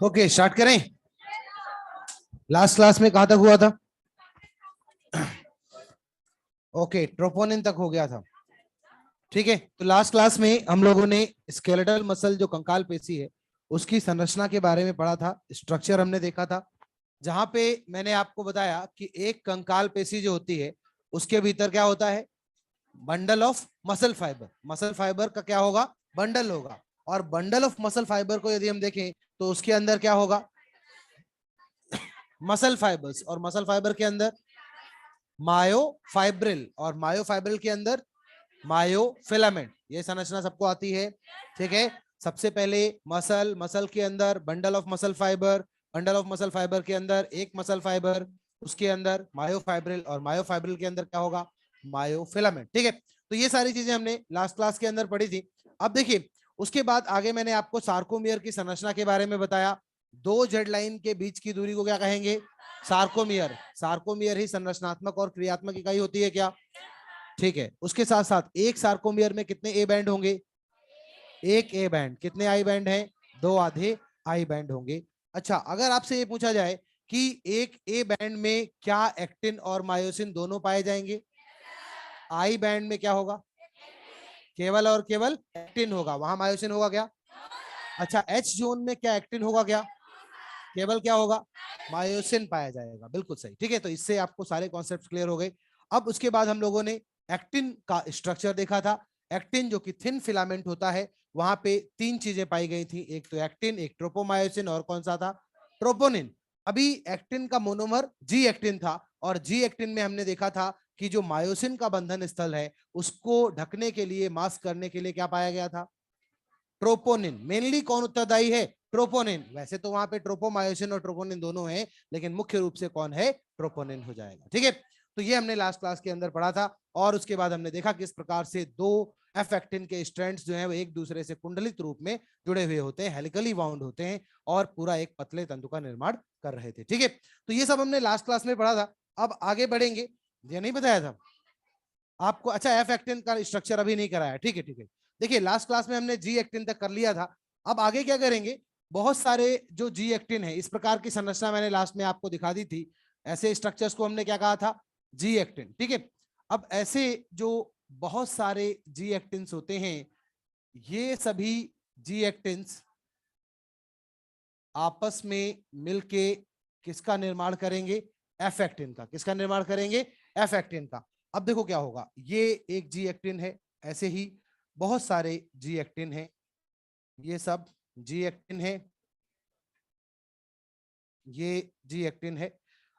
Okay, start करें। Last class में कहां तक हुआ था? ओके, ट्रोपोनिन तक हो गया था। ठीक है, तो लास्ट क्लास में हम लोगों ने स्केलेटल मसल जो कंकाल पेशी है उसकी संरचना के बारे में पढ़ा था, स्ट्रक्चर हमने देखा था, जहां पे मैंने आपको बताया कि एक कंकाल पेशी जो होती है उसके भीतर क्या होता है? Bundle of muscle fibre. Muscle fibre का क्या होगा? बंडल होगा। और बंडल ऑफ मसल फाइबर को यदि हम देखें तो उसके अंदर क्या होगा? Muscle fibres. और मसल फाइबर के अंदर मायोफाइब्रिल, और मायोफाइब्रिल के अंदर मायोफिलामेंट। ये संरचना सबको आती है। ठीक है, सबसे पहले मसल, मसल के अंदर bundle of muscle fibre, bundle of muscle fibre के अंदर एक मसल फाइबर, उसके अंदर मायोफाइब्रिल, और मायोफाइब्रिल के अंदर क्या होगा? मायोफिलामेंट। ठीक है, तो ये सारी चीजें हमने लास्ट क्लास के अंदर पढ़ी थी। अब देखिए, उसके बाद आगे मैंने आपको सार्कोमियर की संरचना के बारे में बताया। दो जेड लाइन के बीच की दूरी को क्या कहेंगे? सार्कोमियर। सार्कोमियर ही संरचनात्मक और क्रियात्मक इकाई होती है क्या? ठीक है, उसके साथ साथ एक सार्कोमियर में कितने ए बैंड होंगे? एक ए बैंड। कितने आई बैंड हैं? दो आधे आई बैंड होंगे। अच्छा, अगर आपसे ये पूछा जाए कि एक ए बैंड में क्या एक्टिन और मायोसिन दोनों पाए जाएंगे? आई बैंड में क्या होगा? केवल और केवल एक्टिन होगा, वहां मायोसिन होगा क्या? अच्छा, एच जोन में क्या एक्टिन होगा क्या? केवल क्या होगा? मायोसिन पाया जाएगा। बिल्कुल सही। ठीक है, तो इससे आपको सारे कॉन्सेप्ट क्लियर हो गए। अब उसके बाद हम लोगों ने एक्टिन का स्ट्रक्चर देखा था। एक्टिन जो कि थिन फिलामेंट होता है, वहां पे तीन चीजें पाई गई थी, एक तो एक्टिन, एक ट्रोपोमायोसिन, और कौन सा था? ट्रोपोनिन। अभी एक्टिन का मोनोमर जी एक्टिन था, और जी एक्टिन में हमने देखा था कि जो मायोसिन का बंधन स्थल है उसको ढकने के लिए, मास्क करने के लिए क्या पाया गया था? ट्रोपोनिन। मेनली कौन उत्तरदायी है? ट्रोपोनिन। वैसे तो वहां पे ट्रोपोमायोसिन और ट्रोपोनिन दोनों हैं, लेकिन मुख्य रूप से कौन है? ट्रोपोनिन हो जाएगा। ठीक है, तो ये हमने लास्ट क्लास के अंदर पढ़ा था। और उसके बाद हमने देखा किस प्रकार से दो एफ एक्टिन के स्ट्रैंड्स जो है वो एक दूसरे से कुंडलित रूप में जुड़े हुए होते हैं, हेलिकली बाउंड होते हैं, और पूरा एक पतले तंतु का निर्माण कर रहे थे। ठीक है, तो ये सब हमने लास्ट क्लास में पढ़ा था। अब आगे बढ़ेंगे। ये नहीं बताया था आपको? अच्छा, एफ एक्टिन का स्ट्रक्चर अभी नहीं कराया। ठीक है, ठीक है। देखिए, लास्ट क्लास में हमने जी एक्टिन तक कर लिया था। अब आगे क्या करेंगे? बहुत सारे जो जी एक्टिन है, इस प्रकार की संरचना मैंने लास्ट में आपको दिखा दी थी। ऐसे स्ट्रक्चर्स को हमने क्या कहा था? G actin. ठीक है, अब ऐसे जो बहुत सारे जी एक्टिन्स होते हैं, ये सभी जी एक्टिन्स आपस में मिलके किसका निर्माण करेंगे? एफ एक्टिन का। किसका निर्माण करेंगे? एफ एक्टिन का। अब देखो क्या होगा, ये एक जी एक्टिन है, ऐसे ही बहुत सारे जी एक्टिन है, ये सब जी एक्टिन है, ये जी एक्टिन है।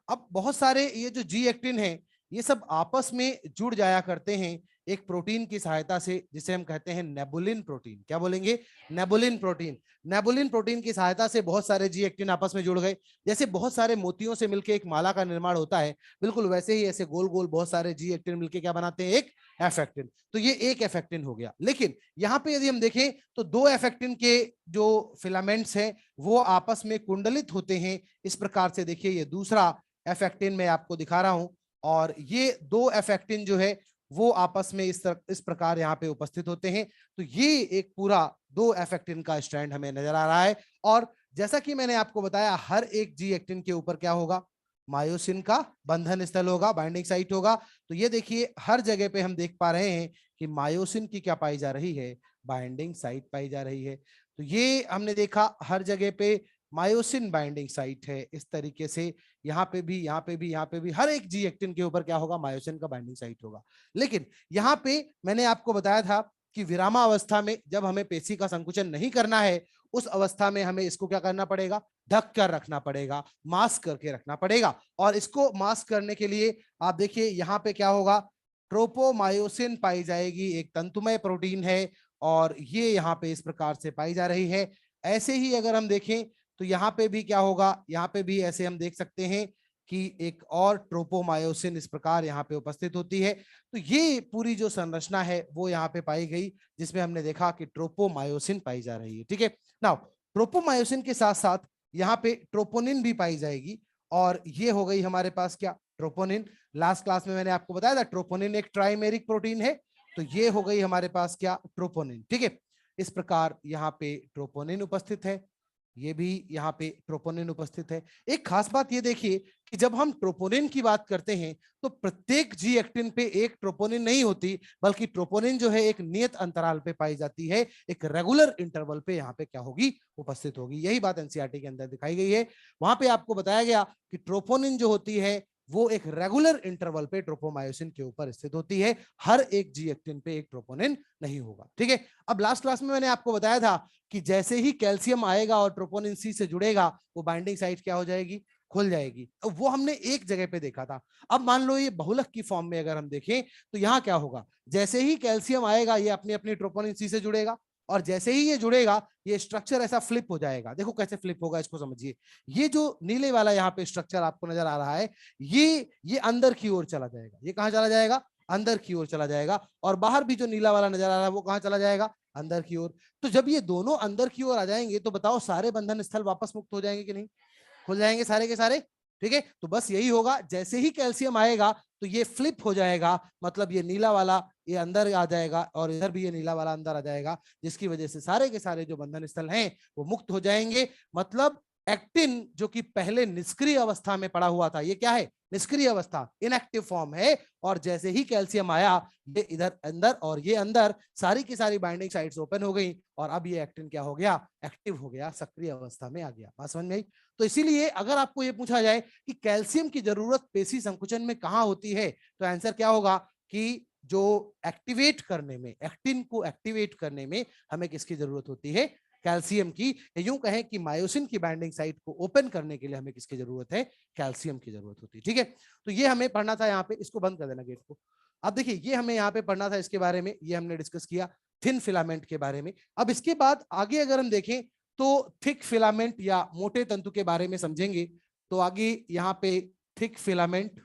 अब बहुत सारे ये जो जी एक्टिन है, ये सब आपस में जुड़ जाया करते हैं एक प्रोटीन की सहायता से, जिसे हम कहते हैं नेबुलिन प्रोटीन। क्या बोलेंगे? नेबुलिन प्रोटीन। नेबुलिन प्रोटीन की सहायता से बहुत सारे जी एक्टिन आपस में जुड़ गए। जैसे बहुत सारे मोतियों से मिलकर एक माला का निर्माण होता है, बिल्कुल वैसे ही ऐसे गोल गोल बहुत सारे जी एक्टिन मिलकर क्या बनाते हैं? एक एफ एक्टिन। तो ये एक एफ एक्टिन हो गया। लेकिन यहाँ पे यदि हम देखें तो दो एफ एक्टिन के जो फिलामेंट्स हैं वो आपस में कुंडलित होते हैं इस प्रकार से। देखिए, ये दूसरा एफ एक्टिन मैं आपको दिखा रहा हूं, और ये दो एफ एक्टिन जो है वो आपस में इस प्रकार यहाँ पे उपस्थित होते हैं। तो ये एक पूरा दो एफ एक्टिन का स्ट्रैंड हमें नजर आ रहा है। और जैसा कि मैंने आपको बताया, हर एक जी एक्टिन के ऊपर क्या होगा? मायोसिन का बंधन स्थल होगा, बाइंडिंग साइट होगा। तो ये देखिए, हर जगह पे हम देख पा रहे हैं कि मायोसिन की क्या पाई जा रही है? बाइंडिंग साइट पाई जा रही है। तो ये हमने देखा, हर जगह पे मायोसिन बाइंडिंग साइट है। इस तरीके से यहाँ पे भी, यहाँ पे भी, यहाँ पे भी, हर एक जी एक्टिन के ऊपर क्या होगा? मायोसिन का बाइंडिंग साइट होगा। लेकिन यहाँ पे मैंने आपको बताया था कि विरामावस्था में जब हमें पेशी का संकुचन नहीं करना है, उस अवस्था में हमें इसको क्या करना पड़ेगा? ढक कर रखना पड़ेगा, मास्क करके रखना पड़ेगा। और इसको मास्क करने के लिए आप देखिए यहाँ पे क्या होगा? ट्रोपोमायोसिन पाई जाएगी, एक तंतुमय प्रोटीन है और ये यहाँ पे इस प्रकार से पाई जा रही है। ऐसे ही अगर हम देखें तो यहाँ पे भी क्या होगा, यहाँ पे भी ऐसे हम देख सकते हैं कि एक और ट्रोपोमायोसिन इस प्रकार यहाँ पे उपस्थित होती है। तो ये पूरी जो संरचना है वो यहाँ पे पाई गई, जिसमें हमने देखा कि ट्रोपोमायोसिन पाई जा रही है। ठीक है, नाउ ट्रोपोमायोसिन के साथ साथ यहाँ पे ट्रोपोनिन भी पाई जाएगी, और ये हो गई हमारे पास क्या, ट्रोपोनिन। लास्ट क्लास में मैंने आपको बताया था ट्रोपोनिन एक ट्राइमेरिक प्रोटीन है, तो ये हो गई हमारे पास क्या, ट्रोपोनिन। ठीक है, इस प्रकार यहाँ पे ट्रोपोनिन उपस्थित है, ये भी यहाँ पे ट्रोपोनिन उपस्थित है। एक खास बात ये देखिए कि जब हम ट्रोपोनिन की बात करते हैं तो प्रत्येक जी एक्टिन पे एक ट्रोपोनिन नहीं होती, बल्कि ट्रोपोनिन जो है एक नियत अंतराल पे पाई जाती है, एक रेगुलर इंटरवल पे यहाँ पे क्या होगी, उपस्थित होगी। यही बात एनसीईआरटी के अंदर दिखाई गई है। वहां पे आपको बताया गया कि ट्रोपोनिन जो होती है वो एक रेगुलर इंटरवल पे ट्रोपोमायोसिन के ऊपर स्थित होती है, हर एक जी एक्टिन पे एक ट्रोपोनिन नहीं होगा। ठीक है, अब लास्ट क्लास में मैंने आपको बताया था कि जैसे ही कैल्शियम आएगा और ट्रोपोनिन सी से जुड़ेगा, वो बाइंडिंग साइट क्या हो जाएगी, खुल जाएगी। तो वो हमने एक जगह पे देखा था। अब मान लो ये बहुलक की फॉर्म में अगर हम देखें तो यहाँ क्या होगा, जैसे ही कैल्शियम आएगा ये अपनी अपनी ट्रोपोनिन सी से जुड़ेगा, और जैसे ही ये जुड़ेगा ये स्ट्रक्चर ऐसा फ्लिप हो जाएगा। देखो कैसे फ्लिप होगा, इसको समझिए। ये जो नीले वाला यहाँ पे स्ट्रक्चर आपको नजर आ रहा है, ये अंदर की ओर चला जाएगा। ये कहाँ चला जाएगा, अंदर की ओर चला जाएगा। और बाहर भी जो नीला वाला नजर आ रहा है वो कहाँ चला जाएगा, अंदर की ओर। तो जब ये दोनों अंदर की ओर आ जाएंगे तो बताओ सारे बंधन स्थल वापस मुक्त हो जाएंगे कि नहीं, खुल जाएंगे सारे के सारे। ठीक है, तो बस यही होगा, जैसे ही कैल्शियम आएगा तो ये फ्लिप हो जाएगा, मतलब ये नीला वाला ये अंदर आ जाएगा और इधर भी ये नीला वाला अंदर आ जाएगा, जिसकी वजह से सारे के सारे जो बंधन स्थल हैं वो मुक्त हो जाएंगे। मतलब एक्टिन जो कि पहले निष्क्रिय अवस्था में पड़ा हुआ था, ये क्या है, निष्क्रिय अवस्था, इनएक्टिव फॉर्म है। और जैसे ही कैल्शियम आया ये इधर अंदर और ये अंदर, सारी की सारी बाइंडिंग साइट्स ओपन हो गई, और अब ये एक्टिन क्या हो गया, एक्टिव हो गया, सक्रिय अवस्था में आ गया। बात समझ में आई। तो इसीलिए अगर आपको ये पूछा जाए कि कैल्शियम की जरूरत पेशी संकुचन में कहां होती है, तो आंसर क्या होगा कि जो एक्टिवेट करने में, एक्टिन को एक्टिवेट करने में हमें किसकी जरूरत होती है, कैल्शियम की। यूं कहें कि मायोसिन की बाइंडिंग साइट को ओपन करने के लिए हमें किसकी जरूरत है, कैल्शियम की जरूरत होती है। ठीक है, तो ये हमें पढ़ना था यहाँ पे। इसको बंद कर देना गेट को। अब देखिए ये हमें यहाँ पे पढ़ना था इसके बारे में, ये हमने डिस्कस किया थिन फिलामेंट के बारे में। अब इसके बाद आगे अगर हम देखें तो थिक फिलामेंट या मोटे तंतु के बारे में समझेंगे। तो आगे यहाँ पे थिक फिलामेंट,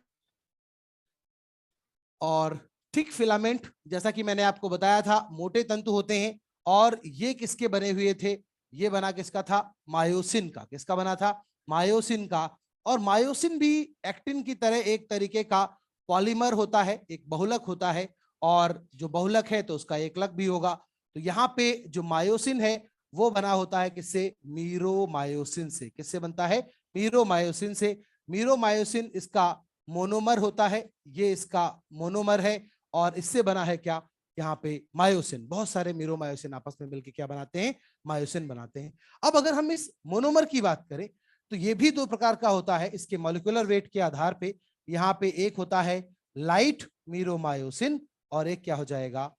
और थिक फिलामेंट जैसा कि मैंने आपको बताया था मोटे तंतु होते हैं, और ये किसके बने हुए थे, ये बना किसका था, मायोसिन का। किसका बना था, मायोसिन का। और मायोसिन भी एक्टिन की तरह एक तरीके का पॉलीमर होता है, एक बहुलक होता है, और जो बहुलक है तो उसका एकलक भी होगा। तो यहाँ पे जो मायोसिन है वो बना होता है किससे, मीरोमायोसिन से। किससे बनता है, मीरोमायोसिन से। मीरोमायोसिन इसका मोनोमर होता है, ये इसका मोनोमर है, और इससे बना है क्या, यहाँ पे मायोसिन। बहुत सारे मीरोमायोसिन आपस में मिलकर क्या बनाते हैं, मायोसिन बनाते हैं। अब अगर हम इस मोनोमर की बात करें तो ये भी दो प्रकार का होता है इसके मॉलिक्यूलर वेट के आधार पे। यहाँ पे एक होता है लाइट मीरोमायोसिन, और एक क्या हो जाएगा,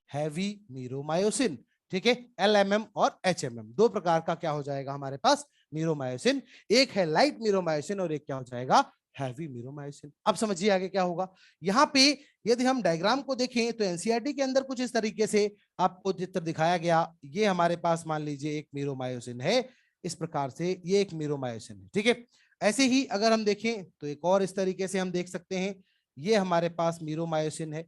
हैवी मीरोमायोसिन। ठीक है, LMM और HMM, दो प्रकार का क्या हो जाएगा हमारे पास, मीरोमायोसिन। एक है लाइट मीरोमायोसिन और एक क्या हो जाएगा, हैवी मीरोमायोसिन। अब समझिए आगे क्या होगा। यहाँ पे यदि हम डायग्राम को देखें तो एनसीईआरटी के अंदर कुछ इस तरीके से आपको चित्र दिखाया गया। ये हमारे पास मान लीजिए एक मीरोमायोसिन है, इस प्रकार से ये एक मीरोमायोसिन है। ठीक है, ऐसे ही अगर हम देखें तो एक और इस तरीके से हम देख सकते हैं, ये हमारे पास मीरोमायोसिन है।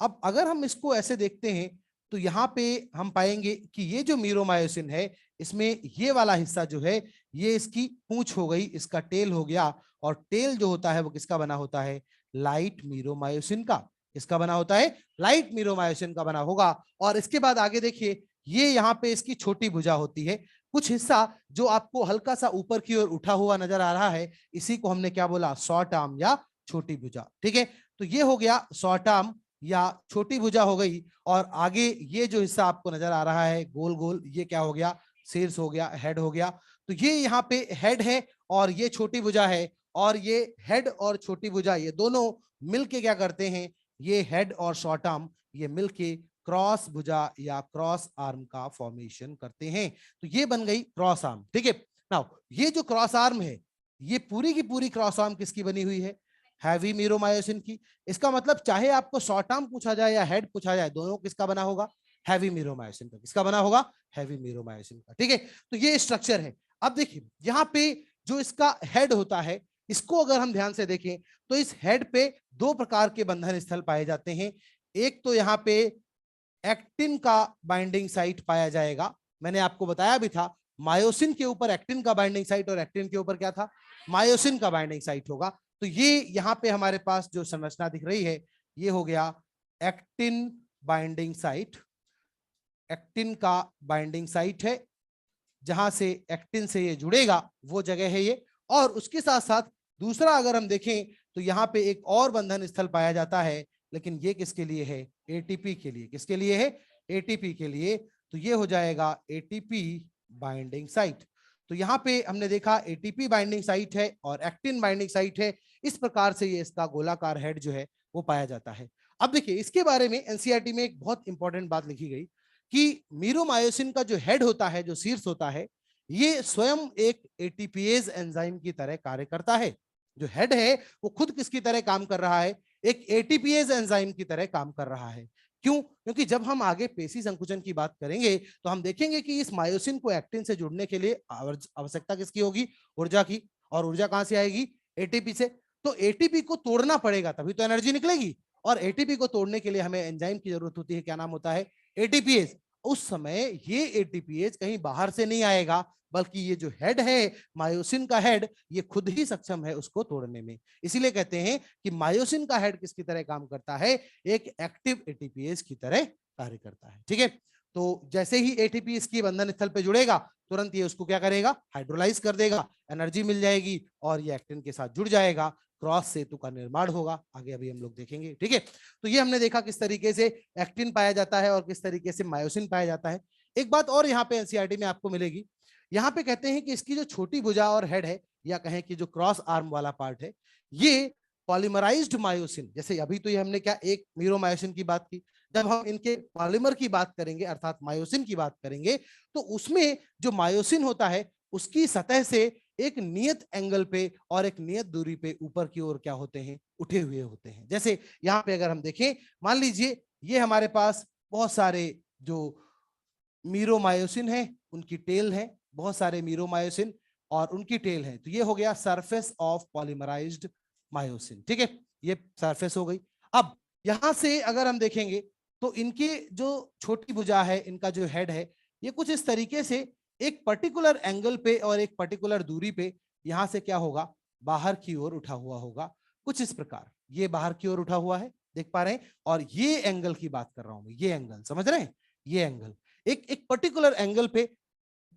अब अगर हम इसको ऐसे देखते हैं तो यहाँ पे हम पाएंगे कि ये जो मीरोमायोसिन है इसमें ये वाला हिस्सा जो है ये इसकी पूंछ हो गई, इसका टेल हो गया। और टेल जो होता है वो किसका बना होता है, लाइट मीरोमायोसिन का। किसका बना होता है, लाइट मीरोमायोसिन का बना होगा। और इसके बाद आगे देखिए ये यहाँ पे इसकी छोटी भुजा होती है। कुछ हिस्सा जो आपको हल्का सा ऊपर की ओर उठा हुआ नजर आ रहा है, इसी को हमने क्या बोला, शॉर्ट आर्म या छोटी भुजा। ठीक है, तो ये हो गया शॉर्ट आर्म या छोटी भुजा हो गई। और आगे ये जो हिस्सा आपको नजर आ रहा है गोल गोल, ये क्या हो गया, शीर्ष हो गया, हेड हो गया। तो ये यहाँ पे हेड है और ये छोटी भुजा है, और ये हेड और छोटी भुजा ये दोनों मिलके क्या करते हैं, ये हेड और शॉर्ट आर्म ये मिलके क्रॉस भुजा या क्रॉस आर्म का फॉर्मेशन करते हैं। तो ये बन गई क्रॉस आर्म। ठीक है, नाउ ये जो क्रॉस आर्म है ये पूरी की पूरी क्रॉस आर्म किसकी बनी हुई है, हैवी मीरोमायोसिन की। इसका मतलब चाहे आपको शॉर्ट आर्म पूछा जाए या हेड पूछा जाए, दोनों किसका बना होगा, हैवी मीरोमायोसिन का। किसका बना होगा, हैवी मीरोमायोसिन का। ठीक है, तो ये स्ट्रक्चर है। अब देखिए यहाँ पे जो इसका हेड होता है, इसको अगर हम ध्यान से देखें तो इस हेड पे दो प्रकार के बंधन स्थल पाए जाते हैं। एक तो यहाँ पे एक्टिन का बाइंडिंग साइट पाया जाएगा, मैंने आपको बताया भी था, मायोसिन के ऊपर एक्टिन का बाइंडिंग साइट और एक्टिन के ऊपर क्या था, मायोसिन का बाइंडिंग साइट होगा। तो ये यहाँ पे हमारे पास जो संरचना दिख रही है, ये हो गया एक्टिन बाइंडिंग साइट। एक्टिन का बाइंडिंग साइट है, जहां से एक्टिन से ये जुड़ेगा वो जगह है ये। और उसके साथ साथ दूसरा अगर हम देखें तो यहाँ पे एक और बंधन स्थल पाया जाता है, लेकिन ये किसके लिए है, एटीपी के लिए। किसके लिए है, एटीपी के लिए। तो ये हो जाएगा एटीपी बाइंडिंग साइट। तो यहाँ पे हमने देखा एटीपी बाइंडिंग साइट है और एक्टिन बाइंडिंग साइट है। इस प्रकार से ये इसका गोलाकार हेड जो है वो पाया जाता है। अब देखिए इसके बारे में एनसीईआरटी में एक बहुत इंपॉर्टेंट बात लिखी गई कि मीरोमायोसिन का जो हेड होता है, जो शीर्ष होता है, ये स्वयं एक एटीपीएज एंजाइम की तरह कार्य करता है। जो हेड है वो खुद किसकी तरह काम कर रहा है, एक एटीपीएज एंजाइम की तरह काम कर रहा है। क्यों, क्योंकि जब हम आगे पेशी संकुचन की बात करेंगे तो हम देखेंगे कि इस मायोसिन को एक्टिन से जुड़ने के लिए आवश्यकता किसकी होगी, ऊर्जा की। और ऊर्जा कहां से आएगी, एटीपी से। तो एटीपी को तोड़ना पड़ेगा तभी तो एनर्जी निकलेगी, और एटीपी को तोड़ने के लिए हमें एंजाइम की जरूरत होती है। क्या नाम होता है, एटीपीएज। उस समय ये एटीपीएज कहीं बाहर से नहीं आएगा, बल्कि ये जो हेड है, मायोसिन का हेड, ये खुद ही सक्षम है उसको तोड़ने में। इसीलिए कहते हैं कि मायोसिन का हेड किसकी तरह काम करता है, एक एक्टिव एटीपीएज की तरह कार्य करता है। ठीक है, तो जैसे ही एटीपी इसकी बंधन स्थल पे जुड़ेगा, तुरंत ये उसको क्या करेगा, हाइड्रोलाइज कर देगा, एनर्जी मिल जाएगी और ये एक्टिन के साथ जुड़ जाएगा। क्रॉस सेतु का निर्माण होगा, आगे अभी हम लोग देखेंगे। ठीक है, तो ये हमने देखा किस तरीके से एक्टिन पाया जाता है और किस तरीके से मायोसिन पाया जाता है। एक बात और यहाँ पे एनसीईआरटी में आपको मिलेगी, यहाँ पे कहते हैं कि इसकी जो छोटी भुजा और हेड है, या कहें कि जो क्रॉस आर्म वाला पार्ट है, ये पॉलीमराइज्ड मायोसिन, जैसे अभी तो ये हमने क्या एक मीरोमायोसिन की बात की, जब हम इनके पॉलीमर की बात करेंगे अर्थात मायोसिन की बात करेंगे, तो उसमें जो मायोसिन होता है उसकी सतह से एक नियत एंगल पे और एक नियत दूरी पे ऊपर की ओर क्या होते हैं, उठे हुए होते हैं। जैसे यहाँ पे अगर हम देखें, मान लीजिए ये हमारे पास बहुत सारे जो मीरोमायोसिन है, उनकी टेल है, बहुत सारे मीरोमायोसिन और उनकी टेल है। तो ये हो गया सरफेस ऑफ पॉलीमराइज्ड मायोसिन। ठीक है, ये सरफेस हो गई। अब यहां से अगर हम देखेंगे तो इनकी जो छोटी भुजा है, इनका जो हेड है, ये कुछ इस तरीके से एक पर्टिकुलर एंगल पे और एक पर्टिकुलर दूरी पे यहां से क्या होगा, बाहर की ओर उठा हुआ होगा। कुछ इस प्रकार ये बाहर की ओर उठा हुआ है, देख पा रहे हैं। और ये एंगल की बात कर रहा हूं, ये एंगल समझ रहे हैं, ये एंगल एक एक पर्टिकुलर एंगल पे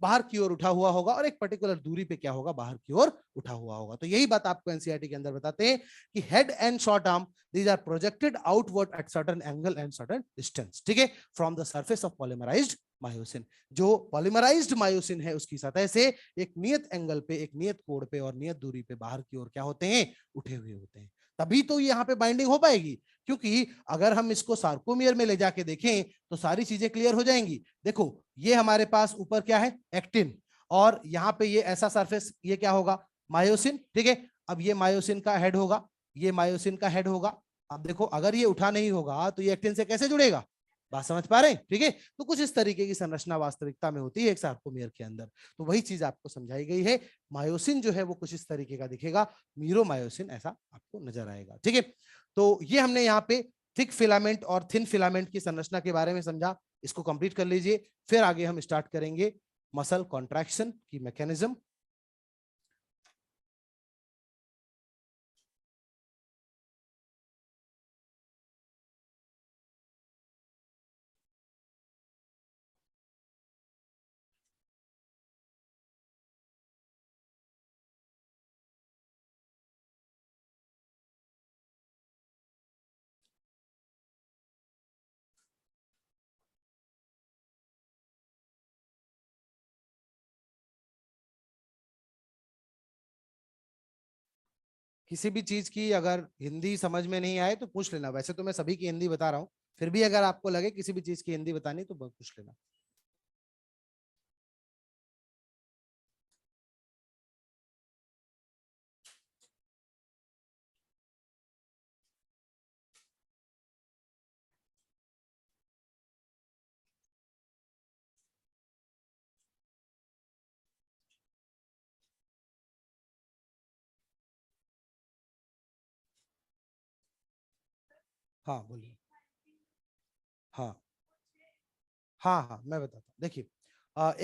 बाहर की ओर उठा हुआ होगा और एक पर्टिकुलर दूरी पे क्या होगा, बाहर की ओर उठा हुआ होगा। तो यही बात आपको एनसीईआरटी के अंदर बताते हैं कि head and short arm, these are projected outward at certain angle and certain distance. ठीक है, from the surface of polymerised myosin. जो पॉलीमराइज्ड मायोसिन है उसकी सतह से एक नियत एंगल पे, एक नियत कोण पे और नियत दूरी पे बाहर की ओर क्या होते हैं, उठे हुए होते हैं। तभी तो यहाँ पे बाइंडिंग हो पाएगी, क्योंकि अगर हम इसको सार्कोमियर में ले जाके देखें तो सारी चीजें क्लियर हो जाएंगी। देखो ये हमारे पास ऊपर क्या है, एक्टिन, और यहाँ पे ये ऐसा सरफेस, ये क्या होगा, मायोसिन। ठीक है, अब ये मायोसिन का हेड होगा, ये मायोसिन का हेड होगा। अब देखो अगर ये उठा नहीं होगा तो ये एक्टिन से कैसे जुड़ेगा, बात समझ पा रहे हैं। ठीक है, तो कुछ इस तरीके की संरचना वास्तविकता में होती है एक सार्कोमियर के अंदर। तो वही चीज आपको समझाई गई है। मायोसिन जो है वो कुछ इस तरीके का दिखेगा, मीरोमायोसिन ऐसा आपको नजर आएगा। ठीक है, तो ये हमने यहाँ पे थिक फिलामेंट और थिन फिलामेंट की संरचना के बारे में समझा। इसको कंप्लीट कर लीजिए, फिर आगे हम स्टार्ट करेंगे मसल कॉन्ट्रैक्शन की मैकेनिज्म। किसी भी चीज की अगर हिंदी समझ में नहीं आए तो पूछ लेना, वैसे तो मैं सभी की हिंदी बता रहा हूँ, फिर भी अगर आपको लगे किसी भी चीज की हिंदी बतानी तो पूछ लेना। हाँ बोलिए। हाँ हाँ हाँ मैं बताता हूँ। देखिए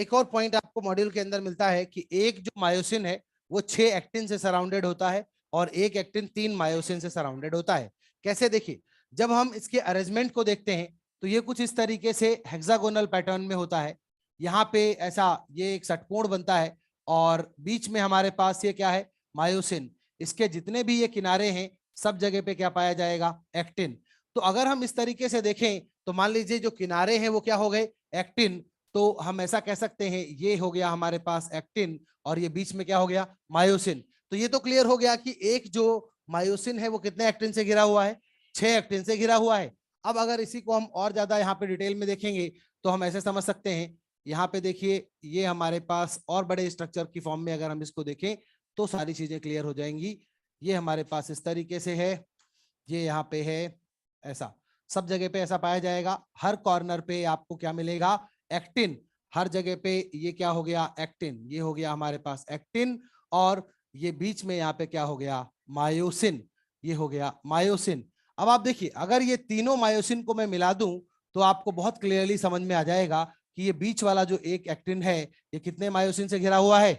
एक और पॉइंट आपको मॉड्यूल के अंदर मिलता है कि एक जो मायोसिन है वो 6 एक्टिन से सराउंडेड होता है और एक एक्टिन 3 मायोसिन से सराउंडेड होता है। कैसे? देखिए जब हम इसके अरेंजमेंट को देखते हैं तो ये कुछ इस तरीके से हेक्सागोनल पैटर्न में होता है। यहाँ पे ऐसा ये एक षटकोण बनता है और बीच में हमारे पास ये क्या है? मायोसिन। इसके जितने भी ये किनारे हैं सब जगह पे क्या पाया जाएगा? एक्टिन। तो अगर हम इस तरीके से देखें तो मान लीजिए जो किनारे हैं वो क्या हो गए? एक्टिन। तो हम ऐसा कह सकते हैं ये हो गया हमारे पास एक्टिन और ये बीच में क्या हो गया? मायोसिन। तो ये तो क्लियर हो गया कि एक जो मायोसिन है वो कितने एक्टिन से घिरा हुआ है? 6 एक्टिन से घिरा हुआ है। अब अगर इसी को हम और ज्यादा यहाँ पे डिटेल में देखेंगे तो हम ऐसे समझ सकते हैं, यहाँ पे देखिए ये हमारे पास और बड़े स्ट्रक्चर की फॉर्म में अगर हम इसको देखें तो सारी चीजें क्लियर हो जाएंगी। ये हमारे पास इस तरीके से है, ये यहाँ पे है, ऐसा सब जगह पे ऐसा पाया जाएगा। हर कॉर्नर पे आपको क्या मिलेगा? एक्टिन। हर जगह पे ये क्या हो गया? एक्टिन। ये हो गया हमारे पास एक्टिन और ये बीच में यहाँ पे क्या हो गया? मायोसिन। ये हो गया मायोसिन। अब आप देखिए अगर ये तीनों मायोसिन को मैं मिला दूं तो आपको बहुत क्लियरली समझ में आ जाएगा कि ये बीच वाला जो एक एक्टिन है ये कितने मायोसिन से घिरा हुआ है?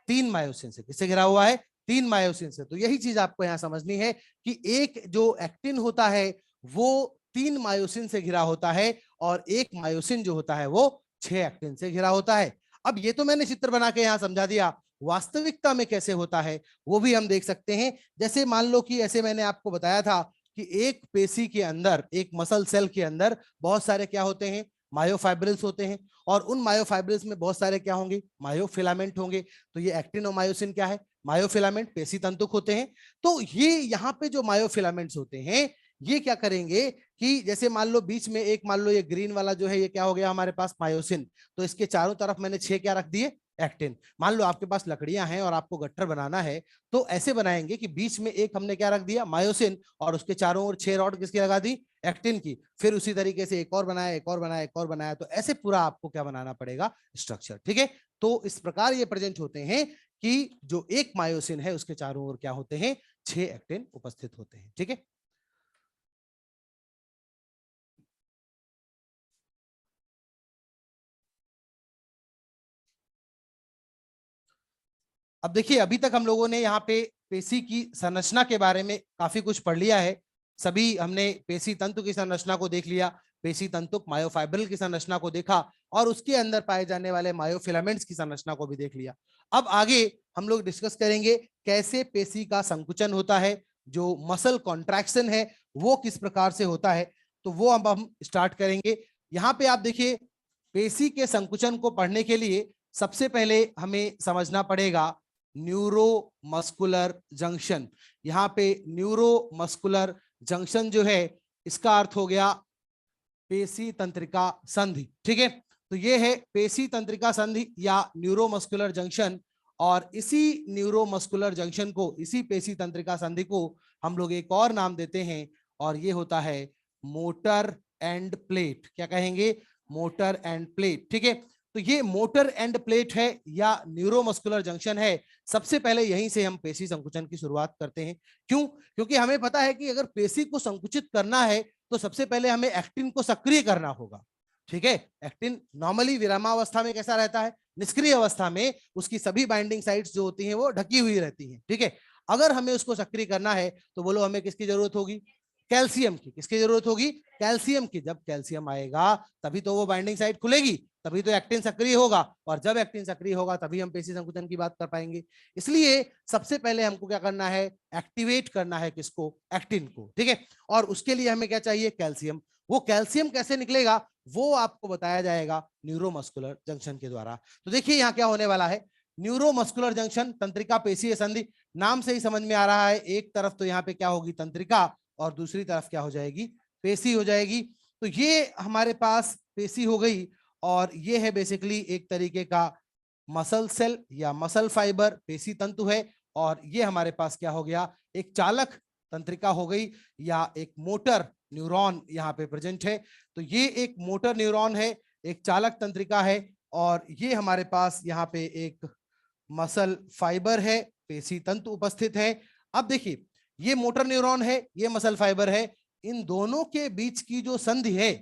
3 मायोसिन से। किससे घिरा हुआ है? 3 मायोसिन से। तो यही चीज आपको यहाँ समझनी है कि एक जो एक्टिन होता है वो 3 मायोसिन से घिरा होता है और एक मायोसिन जो होता है वो 6 एक्टिन से घिरा होता है। अब ये तो मैंने चित्र बना के यहाँ समझा दिया, वास्तविकता में कैसे होता है वो भी हम देख सकते हैं। जैसे मान लो कि ऐसे मैंने आपको बताया था कि एक पेशी के अंदर, एक मसल सेल के अंदर बहुत सारे क्या होते हैं? मायोफाइब्रिल्स होते हैं और उन मायोफाइब्रिल्स में बहुत सारे क्या होंगे? मायोफिलामेंट होंगे। तो ये एक्टिन और मायोसिन क्या है? मायोफिलामेंट, पेशी तंतुक होते हैं। तो ये यहाँ पे जो मायोफिलामेंट्स होते हैं ये क्या करेंगे कि जैसे मान लो बीच में एक, मान लो ये ग्रीन वाला जो है ये क्या हो गया हमारे पास? मायोसिन। तो इसके चारों तरफ मैंने 6 क्या रख दिए? एक्टिन। मान लो आपके पास लकड़ियां हैं और आपको गट्ठर बनाना है तो ऐसे बनाएंगे कि बीच में एक हमने क्या रख दिया? मायोसिन और उसके चारों ओर 6 रॉड किसकी लगा दी? एक्टिन की। फिर उसी तरीके से एक और बनाया, एक और बनाया, एक और बनाया। तो ऐसे पूरा आपको क्या बनाना पड़ेगा? स्ट्रक्चर। ठीक है। तो इस प्रकार ये प्रेजेंट होते हैं कि जो एक मायोसिन है उसके चारों ओर क्या होते हैं? 6 एक्टिन उपस्थित होते हैं। ठीक है। अब देखिए अभी तक हम लोगों ने यहाँ पे पेशी की संरचना के बारे में काफी कुछ पढ़ लिया है। सभी हमने पेशी तंतु की संरचना को देख लिया, पेशी तंतुक मायोफाइब्रिल की संरचना को देखा और उसके अंदर पाए जाने वाले मायोफिलामेंट्स की संरचना को भी देख लिया। अब आगे हम लोग डिस्कस करेंगे कैसे पेशी का संकुचन होता है, जो मसल कॉन्ट्रैक्शन है वो किस प्रकार से होता है। तो वो अब हम स्टार्ट करेंगे। यहाँ पे आप देखिए पेशी के संकुचन को पढ़ने के लिए सबसे पहले हमें समझना पड़ेगा न्यूरो मस्कुलर जंक्शन। यहाँ पे न्यूरो मस्कुलर जंक्शन जो है इसका अर्थ हो गया पेशी तंत्रिका संधि। ठीक है। तो ये है पेशी तंत्रिका संधि या न्यूरोमस्कुलर जंक्शन और इसी न्यूरोमस्कुलर जंक्शन को, इसी पेशी तंत्रिका संधि को हम लोग एक और नाम देते हैं और ये होता है मोटर एंड प्लेट। क्या कहेंगे? Motor end plate. ठीक है। तो ये मोटर एंड प्लेट है या न्यूरोमस्कुलर जंक्शन है। सबसे पहले यहीं से हम पेशी संकुचन की शुरुआत करते हैं। क्यों? क्योंकि हमें पता है कि अगर पेशी को संकुचित करना है तो सबसे पहले हमें एक्टिन को सक्रिय करना होगा। ठीक है। एक्टिन नॉर्मली विरामावस्था में कैसा रहता है? निष्क्रिय अवस्था में उसकी सभी बाइंडिंग साइट्स जो होती हैं वो ढकी हुई रहती हैं। ठीक है। अगर हमें उसको सक्रिय करना है तो बोलो हमें किसकी जरूरत होगी? कैल्शियम की। किसकी जरूरत होगी? कैल्शियम की। जब कैल्शियम आएगा तभी तो वो बाइंडिंग साइट खुलेगी, तभी तो एक्टिन सक्रिय होगा और जब एक्टिन सक्रिय होगा तभी हम पेशी संकुचन की बात कर पाएंगे। इसलिए सबसे पहले हमको क्या करना है? एक्टिवेट करना है किसको? एक्टिन को। ठीक है। और उसके लिए हमें क्या चाहिए? कैल्शियम। वो कैल्शियम कैसे निकलेगा वो आपको बताया जाएगा न्यूरोमस्कुलर जंक्शन के द्वारा। तो देखिए यहाँ क्या होने वाला है, न्यूरोमस्कुलर जंक्शन तंत्रिका पेशीय संधि, नाम से ही समझ में आ रहा है एक तरफ तो यहाँ पे क्या होगी? तंत्रिका और दूसरी तरफ क्या हो जाएगी? पेशी हो जाएगी। तो ये हमारे पास पेशी हो गई और ये है बेसिकली एक तरीके का मसल सेल या मसल फाइबर, पेशी तंतु है। और ये हमारे पास क्या हो गया? एक चालक तंत्रिका हो गई या एक मोटर न्यूरॉन यहाँ पे प्रेजेंट है। तो ये एक मोटर न्यूरॉन है, एक चालक तंत्रिका है और ये हमारे पास यहाँ पे एक मसल फाइबर है, पेशी तंतु उपस्थित है। अब देखिए ये मोटर न्यूरॉन है, ये मसल फाइबर है, इन दोनों के बीच की जो संधि है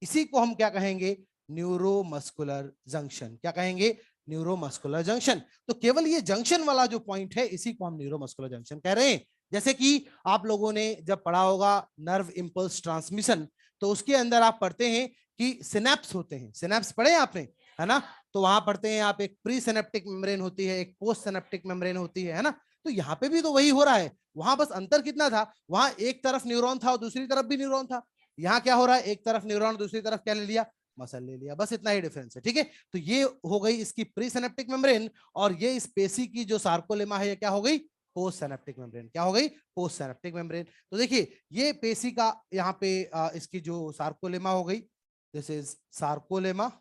इसी को हम क्या कहेंगे, न्यूरोमस्कुलर जंक्शन। क्या कहेंगे, न्यूरोमस्कुलर जंक्शन। तो केवल ये जंक्शन वाला जो पॉइंट है इसी को हम न्यूरोमस्कुलर जंक्शन कह रहे हैं। जैसे कि आप लोगों ने जब पढ़ा होगा नर्व इंपल्स ट्रांसमिशन, तो उसके अंदर आप पढ़ते हैं कि सिनेप्स होते हैं। सिनेप्स पढ़े आपने, है ना? तो वहां पढ़ते हैं आप, एक प्री सिनेप्टिक मेम्ब्रेन होती है, एक पोस्ट सिनेप्टिक मेम्ब्रेन होती है ना? तो यहाँ पे भी तो वही हो रहा है। वहां बस अंतर कितना था, वहां एक तरफ न्यूरॉन था और दूसरी तरफ भी न्यूरॉन था। यहाँ क्या हो रहा है, एक तरफ न्यूरॉन, दूसरी तरफ क्या ले लिया, मसल ले लिया। बस इतना ही डिफरेंस है, ठीक है? तो ये हो गई इसकी प्री सिनेप्टिक मेम्ब्रेन, और ये इस पेशी की जो सार्कोलेमा है ये क्या हो गई, पोस्ट सिनेप्टिक मेम्ब्रेन। क्या हो गई, पोस्ट सिनेप्टिक मेम्ब्रेन। तो देखिए ये पेशी का यहाँ पे इसकी जो सार्कोलेमा हो गई, दिस इज सार्कोलेमा।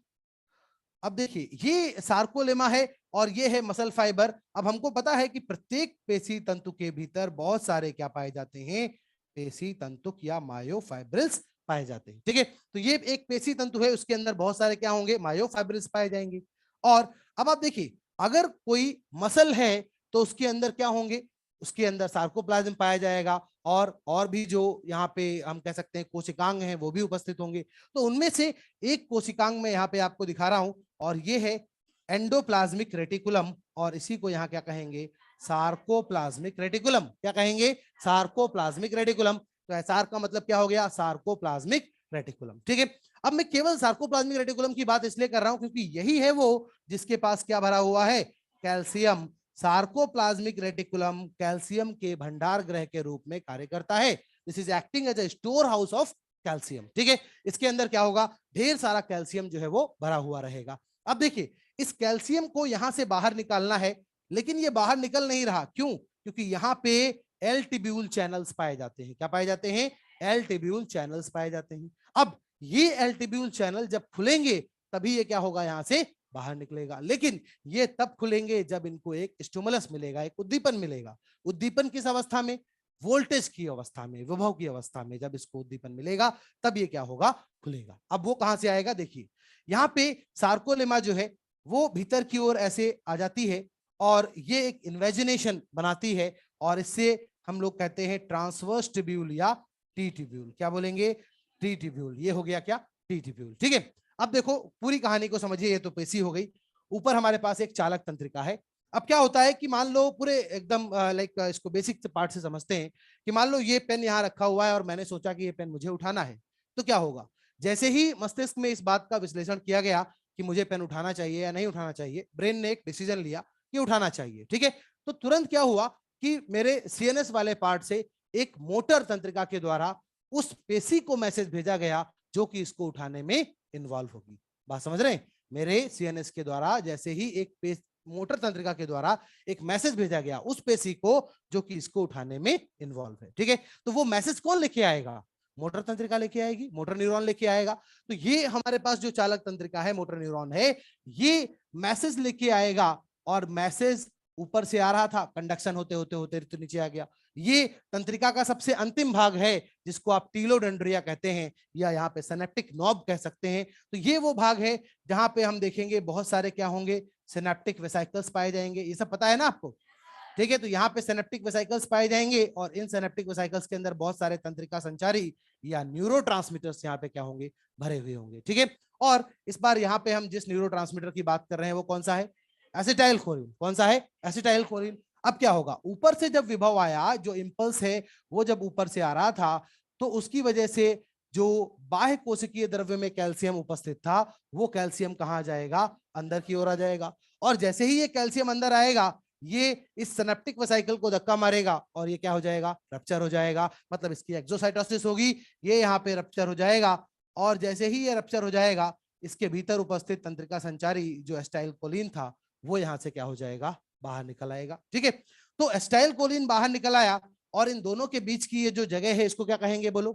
अब देखिए ये सार्कोलेमा है और ये है मसल फाइबर। अब हमको पता है कि प्रत्येक पेशी तंतु के भीतर बहुत सारे क्या पाए जाते हैं, पेशी तंतुक या मायोफाइब्रिल्स पाए जाते हैं, ठीक है? तो ये एक पेशी तंतु है, उसके अंदर बहुत सारे क्या होंगे, मायोफाइब्रिल्स पाए जाएंगे। और अब आप देखिए अगर कोई मसल है तो उसके अंदर क्या होंगे, उसके अंदर सार्कोप्लाज्म पाया जाएगा, और भी जो यहाँ पे हम कह सकते हैं कोशिकांग हैं वो भी उपस्थित होंगे। तो उनमें से एक कोशिकांग में यहाँ पे आपको दिखा रहा हूं, और ये है एंडोप्लाज्मिक रेटिकुलम, और इसी को यहाँ क्या कहेंगे, सार्कोप्लाज्मिक रेटिकुलम। क्या कहेंगे, सार्कोप्लाज्मिक रेटिकुलम। तो एसआर का मतलब क्या हो गया, सार्कोप्लाज्मिक रेटिकुलम, ठीक है? अब मैं केवल सार्कोप्लाज्मिक रेटिकुलम की बात इसलिए कर रहा हूं क्योंकि यही है वो जिसके पास क्या भरा हुआ है, कैल्शियम। सार्कोप्लाज्मिक रेटिकुलम कैल्शियम के भंडार गृह के रूप में कार्य करता है। This is acting as a store house of calcium, ठीक है? इसके अंदर क्या होगा, ढेर सारा कैल्शियम जो है वो भरा हुआ रहेगा। अब देखिए इस कैल्शियम को यहां से बाहर निकालना है, लेकिन ये बाहर निकल नहीं रहा। क्यों? क्योंकि यहाँ पे एल टिब्यूल चैनल्स पाए जाते हैं। क्या पाए जाते हैं, एल टिब्यूल चैनल्स पाए जाते हैं। अब ये एल टिब्यूल चैनल जब खुलेंगे तभी ये क्या होगा, यहां से बाहर निकलेगा। लेकिन ये तब खुलेंगे जब इनको एक स्टिमुलस मिलेगा, एक उद्दीपन मिलेगा। उद्दीपन किस अवस्था में, वोल्टेज की अवस्था में, विभव की अवस्था में। जब इसको उद्दीपन मिलेगा तब ये क्या होगा, खुलेगा। अब वो कहां से आएगा, देखिए यहाँ पे सार्कोलेमा जो है वो भीतर की ओर ऐसे आ जाती है और ये एक इन्वेजिनेशन बनाती है, और इससे हम लोग कहते हैं ट्रांसवर्स टिब्यूल या टी टिब्यूल। क्या बोलेंगे, टी टिब्यूल। ये हो गया क्या, टी टिब्यूल, ठीक है? अब देखो पूरी कहानी को समझिए, ये तो पेशी हो गई। ऊपर हमारे पास एक चालक तंत्रिका है। अब क्या होता है कि मान लो पूरे एकदम लाइक इसको बेसिक पार्ट से समझते हैं कि मान लो ये पेन यहाँ रखा हुआ है और मैंने सोचा कि ये पेन मुझे उठाना है, तो क्या होगा, जैसे ही मस्तिष्क में इस बात का विश्लेषण किया गया कि मुझे पेन उठाना चाहिए या नहीं उठाना चाहिए, ब्रेन ने एक डिसीजन लिया कि उठाना चाहिए, ठीक है? तो तुरंत क्या हुआ कि मेरे सीएनएस वाले पार्ट से एक मोटर तंत्रिका के द्वारा उस पेशी को मैसेज भेजा गया जो कि इसको उठाने में इन्वॉल्व होगी। बात समझ रहे हैं? मेरे सीएनएस के द्वारा जैसे ही एक मोटर तंत्रिका के द्वारा एक मैसेज भेजा गया उस पेशी को जो कि इसको उठाने में इन्वॉल्व है, ठीक है? तो वो मैसेज कौन लेके आएगा, मोटर तंत्रिका लेके आएगी, मोटर न्यूरॉन लेके आएगा। तो ये हमारे पास जो चालक तंत्रिका है, मोटर न्यूरॉन है, ये मैसेज लेके आएगा, और मैसेज ऊपर से आ रहा था, कंडक्शन होते होते होते तो नीचे आ गया। ये तंत्रिका का सबसे अंतिम भाग है जिसको आप टीलोडेंड्रिया कहते हैं, या यहाँ पे सिनेप्टिक नॉब कह सकते हैं। तो ये वो भाग है जहां पे हम देखेंगे बहुत सारे क्या होंगे, सिनेप्टिक वेसिकल्स पाए जाएंगे। ये सब पता है ना आपको, ठीक है? तो यहाँ पे सिनेप्टिक वेसिकल्स पाए जाएंगे, और इन सिनेप्टिक वेसिकल्स के अंदर बहुत सारे तंत्रिका संचारी या न्यूरोट्रांसमीटर्स यहाँ पे क्या होंगे, भरे हुए होंगे, ठीक है? और इस बार यहाँ पे हम जिस न्यूरोट्रांसमीटर की बात कर रहे हैं वो कौन सा है, एसिटाइल खोलिन। कौन सा है, एसिटाइल खोलिन। अब क्या होगा, ऊपर से जब विभव आया, जो इंपल्स है वो जब ऊपर से आ रहा था, तो उसकी वजह से जो बाह्य कोशिकीय द्रव्य में कैल्शियम उपस्थित था, वो कैल्शियम कहाँ जाएगा, अंदर की ओर आ जाएगा। और जैसे ही ये कैल्शियम अंदर आएगा, ये इस सिनेप्टिक वेसिकल को धक्का मारेगा और ये क्या हो जाएगा, रप्चर हो जाएगा। मतलब इसकी एक्सोसाइटोसिस होगी, ये यहाँ पे रप्चर हो जाएगा, और जैसे ही ये रप्चर हो जाएगा, इसके भीतर उपस्थित तंत्रिका संचारी जो एसिटाइल कोलिन था वो यहाँ से क्या हो जाएगा, बाहर निकल आएगा, ठीक है? तो एसिटाइल कोलिन बाहर निकल आया, और इन दोनों के बीच की ये जो जगह है इसको क्या कहेंगे, बोलो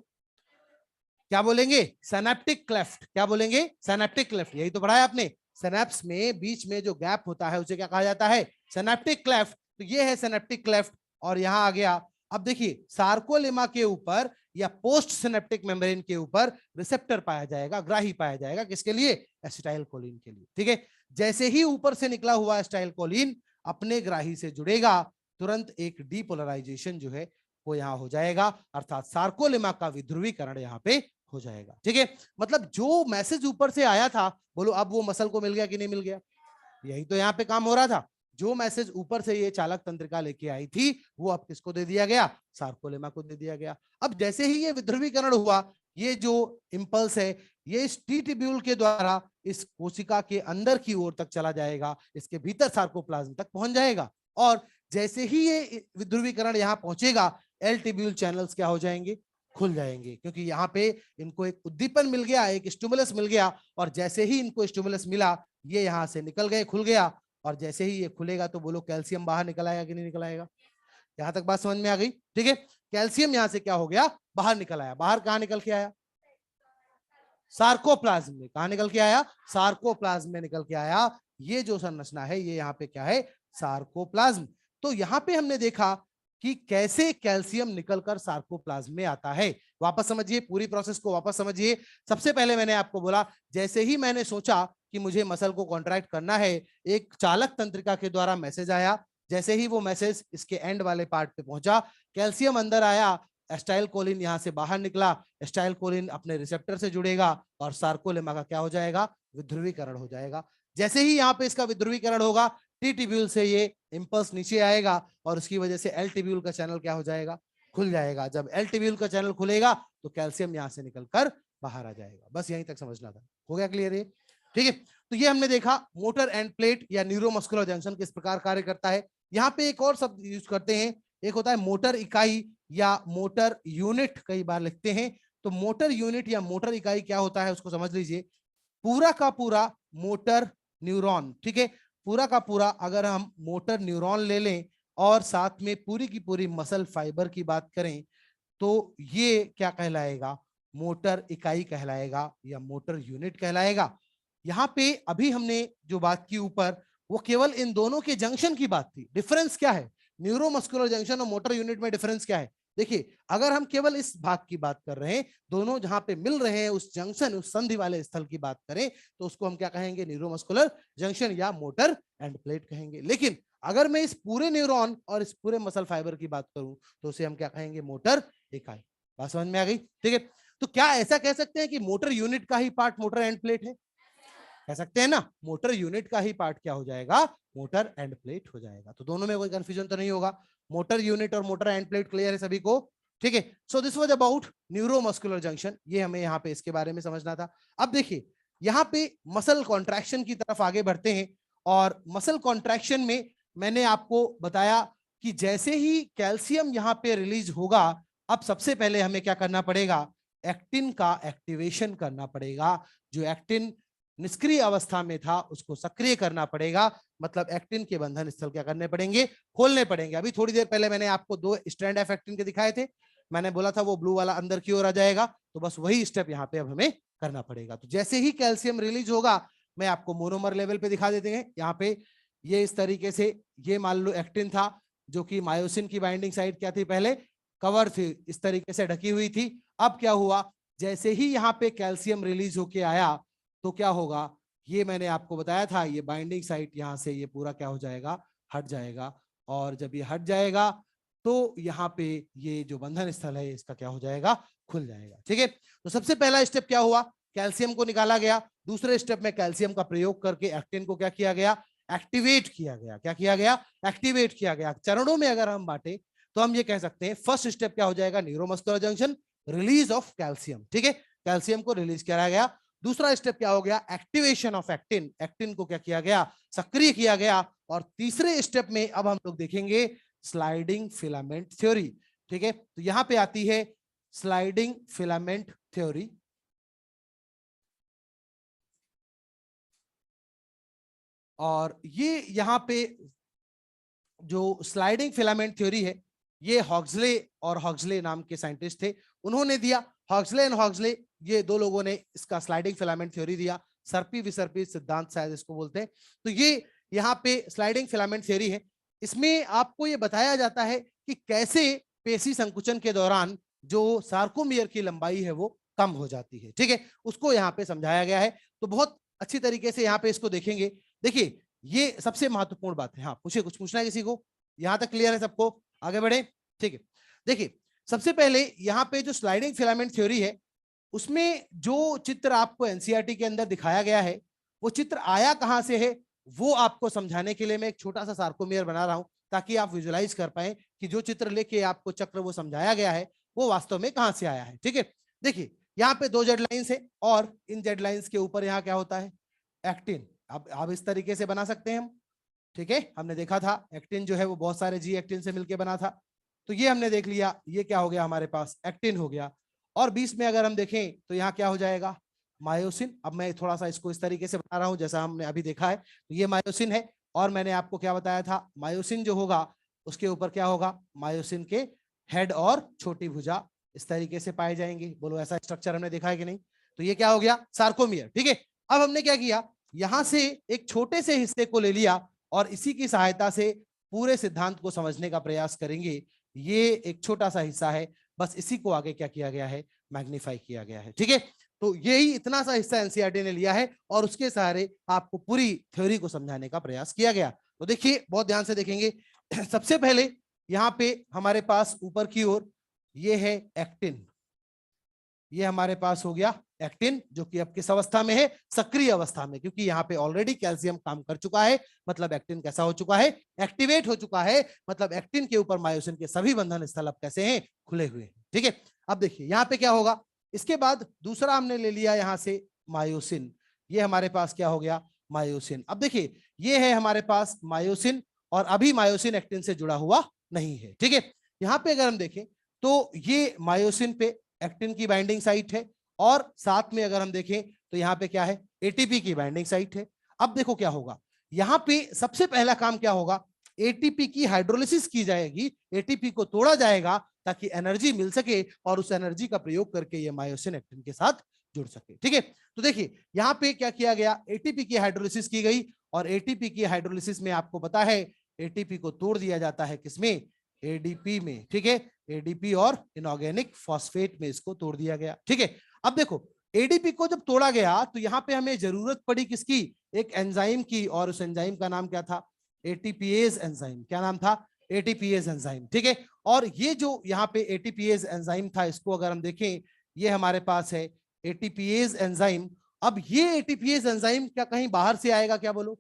क्या बोलेंगे, सिनेप्टिक क्लेफ्ट। क्या बोलेंगे, सिनेप्टिक क्लेफ्ट। यही तो पढ़ा है आपने, सिनेप्स में बीच में जो गैप होता है उसे क्या कहा जाता है, सिनेप्टिक क्लेफ्ट। तो ये है सिनेप्टिक क्लेफ्ट, और यहां आ गया। अब देखिए सार्कोलेमा के ऊपर या पोस्ट सिनेप्टिक मेम्ब्रेन के ऊपर रिसेप्टर पाया जाएगा, ग्राही पाया जाएगा, किसके लिए, एसिटाइल कोलिन के लिए, ठीक है? जैसे ही ऊपर से निकला हुआ एसिटाइल कोलिन अपने ग्राही से जुड़ेगा, तुरंत एक डीपोलराइजेशन जो है वो यहाँ हो जाएगा, अर्थात सार्कोलेमा का विध्रुवीकरण यहाँ पे हो जाएगा। ठीक है, मतलब जो मैसेज ऊपर से आया था, बोलो अब वो मसल को मिल गया कि नहीं मिल गया? यही तो यहाँ पे काम हो रहा था। जो मैसेज ऊपर से ये चालक तंत्रिका लेके आई थी, वो अब किसको दे दिया गया? सार्कोलेमा को दे दिया गया। अब जैसे ही ये विध्रुवीकरण हुआ, ये जो इंपल्स है ये इस टी ट्यूब्यूल के द्वारा इस कोशिका के अंदर की ओर तक चला जाएगा, इसके भीतर सार्कोप्लाज्म तक पहुंच जाएगा। और जैसे ही ये विध्रुवीकरण यहाँ पहुंचेगा, एल ट्यूब्यूल चैनल्स क्या हो जाएंगे? खुल जाएंगे, क्योंकि यहाँ पे इनको एक उद्दीपन मिल गया, एक स्टिमुलस मिल गया, और जैसे ही इनको स्टिमुलस मिला, ये यहाँ से निकल गए, खुल गया। और जैसे ही ये खुलेगा तो बोलो कैल्शियम बाहर निकल आएगा कि नहीं निकल आएगा? यहां तक बात समझ में आ गई? ठीक है, कैल्शियम यहां से क्या हो गया? बाहर निकल आया। बाहर कहां निकल के आया? सार्कोप्लाज्म में। कहां निकल के आया? सार्कोप्लाज्म में निकल के आया। ये जो संरचना है ये यहाँ पे क्या है? सार्कोप्लाज्म। तो यहाँ पे हमने देखा कि कैसे कैल्शियम निकलकर सार्कोप्लाज्म में आता है। वापस समझिए, पूरी प्रोसेस को वापस समझिए। सबसे पहले मैंने आपको बोला, जैसे ही मैंने सोचा कि मुझे मसल को कॉन्ट्रैक्ट करना है, एक चालक तंत्रिका के द्वारा मैसेज आया। जैसे ही वो मैसेज इसके एंड वाले पार्ट पे पहुंचा, कैल्शियम अंदर आया, एस्टाइल कोलिन यहां से बाहर निकला, एस्टाइल कोलिन अपने रिसेप्टर से जुड़ेगा और सार्कोलेमा का क्या हो जाएगा? विध्रुवीकरण हो जाएगा। जैसे ही यहाँ पे इसका विध्रुवीकरण होगा, टी ट्यूब्यूल से ये इंपल्स नीचे आएगा और उसकी वजह से एल ट्यूब्यूल का चैनल क्या हो जाएगा? खुल जाएगा। जब एल ट्यूब्यूल का चैनल खुलेगा तो कैल्शियम यहाँ से निकलकर बाहर आ जाएगा। बस यहीं तक समझना था। हो गया क्लियर? ये ठीक है। तो ये हमने देखा मोटर एंड प्लेट या न्यूरोमस्कुलर जंक्शन किस प्रकार कार्य करता है। यहाँ पे एक और शब्द यूज करते हैं, एक होता है मोटर इकाई या मोटर यूनिट, कई बार लिखते हैं। तो मोटर यूनिट या मोटर इकाई क्या होता है उसको समझ लीजिए। पूरा का पूरा मोटर न्यूरॉन, ठीक है, पूरा का पूरा अगर हम मोटर न्यूरॉन ले लें और साथ में पूरी की पूरी मसल फाइबर की बात करें, तो ये क्या कहलाएगा? मोटर इकाई कहलाएगा या मोटर यूनिट कहलाएगा। यहाँ पे अभी हमने जो बात की ऊपर, वो केवल इन दोनों के जंक्शन की बात थी। डिफरेंस क्या है न्यूरोमस्कुलर जंक्शन और मोटर यूनिट में? डिफरेंस क्या है? देखिए, अगर हम केवल इस भाग की बात कर रहे हैं, दोनों जहां पे मिल रहे हैं, उस जंक्शन, उस संधि वाले स्थल की बात करें, तो उसको हम क्या कहेंगे? न्यूरोमस्कुलर जंक्शन या मोटर एंड प्लेट कहेंगे। लेकिन अगर मैं इस पूरे न्यूरॉन और इस पूरे मसल फाइबर की बात करूं, तो उसे हम क्या कहेंगे? मोटर इकाई। बात समझ में आ गई? ठीक है। तो क्या ऐसा कह सकते हैं कि मोटर यूनिट का ही पार्ट मोटर एंड प्लेट है? कह सकते हैं ना, मोटर यूनिट का ही पार्ट क्या हो जाएगा? मोटर एंड प्लेट हो जाएगा। तो दोनों में कोई कंफ्यूजन तो नहीं होगा। मोटर यूनिट और मोटर एंड प्लेट क्लियर है सभी को? ठीक है। So this was about neuromuscular junction. ये हमें यहाँ पे इसके बारे में समझना था। अब देखिए, यहाँ पे मसल कॉन्ट्रैक्शन की तरफ आगे बढ़ते हैं। और मसल कॉन्ट्रैक्शन में मैंने आपको बताया कि जैसे ही कैल्शियम यहाँ पे रिलीज होगा, अब सबसे पहले हमें क्या करना पड़ेगा? एक्टिन का एक्टिवेशन करना पड़ेगा। जो एक्टिन निष्क्रिय अवस्था में था उसको सक्रिय करना पड़ेगा। मतलब एक्टिन के बंधन स्थल क्या करने पड़ेंगे? खोलने पड़ेंगे। अभी थोड़ी देर पहले मैंने आपको 2 स्ट्रैंड ऑफ एक्टिन के दिखाए थे। मैंने बोला था वो ब्लू वाला अंदर की ओर आ जाएगा, तो बस वही स्टेप यहाँ पे अब हमें करना पड़ेगा। तो जैसे ही कैल्शियम रिलीज होगा, मैं आपको मोनोमर लेवल पे दिखा देते हैं। यहाँ पे ये इस तरीके से, ये मान लो एक्टिन था, जो कि मायोसिन की बाइंडिंग साइट क्या थी? पहले कवर थी, इस तरीके से ढकी हुई थी। अब क्या हुआ? जैसे ही यहाँ पे कैल्शियम रिलीज होके आया, तो क्या होगा? ये मैंने आपको बताया था, ये बाइंडिंग साइट यहाँ से ये पूरा क्या हो जाएगा? हट जाएगा। और जब ये हट जाएगा तो यहाँ पे ये जो बंधन स्थल है इसका क्या हो जाएगा? खुल जाएगा। ठीक है। तो सबसे पहला स्टेप क्या हुआ? कैल्शियम को निकाला गया। दूसरे स्टेप में कैल्शियम का प्रयोग करके एक्टिन को क्या किया गया? एक्टिवेट किया गया। क्या किया गया? एक्टिवेट किया गया। चरणों में अगर हम बांटे तो हम ये कह सकते हैं, फर्स्ट स्टेप क्या हो जाएगा? Neuromuscular junction, release of calcium. ठीक है, कैल्शियम को रिलीज किया गया। दूसरा स्टेप क्या हो गया? Activation of actin. एक्टिन को क्या किया गया? सक्रिय किया गया। और तीसरे स्टेप में अब हम लोग देखेंगे स्लाइडिंग फिलामेंट थ्योरी। ठीक है, तो यहां पे आती है स्लाइडिंग फिलामेंट थ्योरी। और ये यहां पे जो स्लाइडिंग फिलामेंट थ्योरी है, ये हॉक्सले और हॉक्सले नाम के साइंटिस्ट थे, उन्होंने दिया। हॉक्सले एंड हॉक्सले, ये दो लोगों ने इसका स्लाइडिंग फिलामेंट थ्योरी दिया। सर्पी विसर्पी सिद्धांत शायद इसको बोलते हैं। तो ये यहाँ पे स्लाइडिंग फिलामेंट थ्योरी है। इसमें आपको ये बताया जाता है कि कैसे पेशी संकुचन के दौरान जो सार्कोमियर की लंबाई है वो कम हो जाती है। ठीक है, उसको यहाँ पे समझाया गया है। तो बहुत अच्छी तरीके से यहाँ पे इसको देखेंगे। देखिए, ये सबसे महत्वपूर्ण बात है। हाँ, पूछिए, कुछ पूछना है किसी को? यहां तक क्लियर है सबको? आगे बढ़े। ठीक है, देखिए सबसे पहले यहाँ पे जो स्लाइडिंग फिलामेंट थ्योरी है उसमें जो चित्र आपको एनसीईआरटी के अंदर दिखाया गया है वो चित्र आया कहां से है वो आपको समझाने के लिए मैं एक छोटा सा सार्कोमियर बना रहा हूं ताकि आप विजुलाइज कर पाए कि जो चित्र लेके आपको चक्र वो समझाया गया है वो वास्तव में कहां से आया है। ठीक है, देखिए यहाँ पे दो जेड लाइंस है और इन जेड लाइंस के ऊपर यहाँ क्या होता है, एक्टिन। अब इस तरीके से बना सकते हैं हम। ठीक है, हमने देखा था एक्टिन जो है वो बहुत सारे जी एक्टिन से मिलकर बना था, तो ये हमने देख लिया, ये क्या हो गया हमारे पास, एक्टिन हो गया। और बीच में अगर हम देखें तो यहाँ क्या हो जाएगा, मायोसिन। अब मैं थोड़ा सा इसको इस तरीके से बता रहा हूं जैसा हमने अभी देखा है, तो ये मायोसिन है। और मैंने आपको क्या बताया था, मायोसिन जो होगा उसके ऊपर क्या होगा, मायोसिन के हेड और छोटी भुजा इस तरीके से पाए जाएंगे। बोलो ऐसा स्ट्रक्चर हमने देखा है कि नहीं। तो ये क्या हो गया, सार्कोमियर। ठीक है, अब हमने क्या किया, यहां से एक छोटे से हिस्से को ले लिया और इसी की सहायता से पूरे सिद्धांत को समझने का प्रयास करेंगे। ये एक छोटा सा हिस्सा है, बस इसी को आगे क्या किया गया है, मैग्नीफाई किया गया है। ठीक है, तो यही इतना सा हिस्सा एनसीईआरटी ने लिया है और उसके सहारे आपको पूरी थ्योरी को समझाने का प्रयास किया गया। तो देखिए बहुत ध्यान से देखेंगे। सबसे पहले यहाँ पे हमारे पास ऊपर की ओर ये है एक्टिन, ये हमारे पास हो गया एक्टिन, जो कि अब किस अवस्था में है, सक्रिय अवस्था में, क्योंकि यहाँ पे ऑलरेडी कैल्शियम काम कर चुका है। मतलब एक्टिन कैसा हो चुका है, एक्टिवेट हो चुका है। मतलब एक्टिन के ऊपर मायोसिन के सभी बंधन स्थल अब कैसे हैं, खुले हुए हैं। ठीक है, अब देखिए यहाँ पे क्या होगा, इसके बाद दूसरा हमने ले लिया यहाँ से मायोसिन, ये हमारे पास क्या हो गया, मायोसिन। अब देखिए ये है हमारे पास मायोसिन और अभी मायोसिन एक्टिन से जुड़ा हुआ नहीं है। ठीक है, यहाँ पे अगर हम देखें तो ये मायोसिन पे एक्टिन की बाइंडिंग साइट है और साथ में अगर हम देखें तो यहाँ पे क्या है, एटीपी की बाइंडिंग साइट है। अब देखो क्या होगा, यहाँ पे सबसे पहला काम क्या होगा, एटीपी की हाइड्रोलिसिस की जाएगी, एटीपी को तोड़ा जाएगा ताकि एनर्जी मिल सके और उस एनर्जी का प्रयोग करके ये मायोसिन एक्टिन के साथ जुड़ सके। ठीक है, तो देखिए यहाँ पे क्या किया गया, एटीपी की हाइड्रोलिसिस की गई और एटीपी की हाइड्रोलिसिस में आपको पता है एटीपी को तोड़ दिया जाता है किसमें, एडीपी में। ठीक है, एडीपी और इनऑर्गेनिक फॉस्फेट में इसको तोड़ दिया गया। ठीक है, अब देखो एडीपी को जब तोड़ा गया तो यहाँ पे हमें जरूरत पड़ी किसकी, एक एंजाइम की, और उस एंजाइम का नाम क्या था, एटीपीएज एंजाइम। क्या नाम था, एटीपीएज एंजाइम। ठीक है, और ये जो यहाँ पे एटीपीएज एंजाइम था, इसको अगर हम देखें ये हमारे पास है एटीपीएज एंजाइम। अब ये एटीपीएज एंजाइम क्या कहीं बाहर से आएगा क्या, बोलो,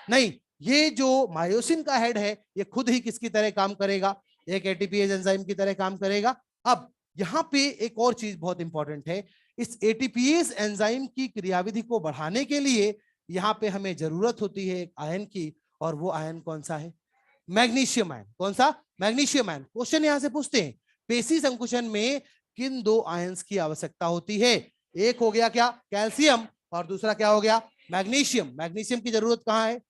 नहीं, ये जो मायोसिन का हेड है ये खुद ही किसकी तरह काम करेगा, एक एटीपीएज एंजाइम की तरह काम करेगा। अब यहाँ पे एक और चीज बहुत इंपॉर्टेंट है, इस एटीपीएज एंजाइम की क्रियाविधि को बढ़ाने के लिए यहाँ पे हमें जरूरत होती है एक आयन की, और वो आयन कौन सा है, मैग्नीशियम आयन। कौन सा, मैग्नीशियम आयन। क्वेश्चन यहां से पूछते हैं पेशी संकुचन में किन दो आयंस की आवश्यकता होती है, एक हो गया क्या, कैल्शियम, और दूसरा क्या हो गया, मैग्नीशियम। मैग्नीशियम की जरूरत कहां है,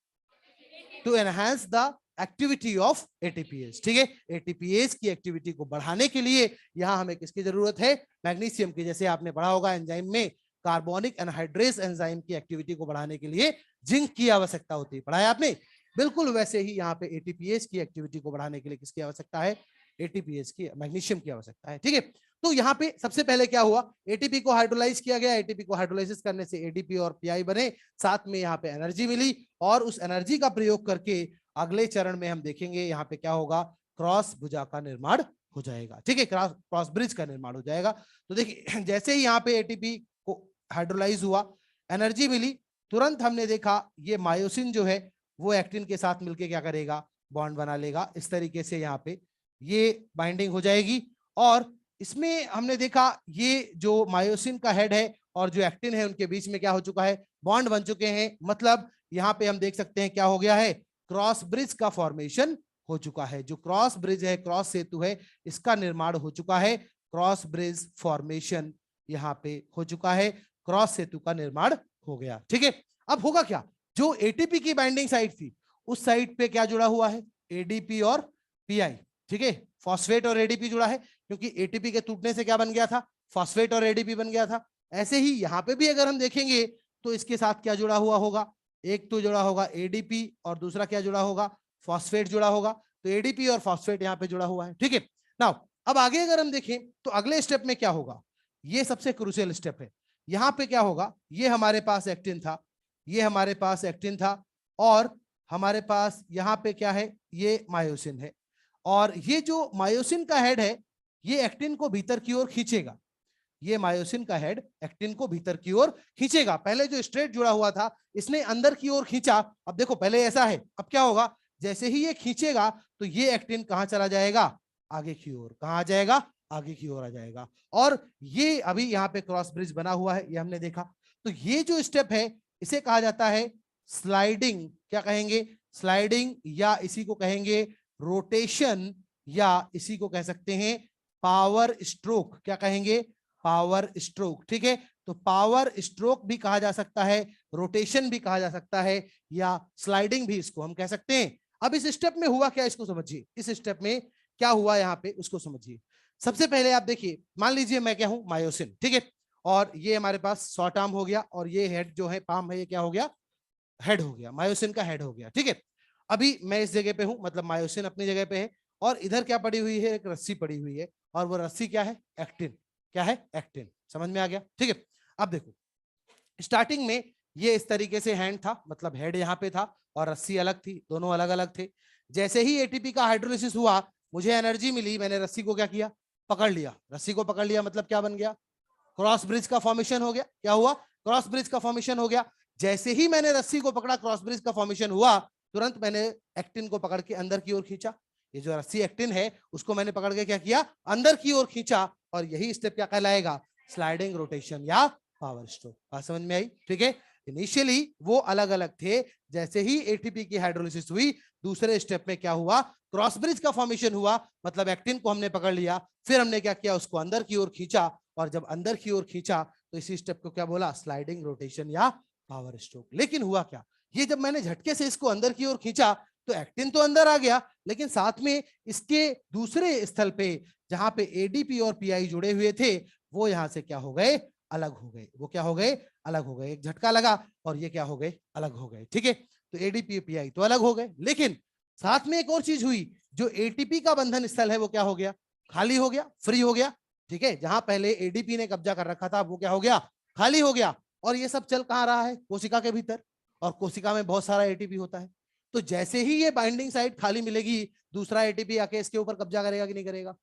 to enhance the activity of ATPs. ठीक है, एटीपीएस की एक्टिविटी को बढ़ाने के लिए यहां हमें किसकी जरूरत है, मैग्नीशियम की। जैसे आपने पढ़ा होगा एंजाइम में कार्बोनिक एनहाइड्रेस एंजाइम की एक्टिविटी को बढ़ाने के लिए जिंक की आवश्यकता होती है, पढ़ाया आपने। बिल्कुल वैसे ही यहाँ पे एटीपीएस की एक्टिविटी को बढ़ाने के लिए किसकी आवश्यकता है, एटीपीएस की, मैग्नीशियम की आवश्यकता है। ठीक है, तो यहाँ पे सबसे पहले क्या हुआ, एटीपी को हाइड्रोलाइज किया गया, एटीपी को हाइड्रोलाइसिस करने से एडीपी और पीआई बने, साथ में यहाँ पे एनर्जी मिली, और उस एनर्जी का प्रयोग करके अगले चरण में हम देखेंगे यहाँ पे क्या होगा, क्रॉस भुजा का निर्माण हो जाएगा। ठीक है, क्रॉस ब्रिज का निर्माण हो जाएगा। तो देखिए जैसे ही यहाँ पे एटीपी को हाइड्रोलाइज हुआ, एनर्जी मिली, तुरंत हमने देखा ये मायोसिन जो है वो एक्टिन के साथ मिलके क्या करेगा, बॉन्ड बना लेगा। इस तरीके से यहाँ पे ये बाइंडिंग हो जाएगी, और इसमें हमने देखा ये जो मायोसिन का हेड है और जो एक्टिन है उनके बीच में क्या हो चुका है, बॉन्ड बन चुके हैं। मतलब यहाँ पे हम देख सकते हैं क्या हो गया है, क्रॉस ब्रिज का फॉर्मेशन हो चुका है। जो क्रॉस ब्रिज है, क्रॉस सेतु है, इसका निर्माण हो चुका है, क्रॉस ब्रिज फॉर्मेशन यहाँ पे हो चुका है, क्रॉस सेतु का निर्माण हो गया। ठीक है, अब होगा क्या, जो एटीपी की बाइंडिंग साइट थी उस साइट पे क्या जुड़ा हुआ है, एडीपी और पीआई। ठीक है, फॉस्फेट और एडीपी जुड़ा है, क्योंकि एटीपी के टूटने से क्या बन गया था, फॉस्फेट और एडीपी बन गया था। ऐसे ही यहाँ पे भी अगर हम देखेंगे तो इसके साथ क्या जुड़ा हुआ होगा, एक तो जुड़ा होगा एडीपी और दूसरा क्या जुड़ा होगा, फॉस्फेट जुड़ा होगा। तो एडीपी और फॉस्फेट यहाँ पे जुड़ा हुआ है। ठीक है, नाउ अब आगे अगर हम देखें तो अगले स्टेप में क्या होगा, ये सबसे क्रूशियल स्टेप है। यहाँ पे क्या होगा, ये हमारे पास एक्टिन था, ये हमारे पास एक्टिन था, और हमारे पास यहाँ पे क्या है, ये मायोसिन है। और ये जो मायोसिन का हेड है ये एक्टिन को भीतर की ओर खींचेगा। ये मायोसिन का हेड एक्टिन को भीतर की ओर खींचेगा। पहले जो स्ट्रेट जुड़ा हुआ था इसने अंदर की ओर खींचा। अब देखो पहले ऐसा है, अब क्या होगा, जैसे ही ये खींचेगा तो ये एक्टिन कहां चला जाएगा, आगे की ओर। कहां आ जाएगा, आगे की ओर आ जाएगा। और ये अभी यहाँ पे क्रॉस ब्रिज बना हुआ है, ये हमने देखा। तो ये जो स्टेप है इसे कहा जाता है स्लाइडिंग। क्या कहेंगे, स्लाइडिंग, या इसी को कहेंगे रोटेशन, या इसी को कह सकते हैं पावर स्ट्रोक। क्या कहेंगे, पावर स्ट्रोक। ठीक है, तो पावर स्ट्रोक भी कहा जा सकता है, रोटेशन भी कहा जा सकता है, या स्लाइडिंग भी इसको हम कह सकते हैं। अब इस स्टेप में हुआ क्या, इसको समझिए। इस स्टेप में क्या हुआ यहाँ पे उसको समझिए। सबसे पहले आप देखिए, मान लीजिए मैं क्या हूं, मायोसिन। ठीक है, और ये हमारे पास शॉर्ट आर्म हो गया, और ये हेड जो है पाम है, ये क्या हो गया, हेड हो गया, मायोसिन का हेड हो गया। ठीक है, अभी मैं इस जगह पे हूं, मतलब मायोसिन अपनी जगह पे है, और इधर क्या पड़ी हुई है, एक रस्सी पड़ी हुई है, और वो रस्सी क्या है, एक्टिन। क्या है, एक्टिन। समझ में आ गया। ठीक है, अब देखो स्टार्टिंग में ये इस तरीके से हैंड था, मतलब हेड यहाँ पे था और रस्सी अलग थी, दोनों अलग अलग थे। जैसे ही एटीपी का हाइड्रोलिसिस हुआ, मुझे एनर्जी मिली, मैंने रस्सी को क्या किया, पकड़ लिया। रस्सी को पकड़ लिया मतलब क्या बन गया, क्रॉस ब्रिज का फॉर्मेशन हो गया। क्या हुआ, क्रॉस ब्रिज का फॉर्मेशन हो गया। जैसे ही मैंने रस्सी को पकड़ा, क्रॉस ब्रिज का फॉर्मेशन हुआ, तुरंत मैंने एक्टिन को पकड़ के अंदर की ओर खींचा। ये जो रस्सी एक्टिन है उसको मैंने पकड़ के क्या किया, अंदर की ओर खींचा, और यही स्टेप क्या कहलाएगा, स्लाइडिंग रोटेशन या पावर स्ट्रोक। बात समझ में आई। ठीक है, इनिशियली वो अलग अलग थे, जैसे ही एटीपी की हाइड्रोलिसिस हुई, दूसरे स्टेप में क्या हुआ, क्रॉस ब्रिज का फॉर्मेशन हुआ, मतलब एक्टिन को हमने पकड़ लिया, फिर हमने क्या किया, उसको अंदर की ओर खींचा, और जब अंदर की ओर खींचा तो इसी स्टेप को क्या बोला, स्लाइडिंग रोटेशन या पावर स्ट्रोक। लेकिन हुआ क्या, ये जब मैंने झटके से इसको अंदर की ओर खींचा तो एक्टिन तो अंदर आ गया, लेकिन साथ में इसके दूसरे स्थल पे जहां पे एडीपी और पीआई जुड़े हुए थे, वो यहां से क्या हो गए, अलग हो गए। वो क्या हो गए, अलग हो गए। एक झटका लगा और ये क्या हो गए, अलग हो गए। ठीक है, तो एडीपी पीआई तो अलग हो गए, लेकिन साथ में एक और चीज हुई, जो एटीपी का बंधन स्थल है वो क्या हो गया, खाली हो गया, फ्री हो गया। ठीक है, जहां पहले एडीपी ने कब्जा कर रखा था वो क्या हो गया, खाली हो गया। और ये सब चल कहां रहा है, कोशिका के भीतर, और कोशिका में बहुत सारा एटीपी होता है। तो जैसे ही ये बाइंडिंग साइट खाली मिलेगी, दूसरा एटीपी आके इसके ऊपर कब्जा करेगा कि नहीं करेगा।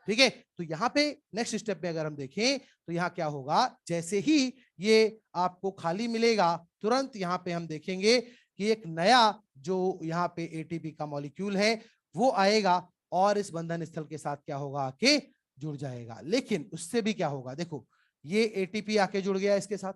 ठीक है, तो यहाँ पे नेक्स्ट स्टेप में अगर हम देखें तो यहाँ क्या होगा, जैसे ही ये आपको खाली मिलेगा, तुरंत यहाँ पे हम देखेंगे कि एक नया जो यहाँ पे एटीपी का मॉलिक्यूल है वो आएगा, और इस बंधन स्थल के साथ क्या होगा, आके जुड़ जाएगा। लेकिन उससे भी क्या होगा, देखो ये एटीपी आके जुड़ गया इसके साथ।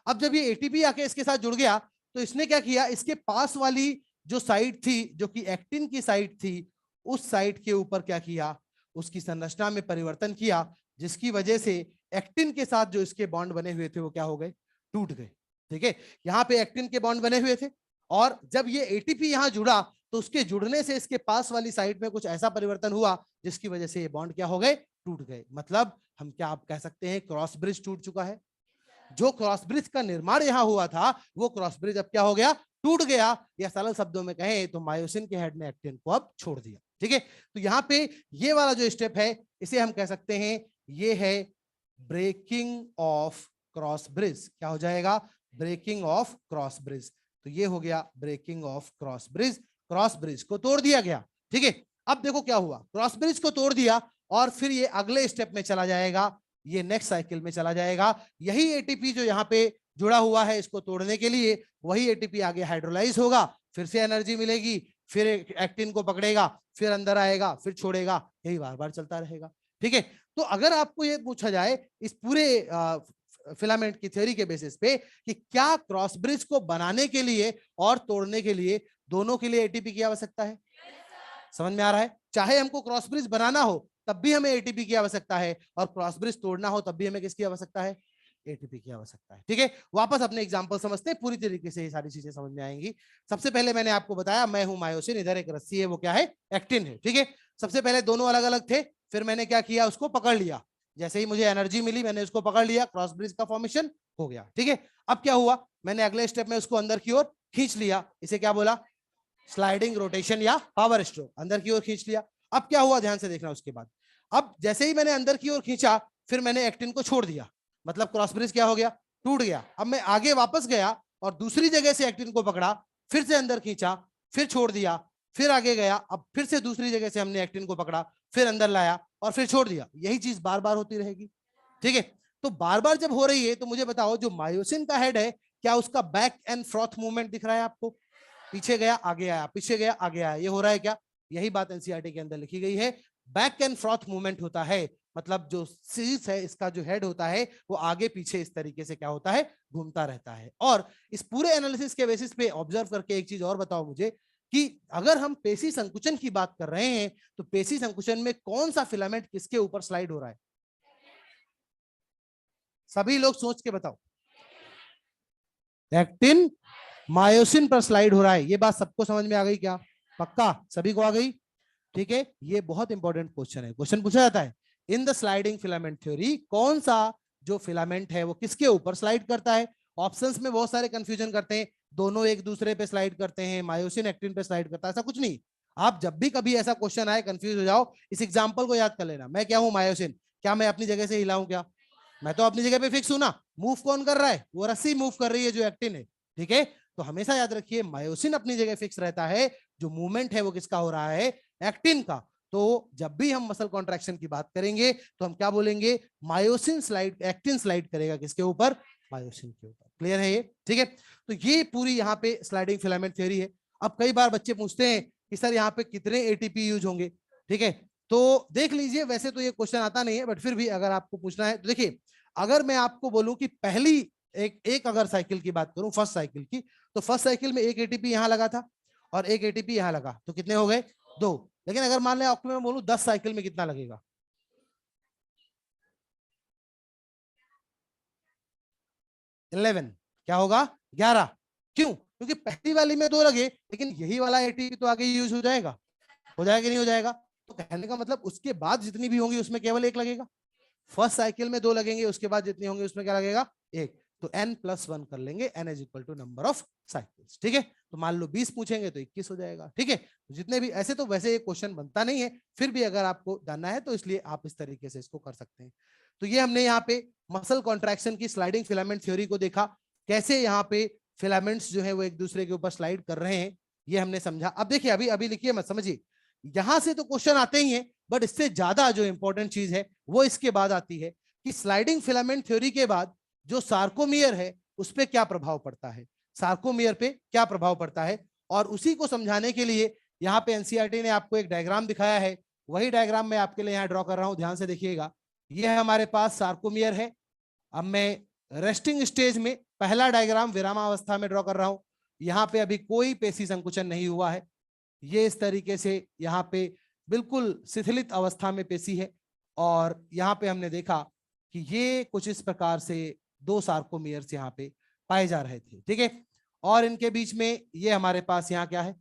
अब जब ये एटीपी आके इसके साथ जुड़ गया, तो इसने क्या किया, इसके पास वाली जो साइट थी, जो कि एक्टिन की साइट थी, उस साइट के ऊपर क्या किया, उसकी संरचना में परिवर्तन किया, जिसकी वजह से एक्टिन के साथ जो इसके बॉन्ड बने हुए थे वो क्या हो गए, टूट गए। ठीक है, यहाँ पे एक्टिन के बॉन्ड बने हुए थे, और जब ये एटीपी यहाँ जुड़ा तो उसके जुड़ने से इसके पास वाली साइड में कुछ ऐसा परिवर्तन हुआ जिसकी वजह से ये बॉन्ड क्या हो गए, टूट गए। मतलब हम क्या आप कह सकते हैं, क्रॉस ब्रिज टूट चुका है। जो क्रॉस ब्रिज का निर्माण यहाँ हुआ था वो क्रॉस ब्रिज अब क्या हो गया, टूट गया। या सरल शब्दों में कहें तो मायोसिन के हेड ने एक्टिन को अब छोड़ दिया। ठीक है, तो यहाँ पे ये वाला जो स्टेप है इसे हम कह सकते हैं ये है ब्रेकिंग ऑफ क्रॉस ब्रिज। क्या हो जाएगा, ब्रेकिंग ऑफ क्रॉस ब्रिज। तो ये हो गया breaking of cross bridge, cross bridge को तोड़ दिया गया। ठीक है, अब देखो क्या हुआ, क्रॉस ब्रिज को तोड़ दिया और फिर ये अगले स्टेप में चला जाएगा, ये नेक्स्ट साइकिल में चला जाएगा। यही एटीपी जो यहाँ पे जुड़ा हुआ है इसको तोड़ने के लिए, वही एटीपी आगे हाइड्रोलाइज होगा, फिर से एनर्जी मिलेगी, फिर एक्टिन को पकड़ेगा, फिर अंदर आएगा, फिर छोड़ेगा, यही बार बार चलता रहेगा। ठीक है, तो अगर आपको ये पूछा जाए इस पूरे फिलामेंट की थ्योरी के बेसिस पे कि क्या क्रॉस ब्रिज को बनाने के लिए और तोड़ने के लिए दोनों के लिए एटीपी की आवश्यकता है, समझ में आ रहा है। चाहे हमको क्रॉस ब्रिज बनाना हो तब भी हमें एटीपी की आवश्यकता है, और क्रॉस ब्रिज तोड़ना हो तब भी हमें किसकी आवश्यकता है, एटीपी की आवश्यकता है। ठीक है, वापस अपने एग्जांपल समझते हैं, पूरी तरीके से ये सारी चीजें समझ में आएंगी। सबसे पहले मैंने आपको बताया मैं हूं मायोसिन, इधर एक रस्सी है वो क्या है, एक्टिन है। ठीक है, सबसे पहले दोनों अलग अलग थे, फिर मैंने क्या किया, उसको पकड़ लिया। जैसे ही मुझे एनर्जी मिली मैंने उसको पकड़ लिया, क्रॉस ब्रिज का फॉर्मेशन हो गया। ठीक है, अब क्या हुआ, मैंने अगले स्टेप में उसको अंदर की ओर खींच लिया, इसे क्या बोला, स्लाइडिंग रोटेशन या पावर स्ट्रोक, अंदर की ओर खींच लिया। अब क्या हुआ, ध्यान से देखना। उसके बाद अब जैसे ही मैंने अंदर की ओर खींचा, फिर मैंने एक्टिन को छोड़ दिया, मतलब क्रॉस ब्रिज क्या हो गया, टूट गया। अब मैं आगे वापस गया और दूसरी जगह से एक्टिन को पकड़ा, फिर से अंदर खींचा, फिर छोड़ दिया, फिर आगे गया, अब फिर से दूसरी जगह से हमने एक्टिन को पकड़ा, फिर अंदर लाया और फिर छोड़ दिया। यही चीज बार बार होती रहेगी, ठीक है। तो बार बार जब हो रही है तो मुझे बताओ, जो मायोसिन का हेड है, क्या उसका बैक एंड फ्रॉथ मूवमेंट दिख रहा है आपको? पीछे गया आगे आया, पीछे गया आगे आया, ये हो रहा है क्या? यही बात एनसीईआरटी के अंदर लिखी गई है। बैक एंड फ्रॉथ मूवमेंट होता है, मतलब जो सीरीज है इसका जो हेड होता है वो आगे पीछे इस तरीके से क्या होता है, घूमता रहता है। और इस पूरे एनालिसिस के बेसिस पे ऑब्जर्व करके एक चीज और बताओ मुझे कि अगर हम पेशी संकुचन की बात कर रहे हैं तो पेशी संकुचन में कौन सा फिलामेंट किसके ऊपर स्लाइड हो रहा है? सभी लोग सोच के बताओ। एक्टिन मायोसिन पर स्लाइड हो रहा है। ये बात सबको समझ में आ गई क्या? पक्का सभी को आ गई? ठीक है, ये बहुत इंपॉर्टेंट क्वेश्चन है। क्वेश्चन पूछा जाता है in the sliding filament theory, कौन सा जो फिलामेंट है वो किसके ऊपर स्लाइड करता है? ऑप्शंस में बहुत सारे कंफ्यूजन करते हैं, दोनों एक दूसरे पे स्लाइड करते हैं, मायोसिन एक्टिन पे स्लाइड करता है, ऐसा कुछ नहीं। आप जब भी कभी ऐसा क्वेश्चन आए कंफ्यूज हो जाओ, इस एग्जांपल को याद कर लेना। मैं क्या हूं? मायोसिन। क्या मैं अपनी जगह से हिलाऊं क्या? मैं तो अपनी जगह पे फिक्स हूं ना। मूव कौन कर रहा है? वो रस्सी मूव कर रही है जो एक्टिन है, ठीक है। तो हमेशा याद रखिए मायोसिन अपनी जगह फिक्स रहता है, जो मूवमेंट है वो किसका हो रहा है? एक्टिन का। तो जब भी हम मसल कॉन्ट्रैक्शन की बात करेंगे तो हम क्या बोलेंगे? मायोसिन स्लाइड, एक्टिन स्लाइड करेगा किसके ऊपर? मायोसिन के ऊपर। क्लियर है ये? ठीक है। तो ये पूरी यहाँ पे स्लाइडिंग फिलामेंट थ्योरी है। अब कई बार बच्चे पूछते हैं कि सर यहाँ पे कितने एटीपी यूज होंगे, ठीक है। तो देख लीजिए, वैसे तो ये क्वेश्चन आता नहीं है, बट फिर भी अगर आपको पूछना है तो देखिए, अगर मैं आपको बोलूं कि पहली एक अगर साइकिल की बात करूं, फर्स्ट साइकिल की, तो फर्स्ट साइकिल में एक एटीपी यहां लगा था और एक एटीपी यहां लगा, तो कितने हो गए? 2। लेकिन अगर मान लें आपको मैं बोलूं 10 साइकिल में कितना लगेगा? 11। क्या होगा? 11। क्यों? क्योंकि पहली वाली में 2 लगे, लेकिन यही वाला एटीपी तो आगे यूज हो जाएगा। हो जाएगा नहीं हो जाएगा? तो कहने का मतलब उसके बाद जितनी भी होंगी उसमें केवल एक लगेगा। फर्स्ट साइकिल में 2 लगेंगे, उसके बाद जितनी होंगी उसमें क्या लगेगा? 1। तो n+1 कर लेंगे, n is equal to number of cycles, ठीक है। तो मान लो 20 पूछेंगे तो 21 हो जाएगा, ठीक है। तो जितने भी, ऐसे तो वैसे ये क्वेश्चन बनता नहीं है, फिर भी अगर आपको जानना है तो इसलिए आप इस तरीके से इसको कर सकते हैं। तो ये हमने यहाँ पे मसल कॉन्ट्रैक्शन की स्लाइडिंग फिलामेंट थ्योरी को देखा, कैसे यहाँ पे फिलामेंट्स जो है वो एक दूसरे के ऊपर स्लाइड कर रहे हैं, ये हमने समझा। अब देखिए, अभी अभी लिखिए मत, समझिए। यहां से तो क्वेश्चन आते ही हैं, बट इससे ज्यादा जो इंपॉर्टेंट चीज है वो इसके बाद आती है कि स्लाइडिंग फिलामेंट थ्योरी के बाद जो सार्कोमियर है उस पर क्या प्रभाव पड़ता है, सार्कोमियर पे क्या प्रभाव पड़ता है। और उसी को समझाने के लिए यहाँ पे एनसीईआरटी ने आपको एक डायग्राम दिखाया है, वही डायग्राम मैं आपके लिए यहाँ ड्रॉ कर रहा हूं, ध्यान से देखिएगा। ये हमारे पास सार्कोमियर है। अब मैं रेस्टिंग स्टेज में पहला डायग्राम विरामावस्था में ड्रॉ कर रहा हूं। यहाँ पे अभी कोई पेशी संकुचन नहीं हुआ है। ये इस तरीके से यहाँ पे बिल्कुल शिथिलित अवस्था में पेशी है। और यहाँ पे हमने देखा कि ये कुछ इस प्रकार से 2 सार्कोमियर्स यहाँ पे पाए जा रहे थे, ठीक है। और इनके बीच में ये हमारे पास यहाँ क्या है?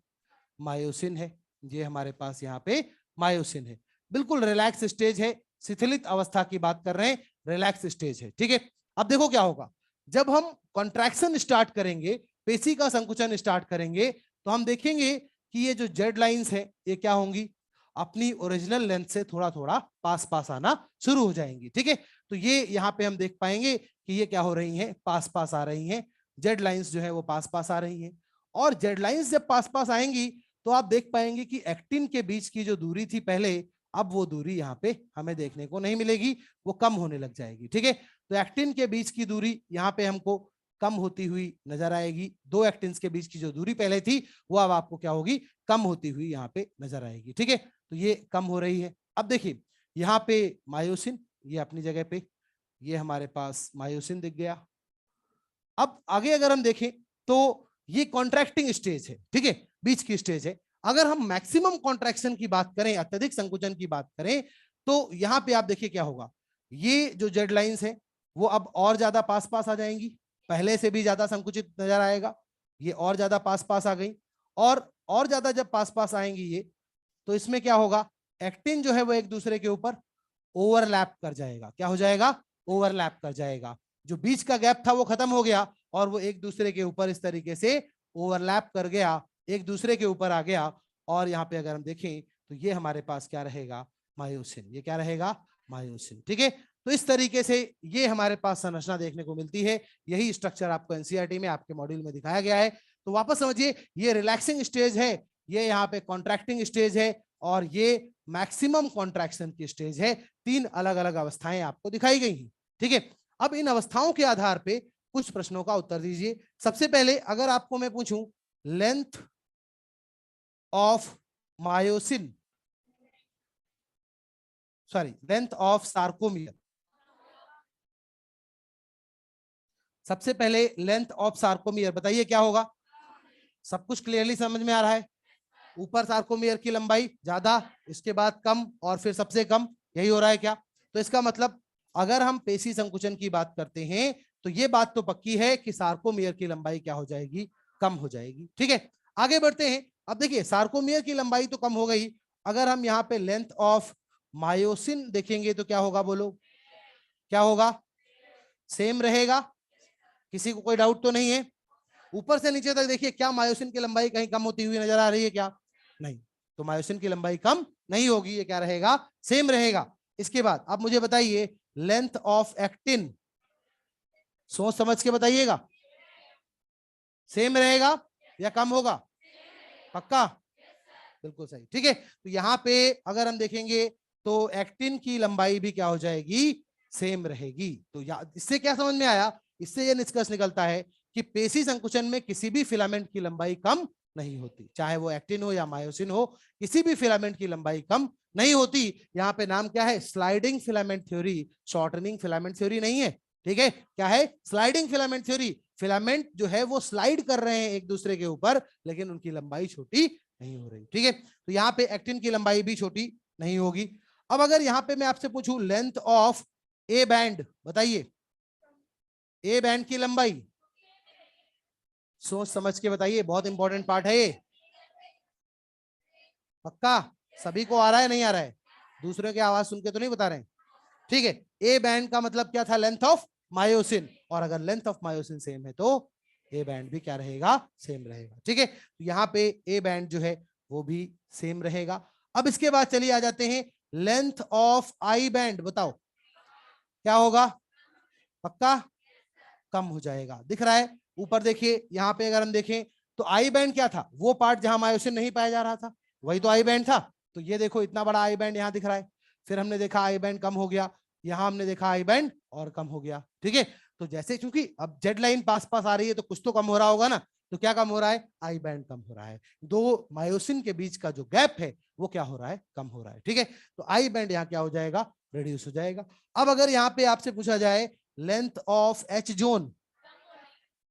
मायोसिन है। ये हमारे पास यहाँ पे मायोसिन है। बिल्कुल रिलैक्स स्टेज है, शिथिलित अवस्था की बात कर रहे हैं, रिलैक्स स्टेज है, ठीक है। अब देखो क्या होगा, जब हम कॉन्ट्रैक्शन स्टार्ट करेंगे, पेशी का संकुचन स्टार्ट करेंगे, तो हम देखेंगे कि ये जो जेड लाइंस है ये क्या होंगी? अपनी ओरिजिनल लेंथ से थोड़ा थोड़ा पास पास आना शुरू हो जाएंगी, ठीक है। तो ये यहाँ पे हम देख पाएंगे कि ये क्या हो रही हैं? पास पास आ रही हैं। जेड लाइंस जो है वो पास पास आ रही हैं। और जेड लाइंस जब पास पास आएंगी तो आप देख पाएंगे कि एक्टिन के बीच की जो दूरी थी पहले, अब वो दूरी यहाँ पे हमें देखने को नहीं मिलेगी, वो कम होने लग जाएगी, ठीक है। तो एक्टिन के बीच की दूरी यहाँ पे हमको कम होती हुई नजर आएगी। 2 एक्टिन्स के बीच की जो दूरी पहले थी वो अब आपको क्या होगी? कम होती हुई यहाँ पे नजर आएगी, ठीक है। तो ये कम हो रही है। अब देखिए यहाँ पे मायोसिन, ये अपनी जगह पे, ये हमारे पास मायोसिन दिख गया। अब आगे अगर हम देखें तो ये कॉन्ट्रैक्टिंग स्टेज है, ठीक है, बीच की स्टेज है। अगर हम मैक्सिमम कॉन्ट्रैक्शन की बात करें, अत्यधिक संकुचन की बात करें, तो यहाँ पे आप देखिए क्या होगा। ये जो जेड लाइंस है वो अब और ज्यादा पास पास आ जाएंगी, पहले से भी ज्यादा संकुचित नजर आएगा। ये और ज्यादा पास पास आ गई, और ज्यादा जब पास पास आएंगी ये, तो इसमें क्या होगा? एक्टिन जो है वो एक दूसरे के ऊपर ओवरलैप कर जाएगा। क्या हो जाएगा? ओवरलैप कर जाएगा। जो बीच का गैप था वो खत्म हो गया और वो एक दूसरे के ऊपर इस तरीके से ओवरलैप कर गया, एक दूसरे के ऊपर आ गया। और यहाँ पे अगर हम देखें तो ये हमारे पास क्या रहेगा? मायोसिन। ये क्या रहेगा? मायोसिन, ठीक है। तो इस तरीके से ये हमारे पास संरचना देखने को मिलती है। यही स्ट्रक्चर आपको एनसीईआरटी में आपके मॉड्यूल में दिखाया गया है। तो वापस समझिए, ये रिलैक्सिंग स्टेज है, ये यहाँ पे कॉन्ट्रैक्टिंग स्टेज है और ये मैक्सिमम कॉन्ट्रैक्शन की स्टेज है। 3 अलग अलग अवस्थाएं आपको दिखाई गई हैं। ठीक है, अब इन अवस्थाओं के आधार पे कुछ प्रश्नों का उत्तर दीजिए। सबसे पहले अगर आपको मैं पूछूं length of myosin, sorry length of sarcomere, सबसे पहले लेंथ ऑफ सार्कोमियर बताइए क्या होगा। सब कुछ क्लियरली समझ में आ रहा है? ऊपर सार्कोमियर की लंबाई ज्यादा, इसके बाद कम और फिर सबसे कम, यही हो रहा है क्या? तो इसका मतलब अगर हम पेशी संकुचन की बात करते हैं तो ये बात तो पक्की है कि सार्कोमियर की लंबाई क्या हो जाएगी? कम हो जाएगी। ठीक है, आगे बढ़ते हैं। अब देखिए सार्कोमियर की लंबाई तो कम हो गई, अगर हम यहाँ पे लेंथ ऑफ मायोसिन देखेंगे तो क्या होगा? बोलो क्या होगा? सेम रहेगा? किसी को कोई डाउट तो नहीं है? ऊपर से नीचे तक देखिए, क्या मायोसिन की लंबाई कहीं कम होती हुई नजर आ रही है क्या? नहीं, तो मायोसिन की लंबाई कम नहीं होगी, ये क्या रहेगा? सेम रहेगा। इसके बाद अब मुझे बताइए लेंथ ऑफ एक्टिन, सोच समझ के बताइएगा, सेम रहेगा या कम होगा? पक्का? बिल्कुल सही। ठीक है, तो यहाँ पे अगर हम देखेंगे तो एक्टिन की लंबाई भी क्या हो जाएगी? सेम रहेगी। तो इससे क्या समझ में आया? इससे यह निष्कर्ष निकलता है कि पेशी संकुचन में किसी भी फिलामेंट की लंबाई कम नहीं होती, चाहे वो एक्टिन हो या मायोसिन हो, किसी भी फिलामेंट की लंबाई कम नहीं होती। यहाँ पे नाम क्या है? Sliding filament theory, shortening filament theory नहीं है। ठीक है, क्या है? Sliding filament theory. फिलामेंट जो है वो स्लाइड कर रहे हैं एक दूसरे के ऊपर, लेकिन उनकी लंबाई छोटी नहीं हो रही। ठीक है, तो यहाँ पे एक्टिन की लंबाई भी छोटी नहीं होगी। अब अगर यहाँ पे मैं आपसे पूछूं लेंथ ऑफ ए बैंड, बताइए ए बैंड की लंबाई, सोच समझ के बताइए, बहुत इंपॉर्टेंट पार्ट है ये। पक्का? सभी को आ रहा है नहीं आ रहा है? दूसरों की आवाज सुन के तो नहीं बता रहे हैं? ठीक है, ए बैंड का मतलब क्या था? लेंथ ऑफ मायोसिन, और अगर लेंथ ऑफ मायोसिन सेम है तो ए बैंड भी क्या रहेगा? सेम रहेगा। ठीक है, तो यहाँ पे ए बैंड जो है वो भी सेम रहेगा। अब इसके बाद चलिए आ जाते हैं लेंथ ऑफ आई बैंड, बताओ क्या होगा? पक्का? कम हो जाएगा। दिख रहा है ऊपर देखिए, यहाँ पे अगर हम देखें तो आई बैंड क्या था? वो पार्ट जहां मायोसिन नहीं पाया जा रहा था, वही तो आई बैंड था। तो ये देखो इतना बड़ा आई बैंड यहाँ दिख रहा है। फिर हमने देखा आई बैंड कम हो गया, यहाँ हमने देखा आई बैंड और कम हो गया। ठीक है, तो जैसे चूंकि अब जेड लाइन पास पास आ रही है तो कुछ तो कम हो रहा होगा ना, तो क्या कम हो रहा है? आई बैंड कम हो रहा है। दो मायोसिन के बीच का जो गैप है वो क्या हो रहा है? कम हो रहा है। ठीक है, तो आई बैंड यहाँ क्या हो जाएगा? रिड्यूस हो जाएगा। अब अगर यहाँ पे आपसे पूछा जाए लेंथ ऑफ एच जोन,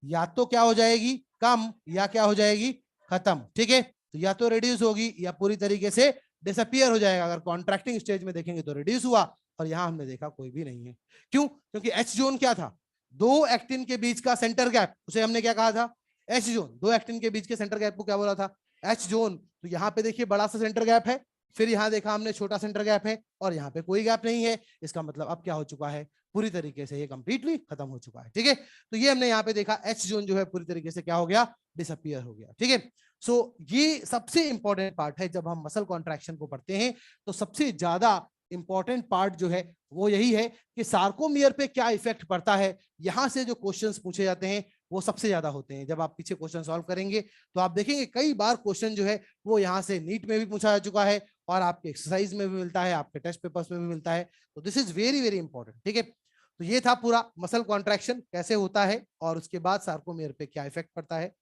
या तो क्या हो जाएगी? कम, या क्या हो जाएगी? खत्म। ठीक है, तो या तो रिड्यूस होगी या पूरी तरीके से डिसअपियर हो जाएगा। अगर कॉन्ट्रैक्टिंग स्टेज में देखेंगे तो रिड्यूस हुआ, और यहां हमने देखा कोई भी नहीं है। क्यों? क्योंकि एच जोन क्या था? दो एक्टिन के बीच का सेंटर गैप, उसे हमने क्या कहा था? H zone. दो एक्टिन के बीच के सेंटर गैप को क्या बोला था? H zone. तो यहाँ पे देखिए बड़ा सा सेंटर गैप है, फिर यहाँ देखा हमने छोटा सेंटर गैप है, और यहाँ पे कोई गैप नहीं है। इसका मतलब अब क्या हो चुका है? पूरी तरीके से ये कंप्लीटली खत्म हो चुका है। ठीक है, तो ये हमने यहाँ पे देखा एच जोन जो है पूरी तरीके से क्या हो गया? डिसअपियर हो गया। ठीक है, सो ये सबसे इंपॉर्टेंट पार्ट है। जब हम मसल कॉन्ट्रैक्शन को पढ़ते हैं तो सबसे ज्यादा इंपॉर्टेंट पार्ट जो है वो यही है कि सार्कोमियर पे क्या इफेक्ट पड़ता है। यहां से जो क्वेश्चंस पूछे जाते हैं वो सबसे ज्यादा होते हैं। जब आप पीछे क्वेश्चन सॉल्व करेंगे तो आप देखेंगे कई बार क्वेश्चन जो है वो यहाँ से नीट में भी पूछा जा चुका है, और आपके एक्सरसाइज में भी मिलता है, आपके टेस्ट पेपर्स में भी मिलता है। तो this is very very important. ठीक है, तो ये था पूरा मसल कॉन्ट्रैक्शन कैसे होता है और उसके बाद सार्कोमियर पे क्या इफेक्ट पड़ता है।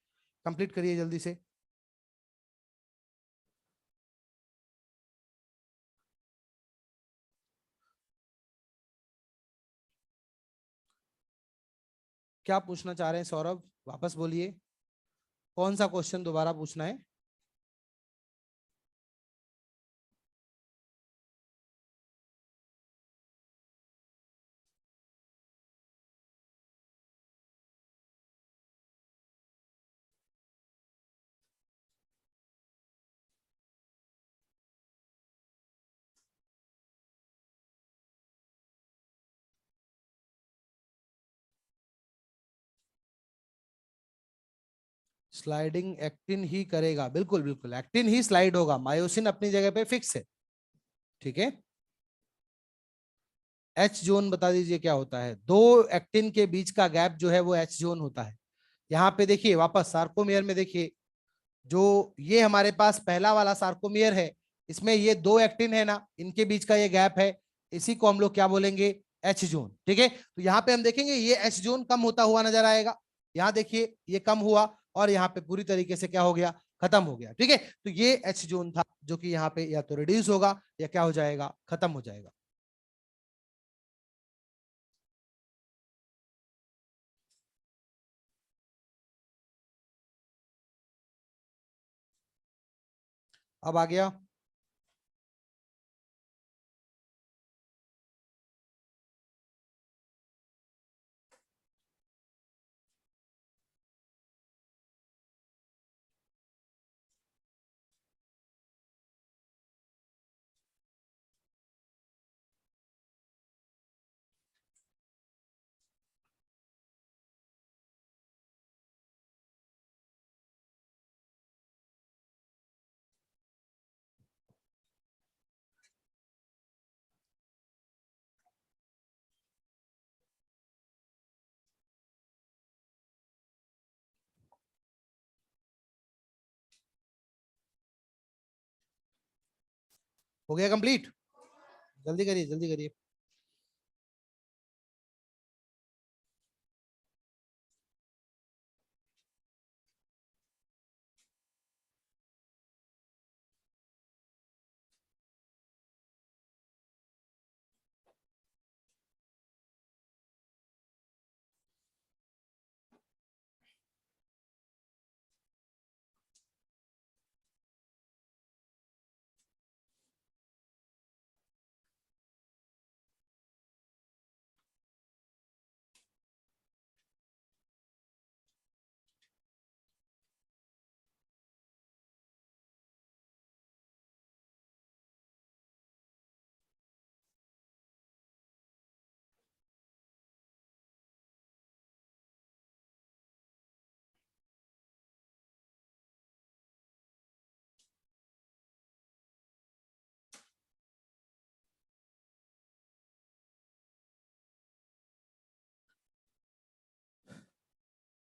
कंप्लीट करिए जल्दी से। क्या पूछना चाह रहे हैं सौरभ? वापस बोलिए, कौन सा क्वेश्चन दोबारा पूछना है? स्लाइडिंग एक्टिन ही करेगा, बिल्कुल बिल्कुल एक्टिन ही स्लाइड होगा, मायोसिन अपनी जगह पे फिक्स है। ठीक है, एच जोन बता दीजिए क्या होता है? दो एक्टिन के बीच का गैप जो है वो एच जोन होता है। यहाँ पे देखिए वापस सार्कोमियर में देखिए, जो ये हमारे पास पहला वाला सार्कोमियर है, इसमें ये 2 एक्टिन है ना, इनके बीच का ये गैप है, इसी को हम लोग क्या बोलेंगे, एच जोन। ठीक है, तो यहाँ पे हम देखेंगे ये एच जोन कम होता हुआ नजर आएगा। यहाँ देखिए ये कम हुआ और यहाँ पे पूरी तरीके से क्या हो गया, खत्म हो गया। ठीक है, तो ये एच जोन था जो कि यहाँ पे या तो रिड्यूस होगा या क्या हो जाएगा, खत्म हो जाएगा। अब आ गया। हो गया कंप्लीट। जल्दी करिए, जल्दी करिए।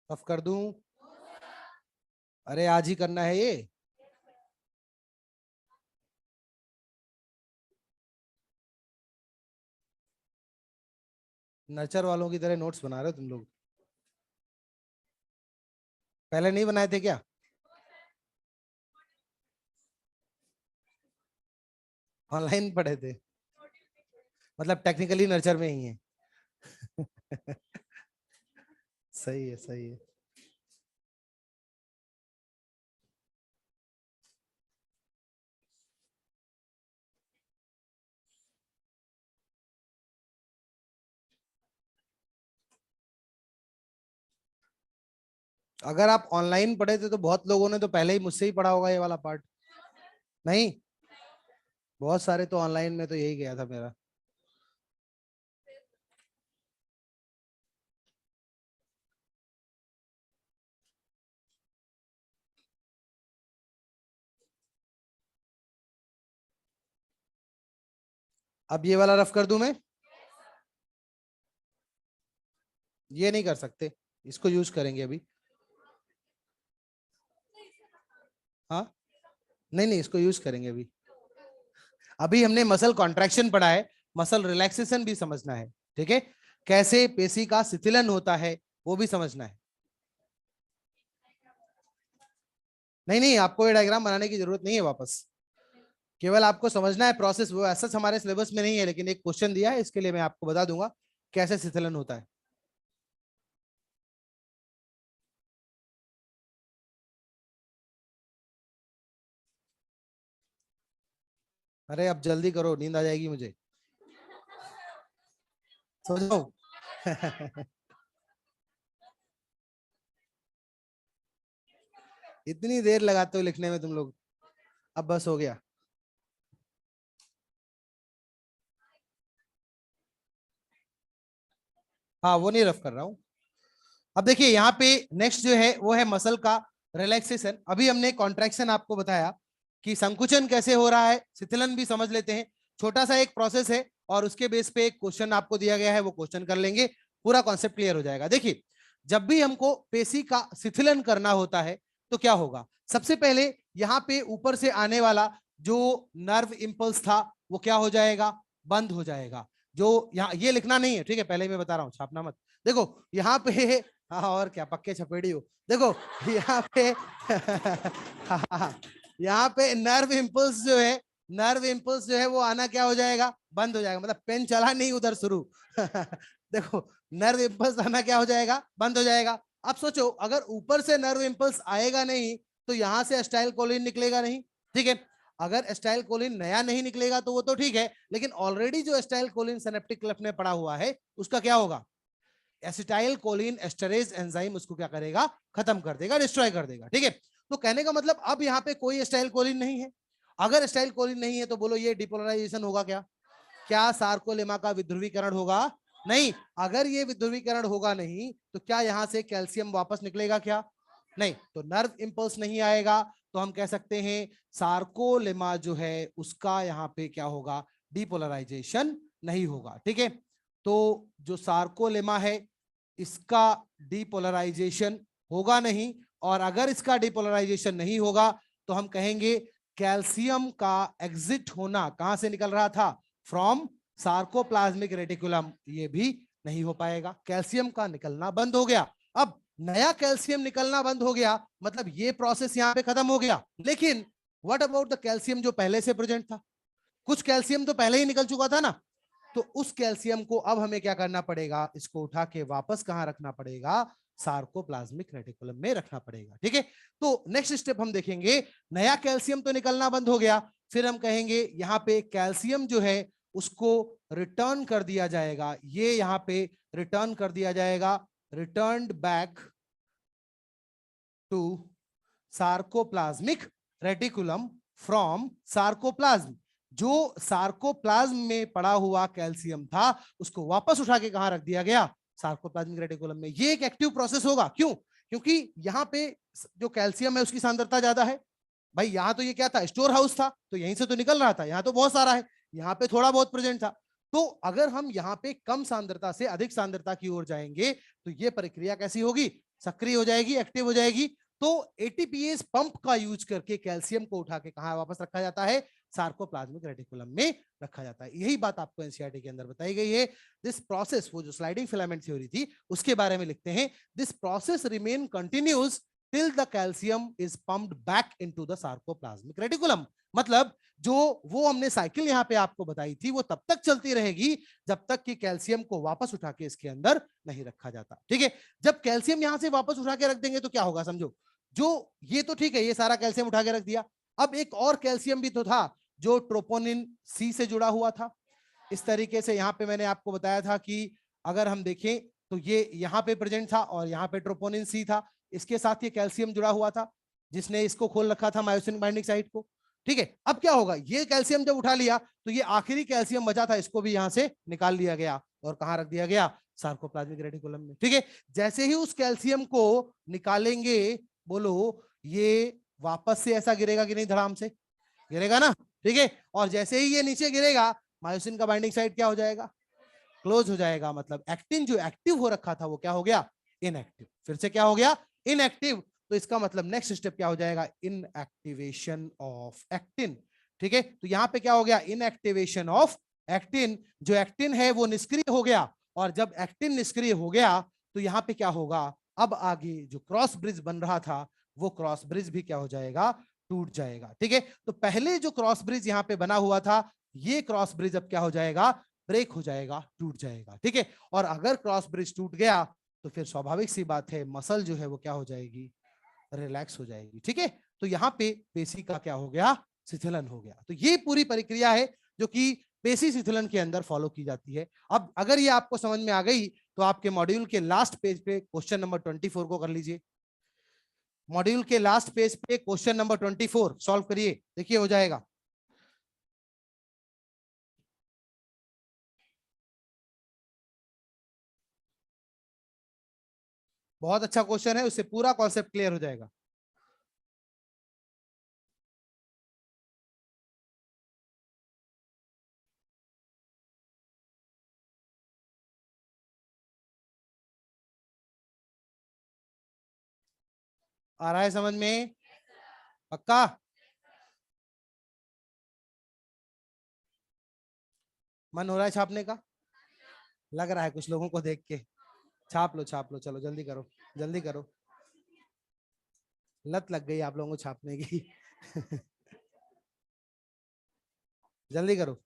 रफ कर दूं? अरे आज ही करना है ये। नर्चर वालों की तरह नोट्स बना रहे हो तुम लोग? पहले नहीं बनाए थे क्या? ऑनलाइन पढ़े थे? मतलब टेक्निकली नर्चर में ही है। सही है, सही है। अगर आप ऑनलाइन पढ़े थे तो बहुत लोगों ने तो पहले ही मुझसे ही पढ़ा होगा ये वाला पार्ट। नहीं, बहुत सारे तो ऑनलाइन में तो यही गया था मेरा। अब ये वाला रफ कर दूं मैं? ये नहीं कर सकते, इसको यूज करेंगे अभी। हाँ, नहीं नहीं, इसको यूज करेंगे अभी। अभी हमने मसल कॉन्ट्रैक्शन पढ़ा है, मसल रिलैक्सेशन भी समझना है। ठीक है, कैसे पेशी का शिथिलन होता है वो भी समझना है। नहीं नहीं, आपको ये डायग्राम बनाने की जरूरत नहीं है वापस, केवल आपको समझना है प्रोसेस। वो ऐसा हमारे सिलेबस में नहीं है, लेकिन एक क्वेश्चन दिया है, इसके लिए मैं आपको बता दूंगा कैसे शिथिलन होता है। अरे अब जल्दी करो, नींद आ जाएगी मुझे। सो जाओ। इतनी देर लगाते हो लिखने में तुम लोग। अब बस हो गया। हाँ, वो नहीं रफ कर रहा हूँ। अब देखिए यहाँ पे नेक्स्ट जो है वो है मसल का रिलैक्सेशन। अभी हमने कॉन्ट्रैक्शन आपको बताया कि संकुचन कैसे हो रहा है, शिथिलन भी समझ लेते हैं। छोटा सा एक प्रोसेस है और उसके बेस पे एक क्वेश्चन आपको दिया गया है, वो क्वेश्चन कर लेंगे, पूरा कॉन्सेप्ट क्लियर हो जाएगा। देखिए, जब भी हमको पेशी का शिथिलन करना होता है तो क्या होगा, सबसे पहले यहाँ पे ऊपर से आने वाला जो नर्व इंपल्स था वो क्या हो जाएगा, बंद हो जाएगा। जो यहाँ ये लिखना नहीं है, ठीक है, पहले मैं बता रहा हूँ, छापना मत। देखो यहाँ पे हाँ और क्या, पक्के छपेड़ी हो। देखो यहाँ पे यहाँ पे नर्व इंपल्स जो है, नर्व इंपल्स जो है वो आना क्या हो जाएगा, बंद हो जाएगा। मतलब पेन चला नहीं उधर शुरू देखो नर्व इंपल्स आना क्या हो जाएगा, बंद हो जाएगा। अब सोचो अगर ऊपर से नर्व इंपल्स आएगा नहीं तो यहां से एस्टाइल कोलिन निकलेगा नहीं, ठीक है। अगर एस्टाइल कोलिन नया नहीं निकलेगा तो वो तो ठीक है, लेकिन ऑलरेडी जो एस्टाइल कोलिन सिनेप्टिक क्लेफ्ट में पड़ा हुआ है उसका क्या होगा, एसिटाइल कोलिन एस्टरेज एंजाइम उसको क्या करेगा, खत्म कर देगा, डिस्ट्रॉय कर देगा, ठीक है। तो कहने का मतलब अब यहाँ पे कोई एस्टाइल कोलिन नहीं है। अगर एस्टाइल कोलिन नहीं है तो बोलो ये डिपोलराइजेशन होगा क्या, क्या सार्कोलेमा का विध्रुवीकरण होगा, नहीं। अगर ये विध्रुवीकरण होगा नहीं तो क्या यहां से कैल्शियम वापस निकलेगा क्या, नहीं। तो नर्व इंपल्स नहीं आएगा तो हम कह सकते हैं सार्कोलेमा जो है उसका यहाँ पे क्या होगा, डिपोलराइजेशन नहीं होगा, ठीक है। तो जो सार्कोलेमा है इसका डिपोलराइजेशन होगा नहीं, और अगर इसका डिपोलराइजेशन नहीं होगा तो हम कहेंगे कैल्शियम का एग्जिट होना कहां से निकल रहा था, फ्रॉम सार्कोप्लाज्मिक रेटिकुलम, ये भी नहीं हो पाएगा, कैल्शियम का निकलना बंद हो गया। अब नया कैल्शियम निकलना बंद हो गया मतलब ये प्रोसेस यहां पे खत्म हो गया। लेकिन व्हाट अबाउट द कैल्शियम जो पहले से प्रेजेंट था, कुछ कैल्शियम तो पहले ही निकल चुका था ना, तो उस कैल्शियम को अब हमें क्या करना पड़ेगा, इसको उठा के वापस कहां रखना पड़ेगा, सार्कोप्लाज्मिक रेटिकुलम में रखना पड़ेगा, ठीक है। तो नेक्स्ट स्टेप हम देखेंगे, नया कैल्शियम तो निकलना बंद हो गया, फिर हम कहेंगे यहाँ पे कैल्शियम जो है उसको रिटर्न कर दिया जाएगा, ये यहाँ पे रिटर्न कर दिया जाएगा, returned back to sarcoplasmic reticulum from sarcoplasm. जो सार्कोप्लाज्म में पड़ा हुआ कैल्शियम था उसको वापस उठा के कहां रख दिया गया, सार्कोप्लाज्मिक रेटिकुलम में। ये एक एक्टिव प्रोसेस होगा, क्यों, क्योंकि यहाँ पे जो कैल्शियम है उसकी सांद्रता ज्यादा है। भाई यहाँ तो ये क्या था, स्टोर हाउस था, तो यहीं से तो निकल रहा था, यहाँ तो बहुत सारा है, यहाँ पे थोड़ा बहुत प्रेजेंट था। तो अगर हम यहाँ पे कम सांद्रता से अधिक सांद्रता की ओर जाएंगे तो ये प्रक्रिया कैसी होगी, सक्रिय हो जाएगी, एक्टिव हो जाएगी। तो एटीपीएस पंप का यूज करके कैल्शियम को उठा के कहां वापस रखा जाता है, सार्कोप्लाज्मिक रेटिकुलम में रखा जाता है। यही बात आपको एनसीईआरटी के अंदर बताई गई है। दिस प्रोसेस, वो जो स्लाइडिंग फिलामेंट थ्योरी थी उसके बारे में लिखते हैं, this process remain continuous till the calcium is pumped back into the sarcoplasmic reticulum। मतलब जो वो हमने साइकिल यहाँ पे आपको बताई थी वो तब तक चलती रहेगी जब तक कि कैल्शियम को वापस उठा के इसके अंदर नहीं रखा जाता, ठीक है। जब कैल्शियम यहां से वापस उठा के रख देंगे तो क्या होगा, समझो, जो ये तो ठीक है, ये सारा कैल्शियम उठा के रख दिया। अब एक और कैल्शियम भी तो था जो ट्रोपोनिन सी से जुड़ा हुआ था। इस तरीके से यहाँ पे मैंने आपको बताया था कि अगर हम देखें तो ये यहाँ पे प्रेजेंट था और यहाँ पे ट्रोपोनिन सी था, इसके साथ ये कैल्शियम जुड़ा हुआ था जिसने इसको खोल रखा था मायोसिन बाइंडिंग साइट को, ठीक है। अब क्या होगा, ये कैल्शियम जब उठा लिया तो ये आखिरी कैल्शियम बचा था इसको भी यहां से निकाल लिया गया और कहां रख दिया गया, सार्कोप्लाज्मिक रेटिकुलम में, ठीक है। जैसे ही उस कैल्शियम को निकालेंगे, बोलो ये वापस से ऐसा गिरेगा कि नहीं, धड़ाम से गिरेगा ना, ठीक है। और जैसे ही ये नीचे गिरेगा मायोसिन का बाइंडिंग साइट क्या हो जाएगा, क्लोज हो जाएगा। मतलब एक्टिन जो एक्टिव हो रखा था वो क्या हो गया, इनएक्टिव। फिर से क्या हो गया, इनएक्टिव। तो इसका मतलब नेक्स्ट स्टेप क्या हो जाएगा, इनएक्टिवेशन ऑफ एक्टिन, ठीक है। तो यहां पे क्या हो गया, इनएक्टिवेशन ऑफ एक्टिन। जो एक्टिन है वो निष्क्रिय हो गया, और जब एक्टिन निष्क्रिय हो गया तो यहाँ पे क्या होगा, अब आगे जो क्रॉस ब्रिज बन रहा था वो क्रॉस ब्रिज भी क्या हो जाएगा, टूट जाएगा, ठीक है। तो पहले जो क्रॉस ब्रिज यहाँ पे बना हुआ था ये क्रॉस ब्रिज अब क्या हो जाएगा, ब्रेक हो जाएगा, टूट जाएगा, ठीक है। और अगर क्रॉस ब्रिज टूट गया तो फिर स्वाभाविक सी बात है मसल जो है वो क्या हो जाएगी, रिलैक्स हो जाएगी, ठीक है। तो यहाँ पे पेशी का क्या हो गया, शिथिलन हो गया। तो ये पूरी प्रक्रिया है जो कि पेशी शिथिलन के अंदर फॉलो की जाती है। अब अगर ये आपको समझ में आ गई तो आपके मॉड्यूल के लास्ट पेज पे क्वेश्चन नंबर 24 को कर लीजिए। मॉड्यूल के लास्ट पेज पे क्वेश्चन नंबर 24 सॉल्व करिए, देखिए हो जाएगा। बहुत अच्छा क्वेश्चन है, उससे पूरा कॉन्सेप्ट क्लियर हो जाएगा। आ रहा है समझ में? पक्का? मन हो रहा है छापने का? लग रहा है कुछ लोगों को देख के। छाप लो छाप लो, चलो जल्दी करो जल्दी करो, लत लग गई आप लोगों को छापने की। जल्दी करो।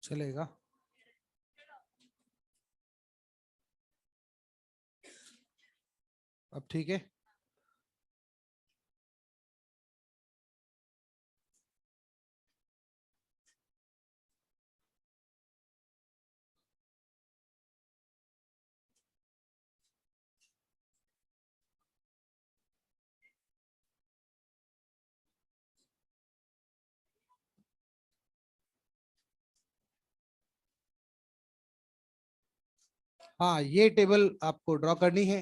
चलेगा। अब ठीक है। हाँ, ये टेबल आपको ड्रॉ करनी है।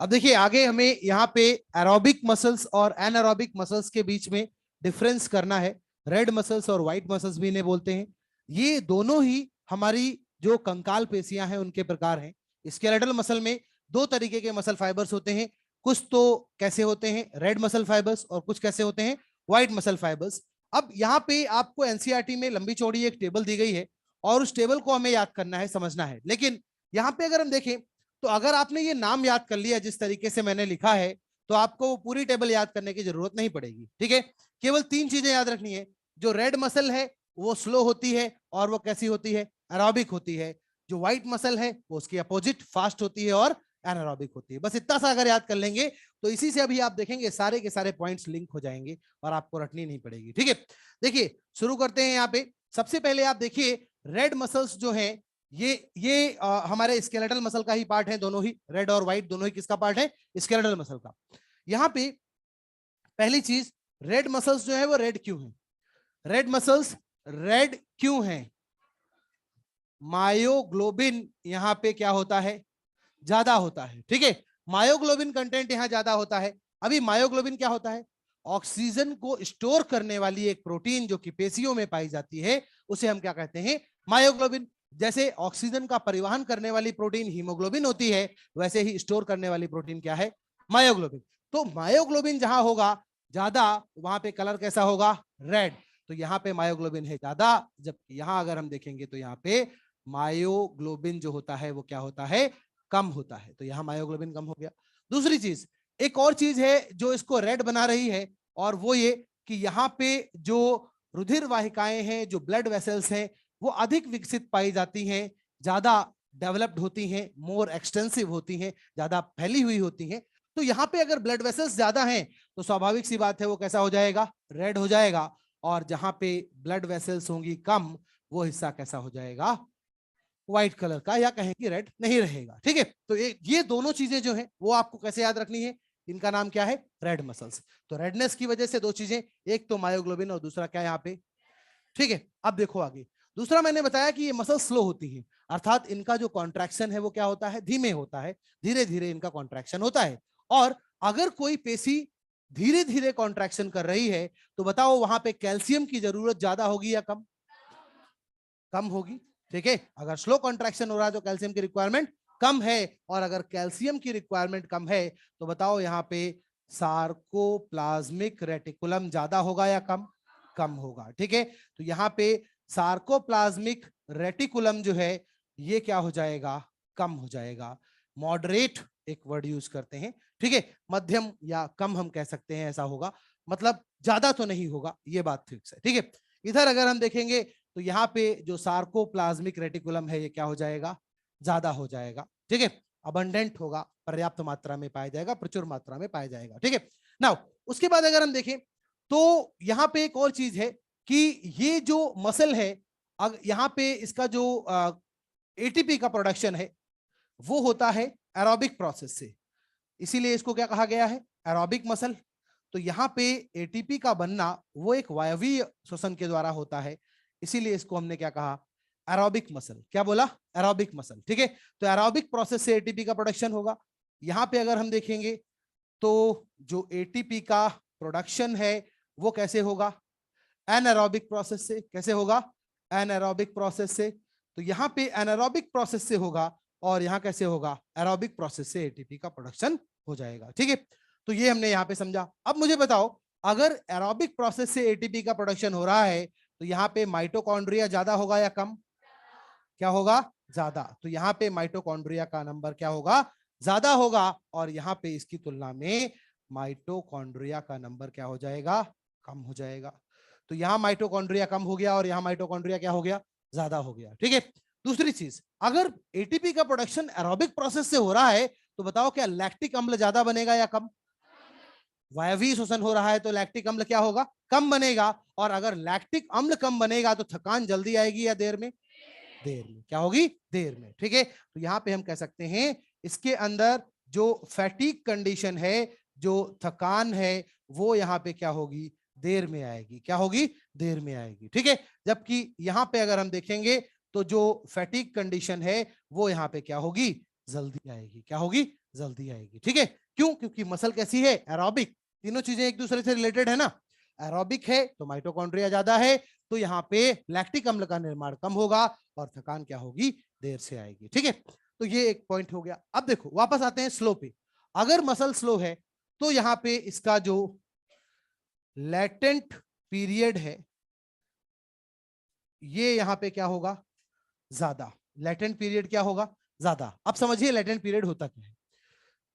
अब देखिए आगे हमें यहाँ पे एरोबिक मसल्स और एनारोबिक मसल्स के बीच में डिफरेंस करना है। रेड मसल्स और व्हाइट मसल्स भी इन्हें बोलते हैं। ये दोनों ही हमारी जो कंकाल पेशियां हैं उनके प्रकार हैं। स्केलेटल मसल में दो तरीके के मसल फाइबर्स होते हैं। कुछ तो कैसे होते हैं, रेड मसल फाइबर्स, और कुछ कैसे होते हैं, व्हाइट मसल फाइबर्स। अब यहाँ पे आपको एनसीईआरटी में लंबी चौड़ी एक टेबल दी गई है और उस टेबल को हमें याद करना है, समझना है। लेकिन यहाँ पे अगर हम देखें तो अगर आपने ये नाम याद कर लिया जिस तरीके से मैंने लिखा है, तो आपको वो पूरी टेबल याद करने की जरूरत नहीं पड़ेगी। ठीक है, केवल तीन चीजें याद रखनी है। जो रेड मसल है वो स्लो होती है और वो कैसी होती है, एरोबिक होती है। जो व्हाइट मसल है वो उसकी अपोजिट फास्ट होती है और एनारोबिक होती है। बस इतना सा अगर याद कर लेंगे तो इसी से अभी आप देखेंगे सारे के सारे पॉइंट्स लिंक हो जाएंगे और आपको रटनी नहीं पड़ेगी। ठीक है, देखिए शुरू करते हैं। यहाँ पे सबसे पहले आप देखिए रेड मसल्स जो है ये हमारे स्केलेटल मसल का ही पार्ट है। दोनों ही रेड और व्हाइट दोनों ही किसका पार्ट है, स्केलेटल मसल का। यहाँ पे पहली चीज, रेड मसल्स जो है वो रेड क्यों है? रेड मसल्स रेड क्यों है? मायोग्लोबिन यहाँ पे क्या होता है, ज्यादा होता है। ठीक है, मायोग्लोबिन कंटेंट यहाँ ज्यादा होता है। अभी मायोग्लोबिन क्या होता है, ऑक्सीजन को स्टोर करने वाली एक प्रोटीन जो कि पेशियों में पाई जाती है, उसे हम क्या कहते हैं, मायोग्लोबिन। जैसे ऑक्सीजन का परिवहन करने वाली प्रोटीन हीमोग्लोबिन होती है, वैसे ही स्टोर करने वाली प्रोटीन क्या है, मायोग्लोबिन। तो मायोग्लोबिन जहां होगा ज्यादा, वहां पे कलर कैसा होगा, रेड। तो यहाँ पे मायोग्लोबिन है ज्यादा, जबकि यहाँ अगर हम देखेंगे तो यहाँ पे मायोग्लोबिन जो होता है वो क्या होता है, कम होता है। तो यहाँ मायोग्लोबिन कम हो गया। दूसरी चीज, एक और चीज है जो इसको रेड बना रही है, और वो ये कि यहाँ पे जो रुधिर वाहिकाएं हैं, जो ब्लड वेसल्स हैं, वो अधिक विकसित पाई जाती हैं, ज्यादा डेवलप्ड होती हैं, मोर एक्सटेंसिव होती हैं, ज्यादा फैली हुई होती हैं। तो यहाँ पे अगर ब्लड वेसल्स ज्यादा हैं तो स्वाभाविक सी बात है वो कैसा हो जाएगा, रेड हो जाएगा। और जहां पे ब्लड वेसल्स होंगी कम, वो हिस्सा कैसा हो जाएगा, व्हाइट कलर का, या कहें कि रेड नहीं रहेगा। ठीक है, तो ये दोनों चीजें जो है वो आपको कैसे याद रखनी है, इनका नाम क्या है, रेड मसल्स। तो रेडनेस की वजह से दो चीजें, एक तो मायोग्लोबिन और दूसरा क्या है यहाँ पे। ठीक है, अब देखो आगे। दूसरा मैंने बताया कि ये मसल स्लो होती है, अर्थात इनका जो कॉन्ट्रैक्शन है वो क्या होता है, धीमे होता है, धीरे धीरे इनका कॉन्ट्रैक्शन होता है। और अगर कोई पेशी धीरे धीरे कॉन्ट्रैक्शन कर रही है तो बताओ वहां पे कैल्शियम की जरूरत ज्यादा होगी या कम? कम होगी। ठीक है, अगर स्लो कॉन्ट्रैक्शन हो रहा है तो कैल्शियम की रिक्वायरमेंट कम है, और अगर कैल्शियम की रिक्वायरमेंट कम है तो बताओ यहाँ पे सार्कोप्लाज्मिक रेटिकुलम ज्यादा होगा या कम? कम होगा। ठीक है, तो यहाँ पे सार्कोप्लाज्मिक रेटिकुलम जो है ये क्या हो जाएगा? कम हो जाएगा। मॉडरेट एक वर्ड यूज करते हैं, ठीक है, मध्यम या कम हम कह सकते हैं, ऐसा होगा, मतलब ज्यादा तो नहीं होगा, ये बात ठीक है। ठीक है, इधर अगर हम देखेंगे तो यहाँ पे जो सार्कोप्लाज्मिक रेटिकुलम है ये क्या हो जाएगा? ज्यादा हो जाएगा। ठीक है, अबंडेंट होगा, पर्याप्त मात्रा में पाया जाएगा, प्रचुर मात्रा में पाया जाएगा। ठीक है, नाउ उसके बाद अगर हम देखें तो यहाँ पे एक और चीज है कि ये जो मसल है, यहाँ पे इसका जो एटीपी का प्रोडक्शन है वो होता है एरोबिक प्रोसेस से, इसीलिए इसको क्या कहा गया है? Aerobic muscle. तो यहाँ पे एटीपी का बनना वो एक वायवीय श्वसन के द्वारा होता है, इसीलिए इसको हमने क्या कहा? Aerobic muscle. क्या बोला? Aerobic muscle. ठीक है, तो एरोबिक प्रोसेस से एटीपी का प्रोडक्शन होगा। यहाँ पे अगर हम देखेंगे तो जो एटीपी का प्रोडक्शन है वो कैसे होगा? एनारोबिक प्रोसेस से। कैसे होगा? एनारोबिक प्रोसेस से। तो यहाँ पे एनारोबिक प्रोसेस से होगा, और यहाँ कैसे होगा? एरोबिक प्रोसेस से एटीपी का प्रोडक्शन हो जाएगा। ठीक है, तो ये हमने यहाँ पे समझा। अब मुझे बताओ, अगर एरोबिक प्रोसेस से एटीपी का प्रोडक्शन हो रहा है तो यहाँ पे माइटोकॉन्ड्रिया ज्यादा होगा या कम? क्या होगा? ज्यादा। तो यहाँ पे माइटोकॉन्ड्रिया का नंबर क्या होगा? ज्यादा होगा, और यहाँ पे इसकी तुलना में माइटोकॉन्ड्रिया का नंबर क्या हो जाएगा? कम हो जाएगा। तो यहाँ माइटोकॉन्ड्रिया कम हो गया और यहाँ माइटोकॉन्ड्रिया क्या हो गया? ज्यादा हो गया। ठीक है, दूसरी चीज, अगर एटीपी का प्रोडक्शन एरोबिक प्रोसेस से हो रहा है तो बताओ क्या लैक्टिक अम्ल ज्यादा बनेगा या कम? वायवीय श्वसन हो रहा है तो लैक्टिक अम्ल क्या होगा? कम बनेगा। और अगर लैक्टिक अम्ल कम बनेगा तो थकान जल्दी आएगी या देर में? देर में। क्या होगी? देर में। ठीक है, तो यहाँ पे हम कह सकते हैं इसके अंदर जो फैटिक कंडीशन है, जो थकान है, वो यहाँ पे क्या होगी? देर में आएगी। क्या होगी? देर में आएगी। ठीक है, जबकि यहाँ पे अगर हम देखेंगे तो जो फैटिक कंडीशन है वो यहाँ पे क्या होगी? जल्दी आएगी। क्या होगी? जल्दी आएगी। ठीक है, क्यों? क्योंकि मसल कैसी है? एरोबिक। तीनों चीजें एक दूसरे से रिलेटेड है ना। एरोबिक है तो माइटोकॉन्ड्रिया ज्यादा है, तो यहाँ पे लैक्टिक अम्ल का निर्माण कम होगा और थकान क्या होगी? देर से आएगी। ठीक है, तो ये एक पॉइंट हो गया। अब देखो वापस आते हैं स्लो पे। अगर मसल स्लो है तो यहाँ पे इसका जो लेटेंट पीरियड है ये यहाँ पे क्या होगा? ज्यादा। लेटेंट पीरियड क्या होगा? ज्यादा। अब समझिए लेटेंट पीरियड होता क्या है।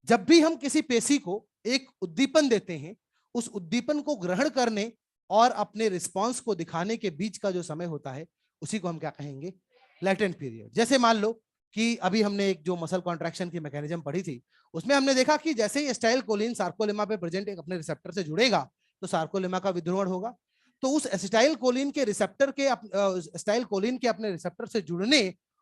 जब भी हम किसी पेशी को एक उद्दीपन देते हैं, उस उद्दीपन को ग्रहण करने और अपने रिस्पांस को दिखाने के बीच का जो समय होता है उसी को हम क्या कहेंगे? Latent period. जैसे मान लो कि अभी हमने एक जो मसल कॉन्ट्रैक्शन की मैकेनिज्म पढ़ी थी, उसमें हमने देखा कि जैसे ही एसिटाइल कोलिन सार्कोलेमा पे प्रेजेंट एक अपने रिसेप्टर से जुड़ेगा तो सार्कोलेमा का विध्रुवण होगा। तो उस एसिटाइल कोलिन के रिसेप्टर के एसिटाइल कोलिन के अपने रिसेप्टर से जुड़ने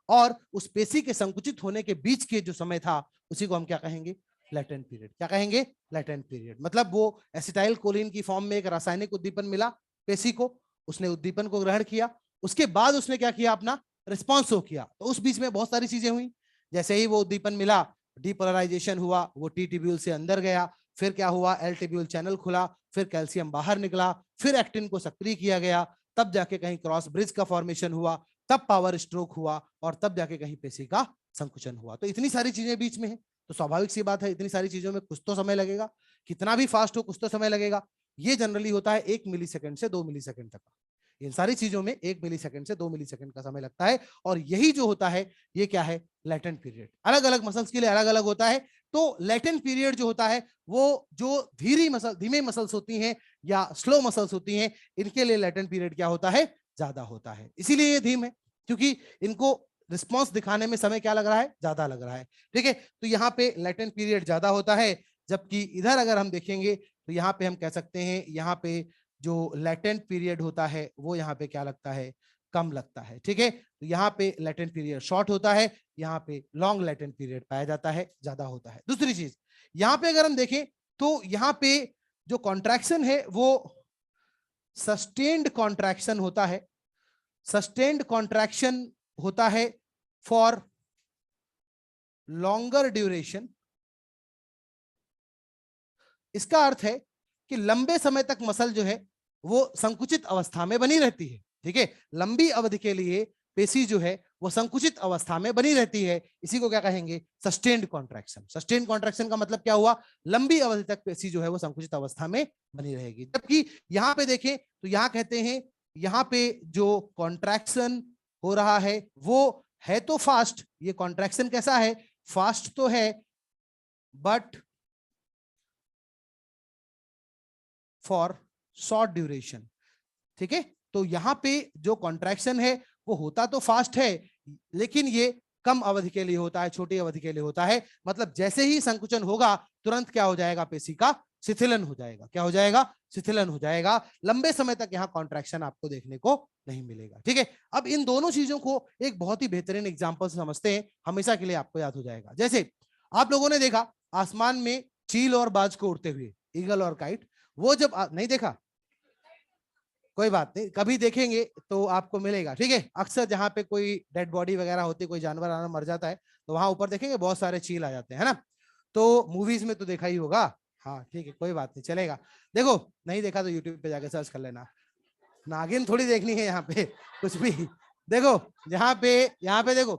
और उस पेशी के संकुचित होने के बीच के जो समय था उसी को हम क्या कहेंगे? Latent period. क्या कहेंगे? Latent period. मतलब वो एसिटाइल कोलिन की फॉर्म में एक रासायनिक उद्दीपन मिला पेशी को, उसने उद्दीपन को ग्रहण किया, उसके बाद उसने क्या किया? अपना रिस्पॉन्स शो किया। तो उस बीच में बहुत सारी चीजें हुई। जैसे ही वो उद्दीपन मिला, डीपोलराइजेशन हुआ, वो टी टिब्यूल से अंदर गया, फिर क्या हुआ? एल टिब्यूल चैनल खुला, फिर कैल्शियम बाहर निकला, फिर एक्टिन को सक्रिय किया गया, तब जाके कहीं क्रॉस ब्रिज का फॉर्मेशन हुआ, तब पावर स्ट्रोक हुआ, और तब जाके कहीं पेशी का संकुचन हुआ। तो इतनी सारी चीजें बीच में है, तो स्वाभाविक सी बात है इतनी सारी चीजों में कुछ तो समय लगेगा। कितना भी फास्ट हो कुछ तो समय लगेगा। ये जनरली होता है 1 मिलीसेकंड से 2 मिलीसेकंड तक। इन सारी चीजों में 1 मिलीसेकंड से 2 मिलीसेकंड का समय लगता है, और यही जो होता है ये क्या है? Latent period. अलग अलग मसल्स के लिए अलग अलग होता है। तो लेटेंट पीरियड जो होता है वो जो धीमे मसल्स होती हैं या स्लो मसल्स होती हैं, इनके लिए लेटेंट पीरियड क्या होता है? ज्यादा होता है। इसीलिए ये धीम है, क्योंकि इनको रिस्पॉन्स दिखाने में समय क्या लग रहा है? ज्यादा लग रहा है। ठीक है, तो यहाँ पे लेटेंट पीरियड ज्यादा होता है, जबकि इधर अगर हम देखेंगे तो यहाँ पे हम कह सकते हैं यहाँ पे जो लेटेंट पीरियड होता है वो यहाँ पे क्या लगता है? कम लगता है। ठीक है, तो यहाँ पे लेटेंट पीरियड शॉर्ट होता है, यहाँ पे लॉन्ग लेटेंट पीरियड पाया जाता है, ज्यादा होता है। दूसरी चीज यहाँ पे अगर हम देखें तो यहाँ पे जो कॉन्ट्रैक्शन है वो सस्टेन्ड कॉन्ट्रैक्शन होता है। सस्टेन्ड कॉन्ट्रैक्शन होता है फॉर लॉन्गर ड्यूरेशन, इसका अर्थ है कि लंबे समय तक मसल जो है वो संकुचित अवस्था में बनी रहती है। ठीक है, लंबी अवधि के लिए पेशी जो है वो संकुचित अवस्था में बनी रहती है। इसी को क्या कहेंगे? Sustained contraction. सस्टेन्ड कॉन्ट्रैक्शन का मतलब क्या हुआ? लंबी अवधि तक पेशी जो है वो संकुचित अवस्था में बनी रहेगी। जबकि यहाँ पे देखें तो यहाँ कहते हैं, यहाँ पे जो कॉन्ट्रैक्शन हो रहा है वो है तो फास्ट। ये कॉन्ट्रैक्शन कैसा है? फास्ट तो है, बट फॉर शॉर्ट ड्यूरेशन। ठीक है, तो यहां पे जो कॉन्ट्रैक्शन है वो होता तो फास्ट है, लेकिन ये कम अवधि के लिए होता है, छोटी अवधि के लिए होता है। मतलब जैसे ही संकुचन होगा तुरंत क्या हो जाएगा? पेशी का शिथिलन हो जाएगा। क्या हो जाएगा? शिथिलन हो जाएगा। लंबे समय तक यहाँ कॉन्ट्रैक्शन आपको देखने को नहीं मिलेगा। ठीक है, अब इन दोनों चीजों को एक बहुत ही बेहतरीन एग्जांपल से समझते हैं, हमेशा के लिए आपको याद हो जाएगा। जैसे आप लोगों ने देखा आसमान में चील और बाज को उड़ते हुए, ईगल और काइट। वो जब नहीं देखा, कोई बात नहीं, कभी देखेंगे तो आपको मिलेगा। ठीक है, अक्सर जहाँ पे कोई डेड बॉडी वगैरह होती है, कोई जानवर आना मर जाता है, तो वहां ऊपर देखेंगे बहुत सारे चील आ जाते हैं, है ना? तो मूवीज में तो देखा ही होगा। हाँ ठीक है, कोई बात नहीं, चलेगा। देखो नहीं देखा तो यूट्यूब पे जाके सर्च कर लेना। नागिन थोड़ी देखनी है यहाँ पे कुछ भी। देखो यहाँ पे देखो,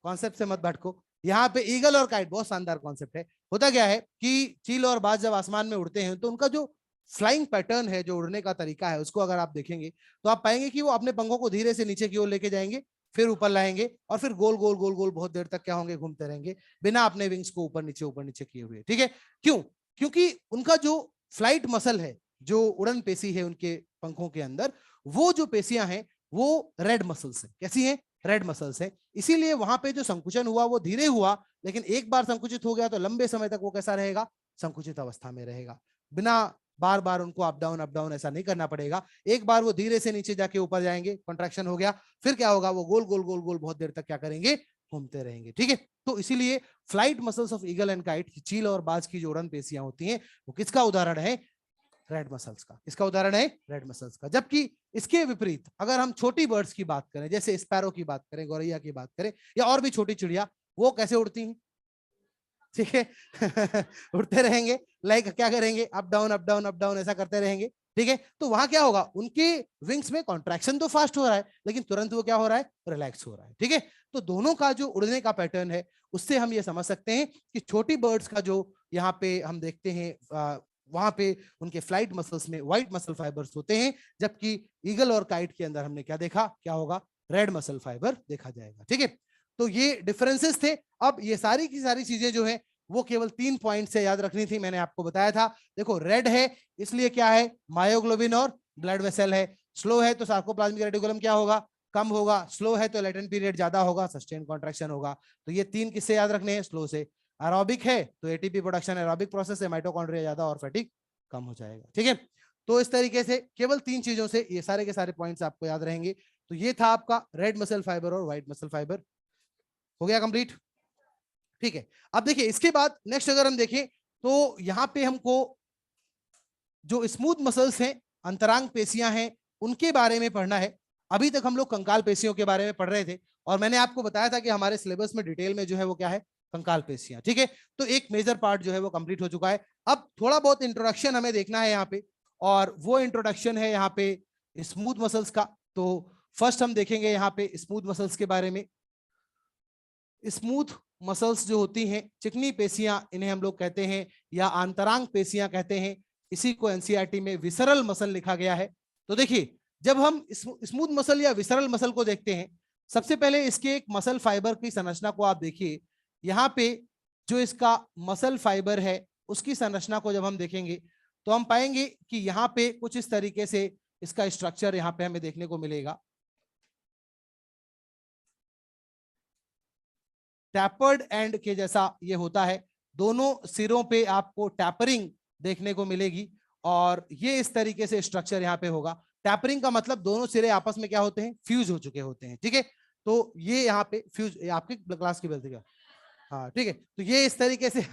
कॉन्सेप्ट से मत भटको। यहाँ पे ईगल और काइट बहुत शानदार कॉन्सेप्ट है। होता क्या है कि चील और बाज जब आसमान में उड़ते हैं तो उनका जो फ्लाइंग पैटर्न है, जो उड़ने का तरीका है, उसको अगर आप देखेंगे तो आप पाएंगे कि वो अपने पंखों को धीरे से नीचे की ओर लेके जाएंगे, फिर ऊपर लाएंगे और फिर गोल गोल गोल गोल बहुत देर तक क्या होंगे? घूमते रहेंगे बिना अपने विंग्स को ऊपर नीचे किए हुए। ठीक है, क्यों? क्योंकि उनका जो फ्लाइट मसल है, जो उड़न पेशी है उनके पंखों के अंदर, वो जो पेशियां हैं वो रेड मसल्स है। कैसी है? रेड मसल्स है। इसीलिए वहां पे जो संकुचन हुआ वो धीरे हुआ, लेकिन एक बार संकुचित हो गया तो लंबे समय तक वो कैसा रहेगा? संकुचित अवस्था में रहेगा। बिना बार बार उनको अप डाउन ऐसा नहीं करना पड़ेगा। एक बार वो धीरे से नीचे जाके ऊपर जाएंगे, कॉन्ट्रैक्शन हो गया, फिर क्या होगा? वो गोल गोल गोल गोल बहुत देर तक क्या करेंगे? घूमते रहेंगे। ठीक है, तो इसीलिए flight muscles of eagle and kite, चील और बाज की जो उड़न पेशियां होती हैं, वो किसका उदाहरण है? रेड मसल्स का। इसका उदाहरण है रेड मसल्स का। जबकि इसके विपरीत अगर हम छोटी बर्ड्स की बात करें, जैसे स्पैरो की बात करें, गौरैया की बात करें, या और भी छोटी चिड़िया, वो कैसे उड़ती हैं? ठीक है उड़ते रहेंगे, लाइक क्या करेंगे? अप डाउन ऐसा करते रहेंगे। ठीक है, तो वहां क्या होगा? उनके विंग्स में कॉन्ट्रैक्शन तो फास्ट हो रहा है, लेकिन तुरंत वो क्या हो रहा है? रिलैक्स हो रहा है। ठीक है, तो दोनों का जो उड़ने का पैटर्न है, उससे हम ये समझ सकते हैं कि छोटी बर्ड्स का जो यहाँ पे हम देखते हैं, वहां पे उनके फ्लाइट मसल्स में व्हाइट मसल फाइबर्स होते हैं, जबकि ईगल और काइट के अंदर हमने क्या देखा? क्या होगा? रेड मसल फाइबर देखा जाएगा। ठीक है, तो ये डिफरेंसेस थे। अब ये सारी की सारी चीजें जो है वो केवल 3 पॉइंट से याद रखनी थी, मैंने आपको बताया था। देखो रेड है इसलिए क्या है? मायोग्लोबिन और ब्लड वेसल है। स्लो है तो सार्कोप्लाज्मिक रेटिकुलम क्या होगा? कम होगा। स्लो है तो लेटेंट पीरियड ज्यादा होगा, सस्टेन कॉन्ट्रैक्शन होगा। तो ये 3 किससे याद रखने हैं? स्लो से। एरोबिक है तो एटीपी प्रोडक्शन, एरोबिक प्रोसेस से माइटोकॉन्ड्रिया ज्यादा और फैटिग कम हो जाएगा। ठीक है, तो इस तरीके से केवल 3 चीजों से ये सारे के सारे पॉइंट्स आपको याद रहेंगे। तो ये था आपका रेड मसल फाइबर और व्हाइट मसल फाइबर। हो गया कंप्लीट? ठीक है, अब देखिए इसके बाद नेक्स्ट अगर हम देखें तो यहाँ पे हमको जो स्मूथ मसल्स हैं, अंतरांग पेशियां हैं, उनके बारे में पढ़ना है। अभी तक हम लोग कंकाल पेशियों के बारे में पढ़ रहे थे और मैंने आपको बताया था कि हमारे सिलेबस में डिटेल में जो है वो क्या है? कंकाल पेशियां। ठीक है, तो एक मेजर पार्ट जो है वो कंप्लीट हो चुका है। अब थोड़ा बहुत इंट्रोडक्शन हमें देखना है यहाँ पे, और वो इंट्रोडक्शन है यहाँ पे स्मूथ मसल्स का। तो फर्स्ट हम देखेंगे यहाँ पे स्मूथ मसल्स के बारे में। स्मूथ मसल्स जो होती हैं, चिकनी पेशियां इन्हें हम लोग कहते हैं, या आंतरांग पेशियां कहते हैं। इसी को एनसीईआरटी में विसरल मसल लिखा गया है। तो देखिए जब हम स्मूथ मसल या विसरल मसल को देखते हैं, सबसे पहले इसके एक मसल फाइबर की संरचना को आप देखिए। यहाँ पे जो इसका मसल फाइबर है उसकी संरचना को जब हम देखेंगे तो हम पाएंगे कि यहाँ पे कुछ इस तरीके से इसका स्ट्रक्चर यहाँ पे हमें देखने को मिलेगा। टैपर्ड एंड के जैसा ये होता है। दोनों सिरों पे आपको टैपरिंग देखने को मिलेगी और ये इस तरीके से स्ट्रक्चर यहाँ पे होगा। टैपरिंग का मतलब दोनों सिरे आपस में क्या होते हैं? फ्यूज हो चुके होते हैं। ठीक है, तो ये यहाँ पे फ्यूज, आपकी क्लास की बेल थी क्या? हाँ ठीक है, तो ये इस तरीके से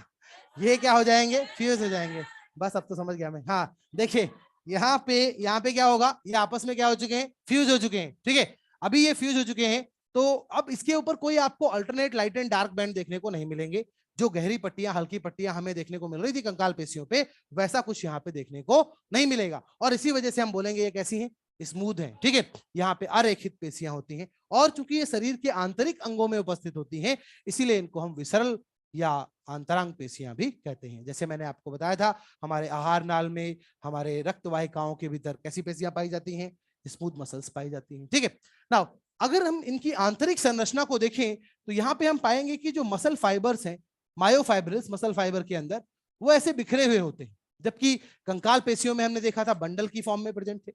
ये क्या हो जाएंगे? फ्यूज हो जाएंगे। बस अब तो समझ गया मैं। हाँ देखिए यहाँ पे क्या होगा? ये आपस में क्या हो चुके हैं? फ्यूज हो चुके हैं। ठीक है, अभी ये फ्यूज हो चुके हैं, तो अब इसके ऊपर कोई आपको alternate light and dark band देखने को नहीं मिलेंगे। जो गहरी पट्टियां हल्की पट्टियां हमें देखने को मिल रही थी कंकाल पेशियों पे, वैसा कुछ यहाँ पे देखने को नहीं मिलेगा। और इसी वजह से हम बोलेंगे ये कैसी है, स्मूथ है। ठीक है, यहाँ पे अरेखित पेशियां होती हैं, और चूंकि ये शरीर के आंतरिक अंगों में उपस्थित होती हैं, इसीलिए इनको हम विसरल या आंतरांग पेशियां भी कहते हैं। जैसे मैंने आपको बताया था, हमारे आहार नाल में, हमारे रक्त वाहिकाओं के भीतर कैसी पेशियां पाई जाती हैं, स्मूथ मसल्स पाई जाती हैं। ठीक है, नाउ अगर हम इनकी आंतरिक संरचना को देखें तो यहाँ पे हम पाएंगे कि जो मसल फाइबर्स हैं, मायोफाइब्रिल्स मसल फाइबर के अंदर, वो ऐसे बिखरे हुए होते हैं। जबकि कंकाल पेशियों में हमने देखा था बंडल की फॉर्म में प्रेजेंट थे।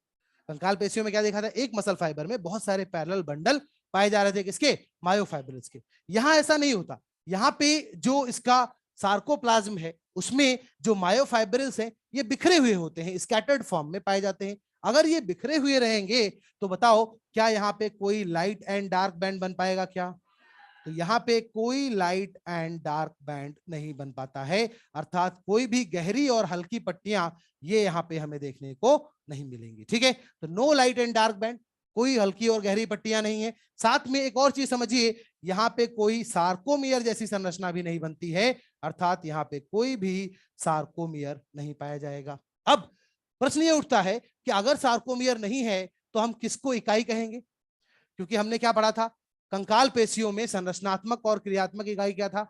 कंकाल पेशियों में क्या देखा था, एक मसल फाइबर में बहुत सारे पैरेलल बंडल पाए जा रहे थे, किसके, मायोफाइब्रिल्स के। यहाँ ऐसा नहीं होता, यहाँ पे जो इसका सार्कोप्लाज्म है उसमें जो मायोफाइब्रिल्स हैं ये बिखरे हुए होते हैं, स्कैटर्ड फॉर्म में पाए जाते हैं। अगर ये बिखरे हुए रहेंगे तो बताओ क्या यहाँ पे कोई लाइट एंड डार्क बैंड बन पाएगा क्या? तो यहाँ पे कोई लाइट एंड डार्क बैंड नहीं बन पाता है, अर्थात कोई भी गहरी और हल्की पट्टियां ये यहाँ पे हमें देखने को नहीं मिलेंगी। ठीक है, तो no light and dark band, कोई हल्की और गहरी पट्टियां नहीं है। साथ में एक और चीज समझिए, यहाँ पे कोई सार्कोमियर जैसी संरचना भी नहीं बनती है, अर्थात यहाँ पे कोई भी सार्कोमियर नहीं पाया जाएगा। अब प्रश्न ये उठता है कि अगर सार्कोमियर नहीं है तो हम किसको इकाई कहेंगे? क्योंकि हमने क्या पढ़ा था, कंकाल पेशियों में संरचनात्मक और क्रियात्मक इकाई क्या था,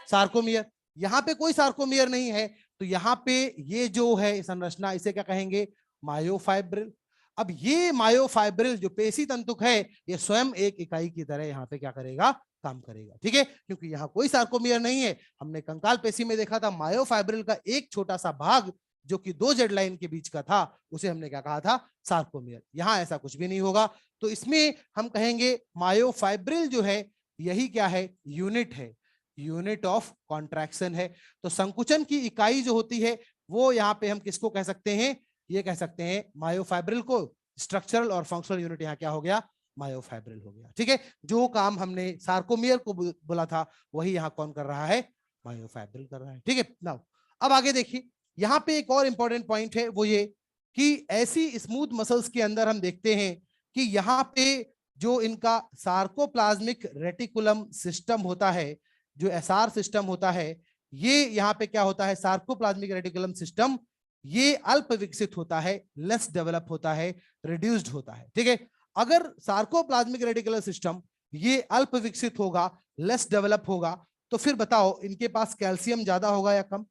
सार्कोमियर। यहाँ पे कोई सार्कोमियर नहीं है, तो यहाँ पे ये जो है संरचना, इसे क्या कहेंगे, मायोफाइब्रिल। अब ये मायोफाइब्रिल जो पेशी तंतुक है, ये स्वयं एक इकाई की तरह यहाँ पे क्या करेगा, काम करेगा। ठीक है, क्योंकि यहाँ कोई सार्कोमियर नहीं है। हमने कंकाल पेशी में देखा था मायोफाइब्रिल का एक छोटा सा भाग जो कि दो जेड लाइन के बीच का था, उसे हमने क्या कहा था, सार्कोमियर। यहाँ ऐसा कुछ भी नहीं होगा, तो इसमें हम कहेंगे मायोफाइब्रिल जो है यही क्या है, यूनिट है, यूनिट ऑफ कॉन्ट्रैक्शन है। तो संकुचन की इकाई जो होती है वो यहाँ पे हम किसको कह सकते हैं, ये कह सकते हैं मायोफाइब्रिल को। स्ट्रक्चरल और फंक्शनल यूनिट यहाँ क्या हो गया, मायोफाइब्रिल हो गया। ठीक है, जो काम हमने सार्कोमियर को बोला था वही यहाँ कौन कर रहा है, मायोफाइब्रिल कर रहा है। ठीक है, नाउ अब आगे देखिए, यहाँ पे एक और इंपॉर्टेंट पॉइंट है, वो ये कि ऐसी स्मूथ मसल्स के अंदर हम देखते हैं कि यहाँ पे जो इनका सार्कोप्लाज्मिक रेटिकुलम सिस्टम होता है, जो एसआर सिस्टम होता है, ये यहाँ पे क्या होता है, सार्कोप्लाज्मिक रेटिकुलम सिस्टम ये अल्प विकसित होता है, लेस डेवलप होता है, रिड्यूस्ड होता है। ठीक है, अगर सार्कोप्लाज्मिक रेटिकुलम सिस्टम ये अल्प विकसित होगा, लेस डेवलप होगा, तो फिर बताओ इनके पास कैल्शियम ज्यादा होगा या कम,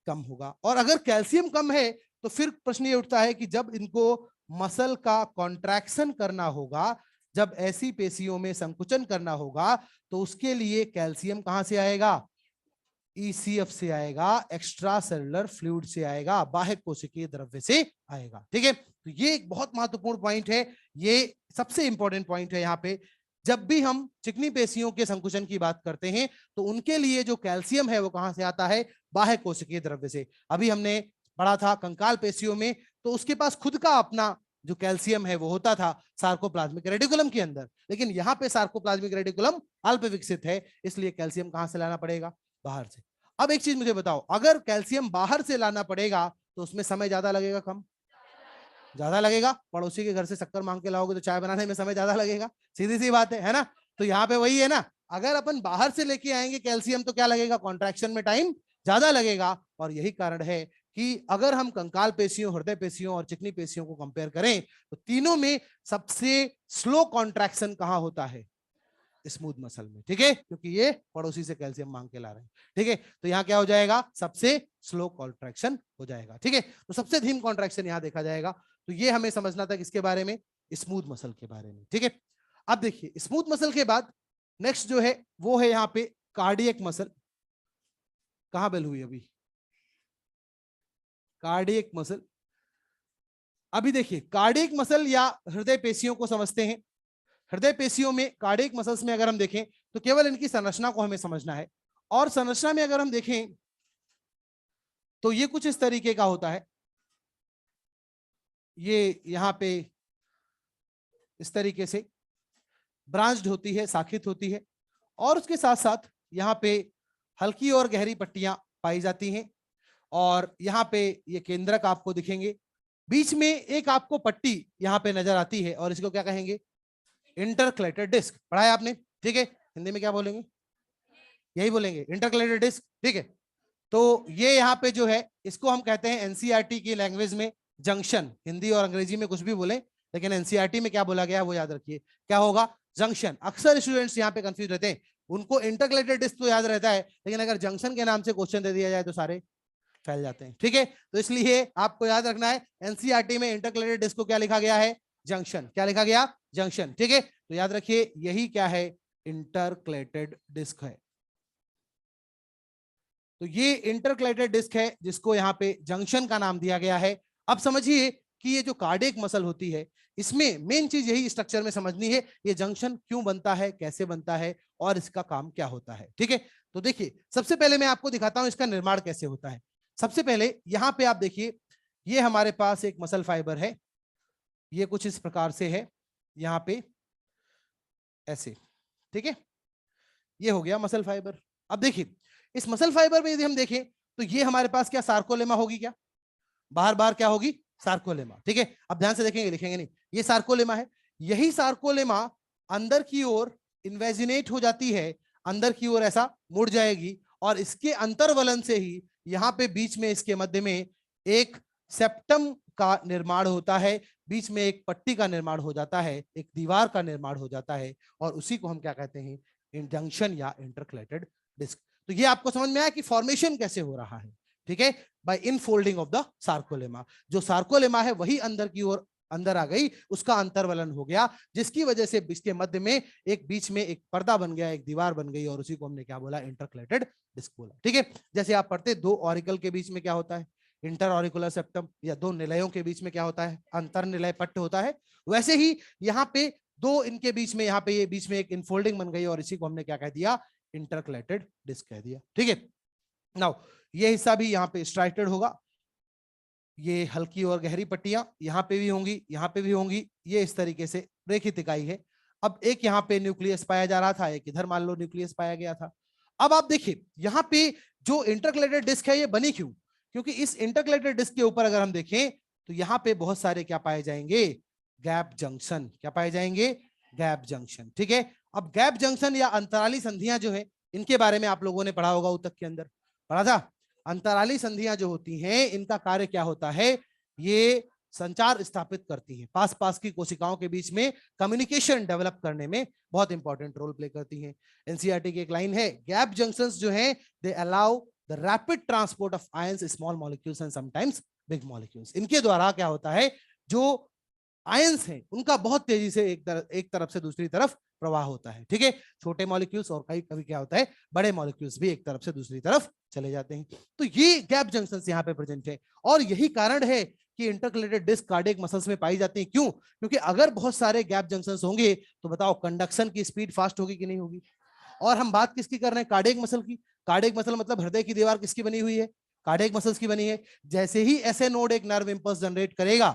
कम होगा। और अगर कैल्शियम कम है तो फिर प्रश्न ये उठता है कि जब इनको मसल का कॉन्ट्रैक्शन करना होगा, जब ऐसी पेशियों में संकुचन करना होगा, तो उसके लिए कैल्शियम कहां से आएगा, ईसीएफ से आएगा, एक्स्ट्रा सेलुलर फ्लूइड से आएगा, बाह्य कोशिकीय द्रव्य से आएगा। ठीक है, तो ये एक बहुत महत्वपूर्ण पॉइंट है, ये सबसे इंपॉर्टेंट पॉइंट है। यहाँ पे जब भी हम चिकनी पेशियों के संकुचन की बात करते हैं तो उनके लिए जो कैल्शियम है वो कहां से आता है, बाह्य कोशिकीय द्रव्य से। अभी हमने पढ़ा था कंकाल पेशियों में, तो उसके पास खुद का अपना जो कैल्शियम है वो होता था सार्कोप्लाज्मिक रेटिकुलम के अंदर, लेकिन यहाँ पे सार्कोप्लाज्मिक रेटिकुलम अल्प विकसित है, इसलिए कैल्शियम कहां से लाना पड़ेगा, बाहर से। अब एक चीज मुझे बताओ, अगर कैल्शियम बाहर से लाना पड़ेगा तो उसमें समय ज्यादा लगेगा, कम, ज्यादा लगेगा। पड़ोसी के घर से शक्कर मांग के लाओगे तो चाय बनाने में समय ज्यादा लगेगा, सीधी सी बात है ना। तो यहाँ पे वही है ना, अगर अपन बाहर से लेके आएंगे कैल्शियम तो क्या लगेगा, कॉन्ट्रैक्शन में टाइम ज्यादा लगेगा। और यही कारण है कि अगर हम कंकाल पेशियों, हृदय पेशियों और चिकनी पेशियों को कंपेयर करें तो तीनों में सबसे स्लो कॉन्ट्रैक्शन कहां होता है, स्मूथ मसल में। ठीक है, क्योंकि ये पड़ोसी से कैल्शियम मांग के ला रहे हैं। ठीक है, तो यहाँ क्या हो जाएगा, सबसे स्लो कॉन्ट्रैक्शन हो जाएगा। ठीक है, तो सबसे धीम कॉन्ट्रैक्शन यहाँ देखा जाएगा। तो ये हमें समझना था किसके बारे में, स्मूथ मसल के बारे में। ठीक है, अब देखिए स्मूथ मसल के बाद नेक्स्ट जो है वो है यहाँ पे कार्डियक मसल। कहां बेल हुई अभी, कार्डियक मसल। अभी देखिए कार्डियक मसल या हृदय पेशियों को समझते हैं। हृदय पेशियों में, कार्डियक मसल्स में अगर हम देखें तो केवल इनकी संरचना को हमें समझना है। और संरचना में अगर हम देखें तो ये कुछ इस तरीके का होता है, ये यहाँ पे इस तरीके से ब्रांच्ड होती है, शाखित होती है, और उसके साथ साथ यहाँ पे हल्की और गहरी पट्टियां पाई जाती हैं। और यहाँ पे ये केंद्रक आपको दिखेंगे, बीच में एक आपको पट्टी यहाँ पे नजर आती है और इसको क्या कहेंगे, इंटरक्लेटेड डिस्क। पढ़ा है आपने, ठीक है, हिंदी में क्या बोलेंगे, यही बोलेंगे इंटरकलेटेड डिस्क, ठीक है। तो ये यहाँ पे जो है इसको हम कहते हैं एनसीईआरटी की लैंग्वेज में जंक्शन, हिंदी और अंग्रेजी में कुछ भी बोले, लेकिन एनसीईआरटी में क्या बोला गया है वो याद रखिए, क्या होगा, जंक्शन। अक्सर स्टूडेंट्स यहाँ पे कंफ्यूज रहते हैं, उनको इंटरकलेटेड डिस्क तो याद रहता है, लेकिन अगर जंक्शन के नाम से क्वेश्चन दे दिया जाए तो सारे फैल जाते हैं, ठीक है। तो इसलिए आपको याद रखना है एनसीईआरटी में इंटरकलेटेड डिस्क को क्या लिखा गया है, जंक्शन। क्या लिखा गया, जंक्शन, ठीक है। तो याद रखिए यही क्या है, इंटरकलेटेड डिस्क है। तो ये इंटरकलेटेड डिस्क है जिसको यहाँ पे जंक्शन का नाम दिया गया है। अब समझिए कि ये जो कार्डियक मसल होती है, इसमें मेन चीज यही स्ट्रक्चर में समझनी है, ये जंक्शन क्यों बनता है, कैसे बनता है और इसका काम क्या होता है, ठीक है। तो देखिए सबसे पहले मैं आपको दिखाता हूं इसका निर्माण कैसे होता है। सबसे पहले यहाँ पे आप देखिए, ये हमारे पास एक मसल फाइबर है, ये कुछ इस प्रकार से है, यहाँ पे ऐसे, ठीक है। ये हो गया मसल फाइबर। अब देखिए इस मसल फाइबर में यदि हम देखें तो ये हमारे पास क्या सार्कोलेमा होगी, क्या बाहर बाहर क्या होगी, सार्कोलेमा, ठीक है। अब ध्यान से देखेंगे, लिखेंगे नहीं, ये सार्कोलेमा है। यही सार्कोलेमा अंदर की ओर इन्वेजिनेट हो जाती है, अंदर की ओर ऐसा मुड़ जाएगी, और इसके अंतर्वलन से ही यहाँ पे बीच में इसके मध्य में एक सेप्टम का निर्माण होता है, बीच में एक पट्टी का निर्माण हो जाता है, एक दीवार का निर्माण हो जाता है, और उसी को हम क्या कहते हैं, जंक्शन या इंटरकलेटेड डिस्क। तो ये आपको समझ में आया कि फॉर्मेशन कैसे हो रहा है, ठीक है, by infolding of the sarcolemma. जो सार्कोलेमा है वही अंदर की ओर अंदर आ गई, उसका अंतर्वलन हो गया, जिसकी वजह से इसके मध्य में एक बीच में एक पर्दा बन गया, एक दीवार बन गई, और उसी को हमने क्या बोला, इंटरकलेटेड डिस्क बोला, ठीक है। जैसे आप पढ़ते दो ऑरिकल के बीच में क्या होता है, इंटर ऑरिकुलर सेप्टम, या दो निलयों के बीच में क्या होता है, अंतर निलय पट्ट होता है। वैसे ही यहाँ पे दो इनके बीच में, यहाँ पे ये बीच में एक इनफोल्डिंग बन गई, और इसी को हमने क्या कह दिया, इंटरकलेटेड डिस्क कह दिया, ठीक है। नाउ ये हिस्सा भी यहाँ पे स्ट्राइटेड होगा, ये हल्की और गहरी पट्टियां यहाँ पे भी होंगी, यहाँ पे भी होंगी, ये इस तरीके से रेखित इकाई है। अब एक यहाँ पे न्यूक्लियस पाया जा रहा था, एक इधर मान लो न्यूक्लियस पाया गया था। अब आप देखिए यहाँ पे जो इंटरकलेटेड डिस्क है ये बनी क्यों, क्योंकि इस इंटरकलेटेड डिस्क के ऊपर अगर हम देखें तो यहाँ पे बहुत सारे क्या पाए जाएंगे, गैप जंक्शन। क्या पाए जाएंगे, गैप जंक्शन, ठीक है। अब गैप जंक्शन या अंतराली संधियां जो है, इनके बारे में आप लोगों ने पढ़ा होगा, उतक के अंदर पढ़ा था। अंतराली संधियां जो होती हैं, इनका कार्य क्या होता है, ये संचार स्थापित करती हैं, पास पास की कोशिकाओं के बीच में कम्युनिकेशन डेवलप करने में बहुत इंपॉर्टेंट रोल प्ले करती हैं। एनसीईआरटी की एक लाइन है, गैप जंक्शंस जो हैं they allow the rapid transport of ions, small molecules and sometimes big molecules. इनके द्वारा क्या होता है, जो आयंस हैं उनका बहुत तेजी से एक तरफ से दूसरी तरफ प्रवाह होता है, ठीक है। छोटे मॉलिक्यूल्स और कई कभी क्या होता है, बड़े मॉलिक्यूल्स भी एक तरफ से दूसरी तरफ चले जाते हैं। तो ये गैप जंक्शंस यहाँ पे प्रेजेंट है, और यही कारण है कि इंटरकलेटेड डिस्क कार्डियक मसल्स में पाई जाती है। क्यों, क्योंकि अगर बहुत सारे गैप जंक्शंस होंगे तो बताओ कंडक्शन की स्पीड फास्ट होगी कि नहीं होगी। और हम बात किसकी कर रहे हैं, कार्डियक मसल की। कार्डियक मसल मतलब हृदय की दीवार किसकी बनी हुई है, कार्डियक मसल्स की बनी है। जैसे ही ऐसे नोड एक नर्व इंपल्स जनरेट करेगा,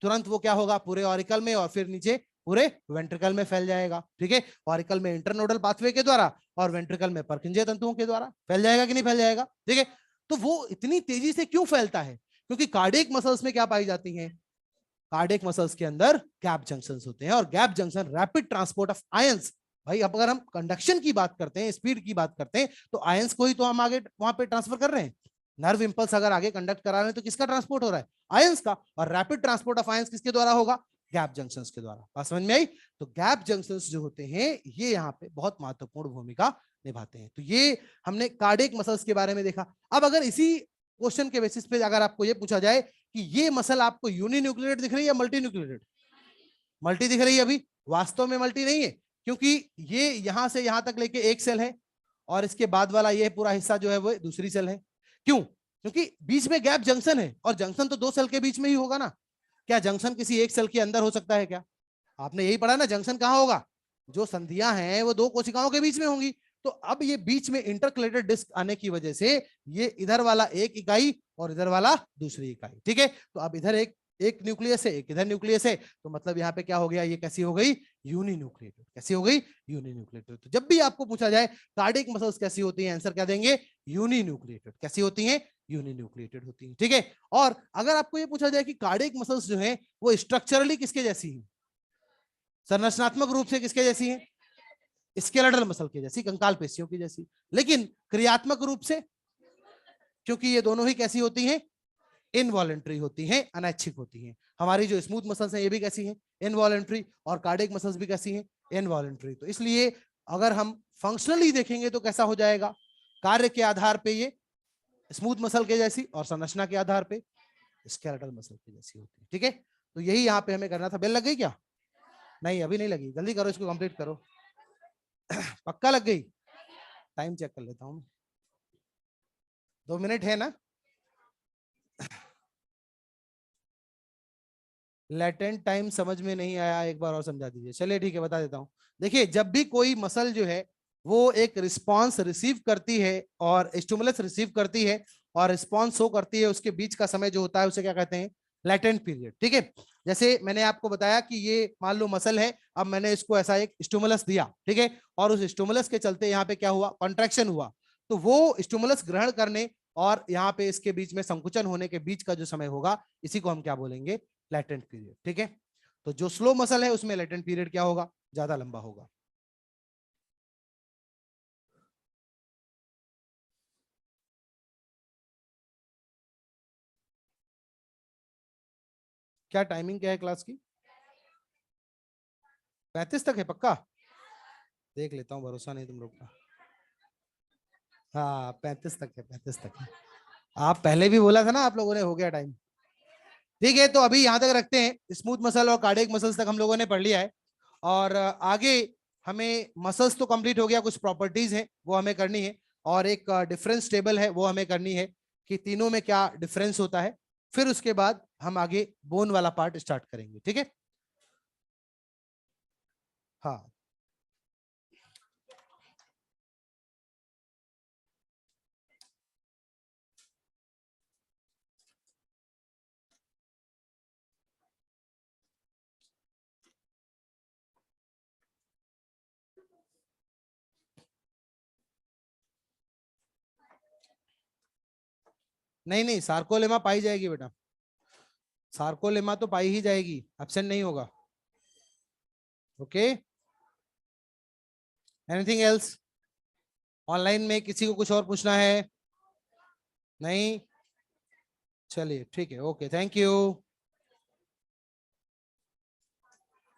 तुरंत वो क्या होगा, पूरे ऑरिकल में और फिर नीचे पूरे वेंट्रिकल में फैल जाएगा, ठीक है। ऑरिकल में इंटरनोडल पाथवे के द्वारा और वेंट्रिकल में परकिंजीय तंतुओं के द्वारा फैल जाएगा कि नहीं फैल जाएगा, ठीक है। तो वो इतनी तेजी से क्यों फैलता है, क्योंकि कार्डियक मसल्स में क्या पाई जाती हैं, कार्डियक मसल्स के अंदर गैप जंक्शंस होते हैं, और gap junction rapid transport of ions. भाई अब अगर हम कंडक्शन की बात करते हैं, स्पीड की बात करते हैं, तो आयंस को ही तो हम आगे वहां पे ट्रांसफर कर रहे हैं। नर्व इंपल्स अगर आगे कंडक्ट करा रहे हैं तो किसका ट्रांसपोर्ट हो रहा है, आयंस का। और रैपिड ट्रांसपोर्ट ऑफ आयंस किसके द्वारा होगा, गैप जंक्शंस के द्वारा। बात समझ में आई। तो गैप जंक्शंस जो होते हैं ये यहाँ पे बहुत महत्वपूर्ण भूमिका निभाते हैं। तो ये हमने कार्डियक मसल्स के बारे में देखा। अब अगर इसी क्वेश्चन के बेसिस पे अगर आपको ये पूछा जाए कि ये मसल आपको यूनिन्यूक्लिएटेड दिख रही है या मल्टी न्यूक्लिएटेड, मल्टी दिख रही है, अभी वास्तव में मल्टी नहीं है, क्योंकि ये यहां से यहां तक लेके एक सेल है, और इसके बाद वाला ये पूरा हिस्सा जो है वो दूसरी सेल है। क्यों, क्योंकि बीच में गैप जंक्शन है, और जंक्शन तो दो सेल के बीच में ही होगा ना। क्या जंक्शन किसी एक सेल के अंदर हो सकता है क्या, आपने यही पढ़ा ना, जंक्शन कहां होगा, जो संधियां हैं वो दो कोशिकाओं के बीच में होंगी। तो अब ये बीच में इंटरकलेटेड डिस्क आने की वजह से ये इधर वाला एक इकाई और इधर वाला दूसरी इकाई, ठीक है। तो अब इधर एक न्यूक्लियस है, एक इधर न्यूक्लियस है, तो मतलब यहाँ पे क्या हो गया, ये कैसी हो गई, यूनिन्यूक्लिएटेड। कैसी हो गई, यूनिन्यूक्लिएटेड। तो जब भी आपको पूछा जाए कार्डियक मसल्स कैसी होती हैं, आंसर क्या देंगे, यूनिन्यूक्लिएटेड। कैसी होती हैं, यूनिन्यूक्लिएटेड होती हैं, ठीक है। और अगर आपको ये पूछा जाए कि कार्डियक मसल्स जो है वो स्ट्रक्चरली किसके जैसी है, संरचनात्मक रूप से किसके जैसी है, स्केलेटल मसल की जैसी, कंकाल पेशियों की जैसी। लेकिन क्रियात्मक रूप से, क्योंकि ये दोनों ही कैसी होती हैं, इनवॉलेंट्री होती हैं, अनैच्छिक होती हैं। हमारी जो स्मूथ मसल्स हैं ये भी कैसी हैं, इनवॉलेंट्री, और कार्डियक मसल्स भी कैसी हैं, इनवॉलेंट्री। तो इसलिए अगर हम फंक्शनली देखेंगे तो कैसा हो जाएगा, कार्य के आधार पे ये स्मूथ मसल के जैसी, और संरचना के आधार पे स्केलेटल मसल के जैसी होती है। ठीक है, तो यही यहाँ पे हमें करना था। बेल लग गई क्या? नहीं अभी नहीं लगी, जल्दी करो, इसको कंप्लीट करो। पक्का लग गई? टाइम चेक कर लेता हूँ, 2 मिनट है ना। लेटेंट टाइम समझ में नहीं आया, एक बार और समझा दीजिए। चलिए ठीक है, बता देता हूँ। देखिए, जब भी कोई मसल जो है वो एक रिस्पांस रिसीव करती है और स्टिमुलस रिसीव करती है और रिस्पांस शो करती है, उसके बीच का समय जो होता है उसे क्या कहते हैं, लेटेंट पीरियड। ठीक है, जैसे मैंने आपको बताया कि ये मान लो मसल है, अब मैंने इसको ऐसा एक स्टिमुलस दिया, ठीक है, और उस स्टिमुलस के चलते यहाँ पे क्या हुआ, कॉन्ट्रैक्शन हुआ। तो वो स्टिमुलस ग्रहण करने और यहाँ पे इसके बीच में संकुचन होने के बीच का जो समय होगा, इसी को हम क्या बोलेंगे, लेटेंट पीरियड। ठीक है, तो जो स्लो मसल है उसमें लेटेंट पीरियड क्या होगा, ज्यादा लंबा होगा। क्या टाइमिंग क्या है क्लास की? 35 तक है पक्का? देख लेता हूँ, भरोसा नहीं तुम लोग का। हाँ 35 तक है, 35 तक है। आप पहले भी बोला था ना आप लोगों ने, हो गया टाइम। ठीक है, तो अभी यहाँ तक रखते हैं, स्मूथ मसल और कार्डियक मसल्स तक हम लोगों ने पढ़ लिया है। और आगे हमें मसल्स तो कंप्लीट हो गया, कुछ प्रॉपर्टीज हैं वो हमें करनी है, और एक डिफरेंस टेबल है वो हमें करनी है कि तीनों में क्या डिफरेंस होता है। फिर उसके बाद हम आगे बोन वाला पार्ट स्टार्ट करेंगे। ठीक है, हाँ। नहीं नहीं, सार्कोलेमा पाई जाएगी बेटा, सार्कोलेमा तो पाई ही जाएगी, एब्सेंट नहीं होगा। Okay, anything else? ऑनलाइन में किसी को कुछ और पूछना है? नहीं? चलिए ठीक है, ओके, थैंक यू।